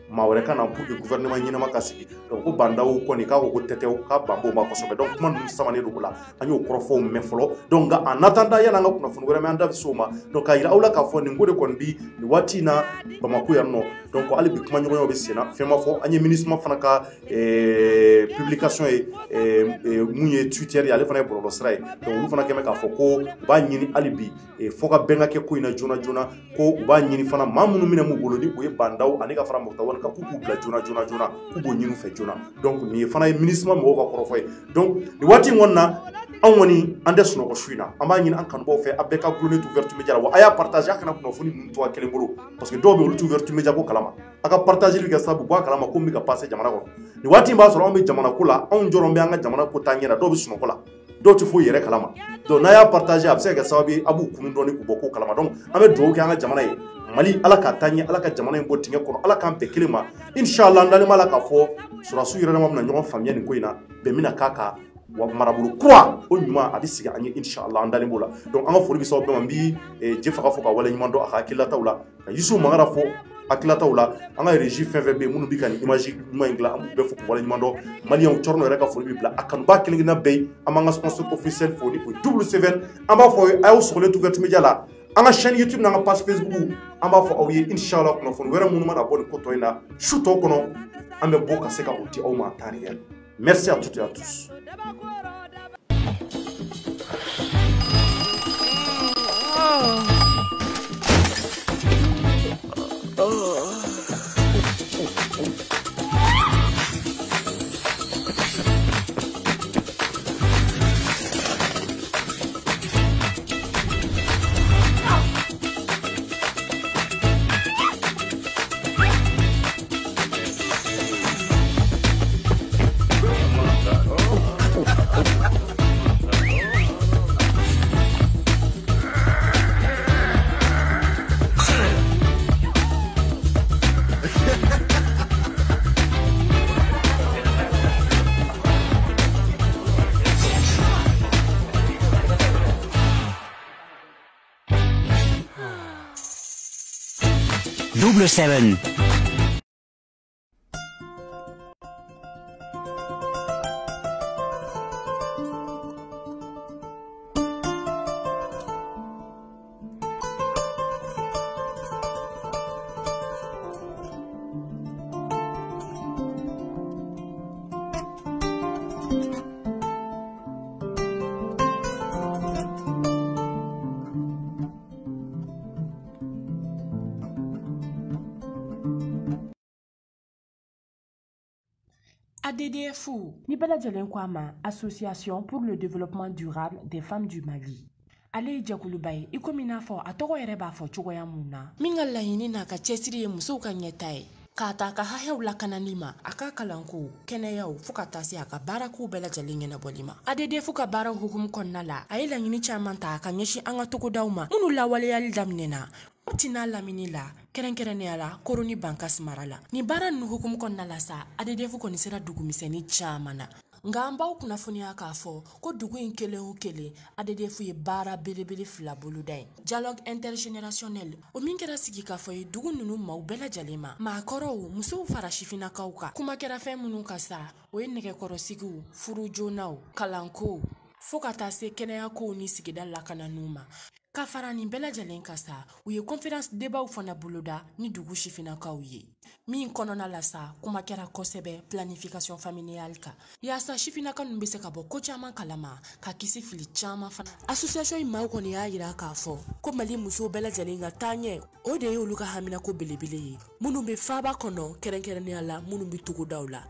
mawreka na pour que gouvernement nyina makasiki donc ko bandaw kɔni k'a ko tɛtɛw k'a banbo ma kosɛbɛ donc kuma ninnu samanen don o la an y'o kɔrɔfɔw mɛn fɔlɔ donc nka en attendant yan'an ka kunnafoni wɛrɛ mɛn an da bɛ se o ma donc k'a yira aw la k'a fɔ nin ko de kɔni bi nin waati in na Bamako yan nɔ donc hali bi kuma ɲɔgɔnyaw bɛ sen na fɛn ma fɔ an ye MINUSMA fana ka publication ye mun ye Twitter ye ale fana ye bɔlɔlɔ sira ye donc olu fana kɛmɛ k'a fɔ ko u b'a ɲini hali bi fɔ ka bɛn ka kɛ ko in na joona joona ko u b'a ɲini fana maa minnu minɛ m'u bolo ni o ye bandaw ani ka fara Mɔkutari kan k'u k'u bila joona joona joona k'u b'o ɲini u fɛ joona donc nin ye fana ye MINUSMA mɔgɔw ka kɔrɔfɔ ye donc nin waati in kɔni na anw kɔni an tɛ sunɔgɔ su in na an b'a ɲini an kanubaw fɛ a bɛɛ ka gulonne to Ouverture Media la wa a y'a partager a kana kunnafoni ninnu to a kelen bolo parce que dɔw bɛ olu t'u Ouverture Media ko kalama a ka partager kɛ sababu bɔ a kalama ko min bɛ ka passer jamana kɔnɔ nin waati in b'a sɔrɔ anw bɛ jamana ko la anw jɔrɔn bɛ an ka jamana ko taa ɲɛ la dɔw bɛ sunɔgɔ la dɔw tɛ foyi yɛrɛ kalama donc n'a y'a partager a bɛ se ka kɛ sababu ye a b'u kunu dɔɔni k'u bɔ ko kalama donc an bɛ dugawu kɛ an ka jamana ye Mali ala ka taa ɲɛ ala ka jamana in bɔ dingɛ kɔnɔ ala k'an bɛɛ kelen ma inshallah an dalen b'a la k'a fɔ sɔrɔdasiw yɛrɛ dama bɛna ɲɔgɔn faamuya nin ko in na bɛn bɛna k'a kan wa marabolo kura o ɲuman a bɛ sigi an ye inshallah an dalen b'o la donc an ka foli bɛ s'aw bɛɛ ma n bɛ Jefaga fɔ ka wale ɲuman dɔn a ka hakililataw la ka Yusu Mangara fɔ hakililataw la an ka régie fɛn fɛn bɛ yen minnu bɛ ka nin image ɲuman in dilan an b'u bɛɛ fɔ k'u wale ɲuman dɔn maliyɛnw Cɔrɔnɔ yɛrɛ ka foli bɛ bila a kanuba kelen kelenna bɛɛ ye an b'an ka sponsor officiel fo ni o ye W7 an b'a fɔ a y'aw sɔgɔlen to Ouverture Media la an ka chaîne YouTube n'an ka page Facebook an b'a fɔ aw ye inshallah kunnafoni wɛrɛ minnu mana bɔ nin ko tɔ in na su tɔw kɔnɔ an bɛ bɔ ka se ka o di aw ma en temps réel merci à toutes et à tous. W7. ADDF ni bɛɛ lajɛlen ko a ma Association pour le développement durable des femmes du Mali ale ye jɛkuluba ye i komi n'a fɔ a tɔgɔ yɛrɛ b'a fɔ cogoya mun na min ka laɲini n'a ka cɛsiri ye musow ka ɲɛta ye k'a ta ka hakɛw lakanali ma a ka kalanko kɛnɛyaw fo ka taa se a ka baarakow bɛɛ lajɛlen ɲɛnabɔli ma ADDF ka baaraw hukumu kɔnɔna la a ye laɲini caman ta ka ɲɛsin an ka togodaw ma minnu lawaleyali daminɛna Tina lamini la kɛrɛnkɛrɛnnenya la Koroni Bankas mara la ni baara ninnu hukumu kɔnɔna la sa ADDF kɔni sera dugumisɛnnin caman na nka an b'aw kunnafoniya k'a fɔ ko dugu in kelen o kelen ADDF ye baara belebele fila boloda ye dialogue intergénérationnel o min kɛra sigi k'a fɔ ye dugu ninnu maaw bɛɛ lajɛlen ma maakɔrɔw musow fara sifinnakaw kan kuma kɛra fɛn minnu ka sa o ye nɛgɛkɔrɔsigiw furu joonaw kalankow fo ka taa se kɛnɛyakow ni sigida lakananiw ma ka fara nin bɛɛ lajɛlen ka sa u ye conférence débat fana boloda ni dugu sifinnakaw ye min kɔnɔna la sa kuma kɛra kosɛbɛ planification familiale kan yaasa sifinnaka ninnu bɛ se ka bɔ ko caman kalama ka kisi fili caman fana association in maaw kɔni y'a yira k'a fɔ ko Mali musow bɛɛ lajɛlen ka taa ɲɛ o de ye olu ka haminako belebele ye minnu bɛ faaba kɔnɔ kɛrɛnkɛrɛnnenya la minnu bɛ togodaw la